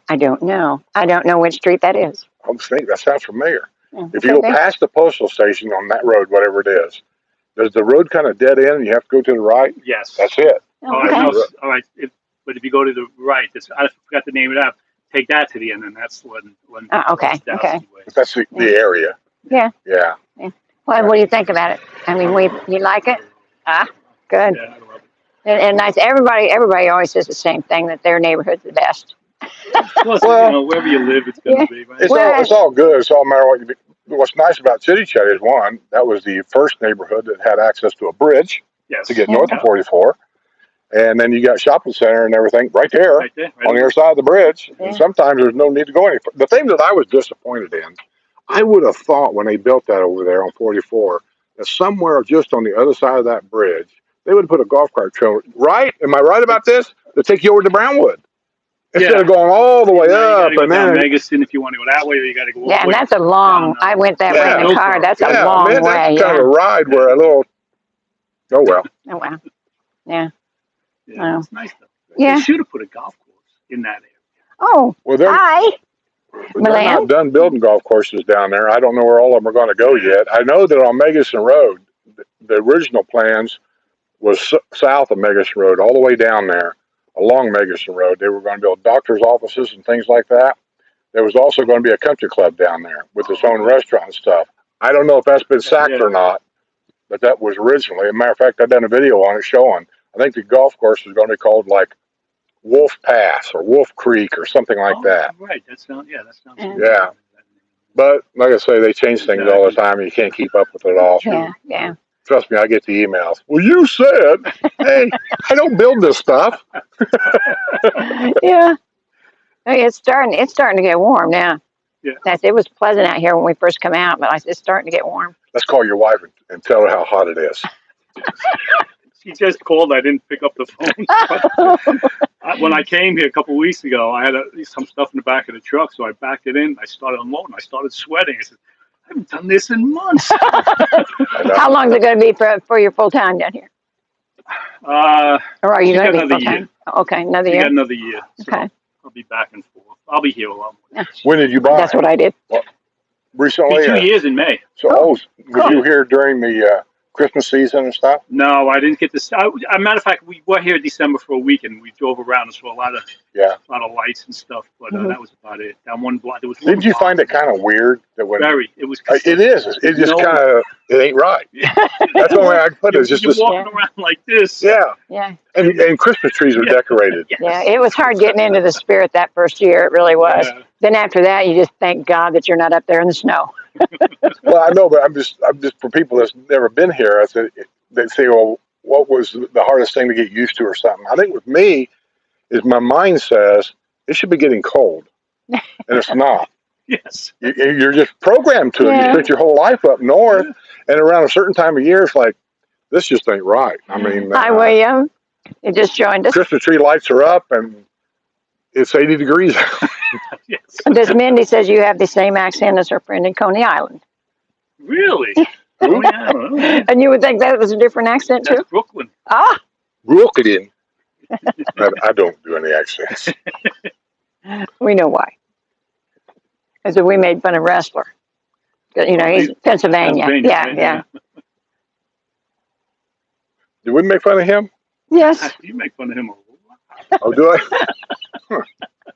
I don't know. I don't know which street that is. I was thinking that sounds familiar. Yeah, If you go past the postal station on that road, whatever it is, does the road kind of dead end and you have to go to the right? Yes. That's it. Oh, Okay. okay. All right. But if you go to the right, I forgot to name it up. Take that to the end, and that's London. Okay. Okay. That's the area. Yeah. Yeah. Well, what do you think about it? I mean, you like it? Ah, good. Yeah, I love it. And everybody always says the same thing, that their neighborhood's the best. Plus, Well, wherever you live, it's going to be, right? it's all good. It's all matter what you. What's nice about City Chat is, one, that was the first neighborhood that had access to a bridge Yes. to get north of 44, and then you got shopping center and everything right there, Right there. Right on the other side of the bridge. Yeah. And sometimes there's no need to go any further. The thing that I was disappointed in, I would have thought when they built that over there on 44, that somewhere just on the other side of that bridge, they would have put a golf cart trailer. Right? Am I right about this? To take you over to Brownwood. Instead of going all the way up and then Megaston, if you want to go that way, or you got to go. Yeah, and that's a long. I went that way in the car. That's a long man, way. that's kind of a ride where a little. Oh well. Oh wow. Yeah. Yeah, it's nice though. Yeah. They should have put a golf course in that area. Oh. Well, they're Milan? not done building golf courses down there. I don't know where all of them are going to go yet. I know that on Megaston Road, the original plans was south of Megaston Road, all the way down there, along Megaston Road. They were going to build doctors' offices and things like that. There was also going to be a country club down there with its own restaurant and stuff. I don't know if that's been sacked or not, but that was originally. As a matter of fact, I've done a video on it showing. I think the golf course is going to be called like Wolf Pass or Wolf Creek or something like that. Right. That sounds. Yeah. But like I say, they change things all the time, and you can't keep up with it all. Yeah. Trust me, I get the emails. Well, you said, hey, I don't build this stuff. Yeah. It's starting to get warm now. Yeah. It was pleasant out here when we first come out, but it's starting to get warm. Let's call your wife and tell her how hot it is. She just called. I didn't pick up the phone. When I came here a couple of weeks ago, I had some stuff in the back of the truck, so I backed it in. I started unloading. I started sweating. I said, I haven't done this in months. How long is it going to be for your full time down here? Or are you going to be full time? Okay, another year. Got another year. So Okay. I'll be back and forth. I'll be here a lot more. When did you buy? That's what I did. Recently. 2 years in May. So, was you here during the Christmas season and stuff? No, I didn't get this. As a matter of fact, we were here in December for a week, and we drove around and saw a lot of lights and stuff. But that was about it. That one block. There was. Didn't you find it kind of weird that when it was? It is. It just kind of it ain't right. That's the only way I can put it. It's just you're walking around like this. Yeah. And Christmas trees are decorated. Yeah, it was hard getting into the spirit that first year. It really was. Yeah. Then after that, you just thank God that you're not up there in the snow. Well, I know, but I'm just for people that's never been here. I said they say, well, what was the hardest thing to get used to or something? I think with me is my mind says it should be getting cold, and it's not. Yes. You're just programmed to it. You spent your whole life up north, and around a certain time of year, it's like this just ain't right. I mean, Hi, William. You just joined us. Christmas tree lights are up, and it's 80 degrees out. Yes. This Mindy says you have the same accent as her friend in Coney Island. Really? Oh, yeah, I don't know. And you would think that was a different accent too? That's Brooklyn. Ah, Brooklyn. I don't do any accents. we know why. Because we made fun of Wrestler. You know, he's Pennsylvania. Yeah. Did we make fun of him? Yes. You make fun of him a lot. Oh, do I?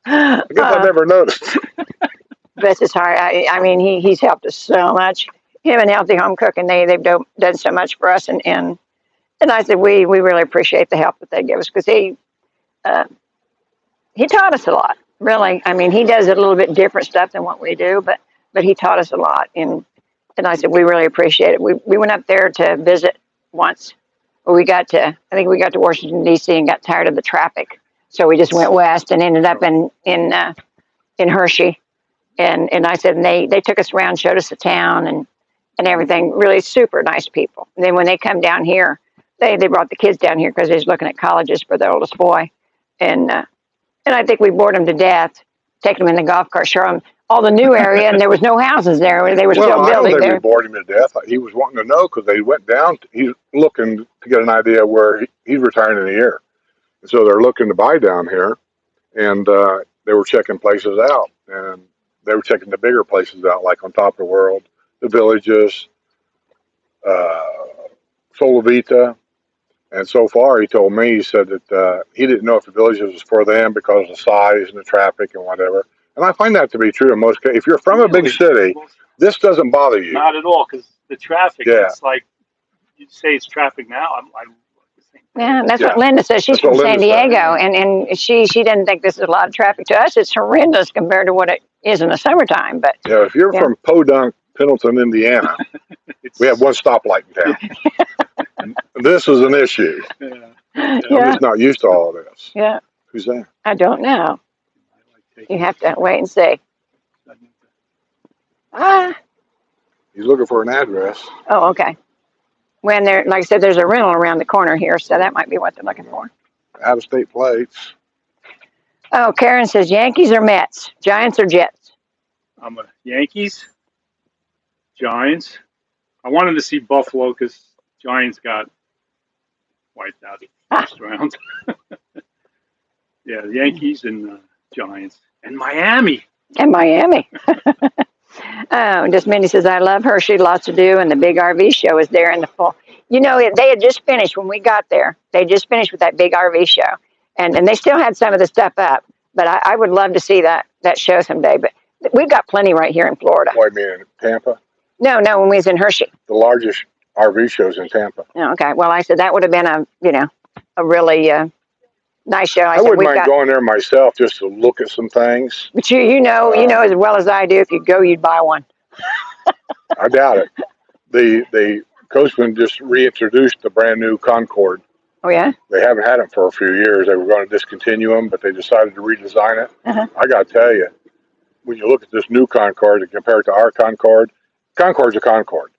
I guess I never noticed. Bless his heart. I mean, he's helped us so much. Him and Healthy Home Cooking, they've done so much for us, and I said we really appreciate the help that they give us, because he taught us a lot. Really, I mean, he does a little bit different stuff than what we do, but he taught us a lot, and I said we really appreciate it. We went up there to visit once, but I think we got to Washington D.C. and got tired of the traffic, so we just went west and ended up in Hershey, and I said, and they took us around, showed us the town and everything. Really super nice people. And then when they come down here, they brought the kids down here because they was looking at colleges for their oldest boy, and I think we bored them to death, taking them in the golf cart, showing them all the new area, and there was no houses there. They were still building there. We bored him to death. He was wanting to know because they went down. He's looking to get an idea where he's retiring in a year, and so they're looking to buy down here, and they were checking places out, and they were checking the bigger places out, like on top of the world, the Villages, Solavita. And so far, he told me, he said that he didn't know if the Villages was for them because of the size and the traffic and whatever. And I find that to be true in most cases. If you're from a big city, this doesn't bother you. Not at all, because the traffic, it's like, you say it's traffic now. Yeah, that's Yeah. what Linda says. She's That's what from San Linda said. Diego, and she didn't think this is a lot of traffic. To us, it's horrendous compared to what it is in the summertime. But Yeah, if you're Yeah. from Podunk, Pendleton, Indiana, we have one stoplight in town. This is an issue. Yeah. I'm Yeah. just not used to all of this. yeah, Who's that? I don't know. You have to wait and see. Ah, He's looking for an address. oh, okay. When there, like I said, there's a rental around the corner here, so that might be what they're looking for. Out-of-state plates. Oh, Karen says Yankees or Mets, Giants or Jets. I'm a Yankees, Giants. I wanted to see Buffalo because Giants got wiped out first round. Yeah, the Yankees and Giants and Miami. And Miami. Oh, just Mindy says, I love Hershey, lots to do, and the big RV show is there in the fall. You know, they had just finished when we got there. They just finished with that big RV show, and they still had some of the stuff up. But I would love to see that show someday. But we've got plenty right here in Florida. What, I mean in Tampa? No, when we was in Hershey. The largest RV shows in Tampa. Oh, okay, well, I said that would have been a really nice show. I said, wouldn't mind going there myself just to look at some things. But you know as well as I do, if you go, you'd buy one. I doubt it. The Coachman just reintroduced the brand new Concorde. Oh, yeah? They haven't had them for a few years. They were going to discontinue them, but they decided to redesign it. Uh-huh. I got to tell you, when you look at this new Concorde and compare it to our Concorde's a Concorde.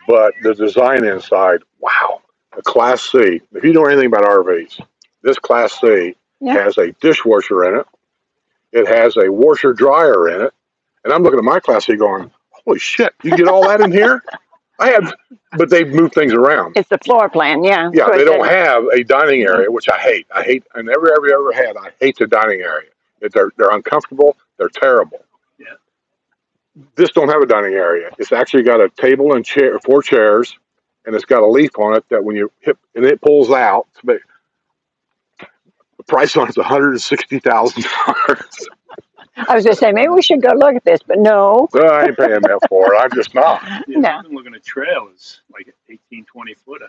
But the design inside, wow. A Class C. If you know anything about RVs, this Class C has a dishwasher in it. It has a washer dryer in it. And I'm looking at my Class C going, holy shit, you get all that in here? But they've moved things around. It's the floor plan, yeah. Yeah, they don't have a dining area, which I hate. I never ever had. I hate the dining area. They're uncomfortable. They're terrible. Yeah. This don't have a dining area. It's actually got a table and chair, 4 chairs, and it's got a leaf on it that when you hit and it pulls out. But the price on it's $160,000. I was going to say, maybe we should go look at this, but no. I ain't paying that for it. I'm just not. Yeah, No. I've been looking at trailers, like an 18, 20 footer.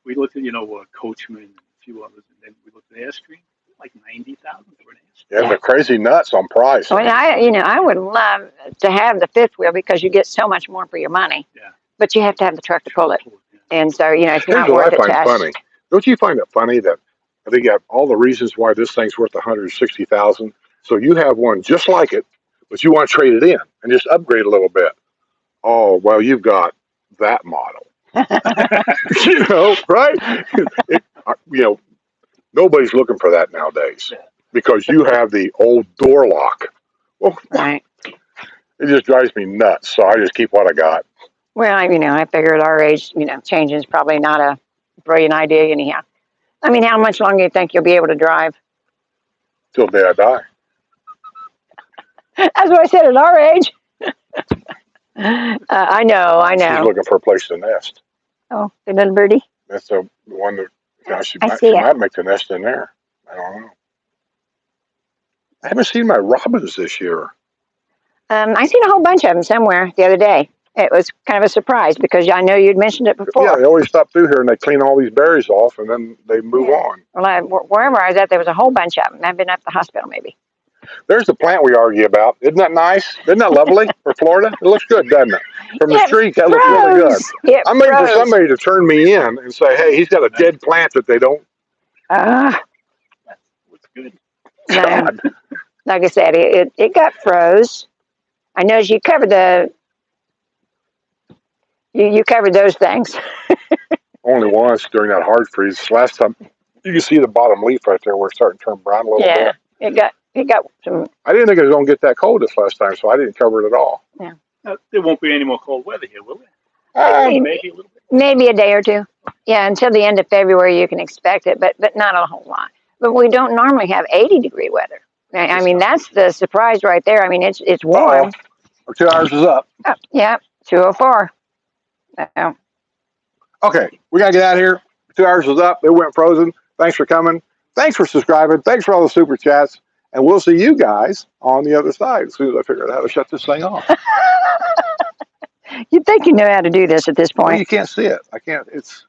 We looked at, Coachman and a few others, and then we looked at Airstream, like 90,000 for an Airstream. Yeah, they're crazy nuts on price. I mean, I would love to have the fifth wheel because you get so much more for your money. Yeah. But you have to have the truck to pull it. And so, it's Here's not what worth I it to find us. funny. Don't you find it funny that they got all the reasons why this thing's worth $160,000? So you have one just like it, but you want to trade it in and just upgrade a little bit. Oh, well, you've got that model. Right? Nobody's looking for that nowadays because you have the old door lock. Well, Right. it just drives me nuts. So I just keep what I got. Well, I figure at our age, changing is probably not a brilliant idea anyhow. I mean, how much longer do you think you'll be able to drive? Till the day I die. That's what I said at our age. I know. She's looking for a place to nest. Oh, the little birdie. That's the one that she I see it. might make the nest in there. I don't know. I haven't seen my robins this year. I seen a whole bunch of them somewhere the other day. It was kind of a surprise because I know you'd mentioned it before. Yeah, they always stop through here and they clean all these berries off and then they move on. Well, wherever I was at, there was a whole bunch of them. I've been up at the hospital maybe. There's the plant we argue about. Isn't that nice? Isn't that lovely for Florida? It looks good, doesn't it? From the street, that looks really good. I'm waiting for somebody to turn me in and say, hey, he's got a dead plant that they don't. Looks good. No, like I said, it got froze. I know you covered you covered those things. Only once during that hard freeze. Last time, you can see the bottom leaf right there where it's starting to turn brown a little bit. It got some. I didn't think it was going to get that cold this last time, so I didn't cover it at all. There won't be any more cold weather here, will I there? mean, Maybe a little bit. maybe a day or two. Yeah, until the end of February you can expect it, but not a whole lot. But we don't normally have 80-degree weather. I mean, that's the surprise right there. I mean, it's warm. Our 2 hours is up. Oh, yeah, 2:04. Okay, we got to get out of here. 2 hours is up. It went frozen. Thanks for coming. Thanks for subscribing. Thanks for all the super chats. And we'll see you guys on the other side as soon as I figure out how to shut this thing off. You'd think you know how to do this at this point. Well, you can't see it. I can't. It's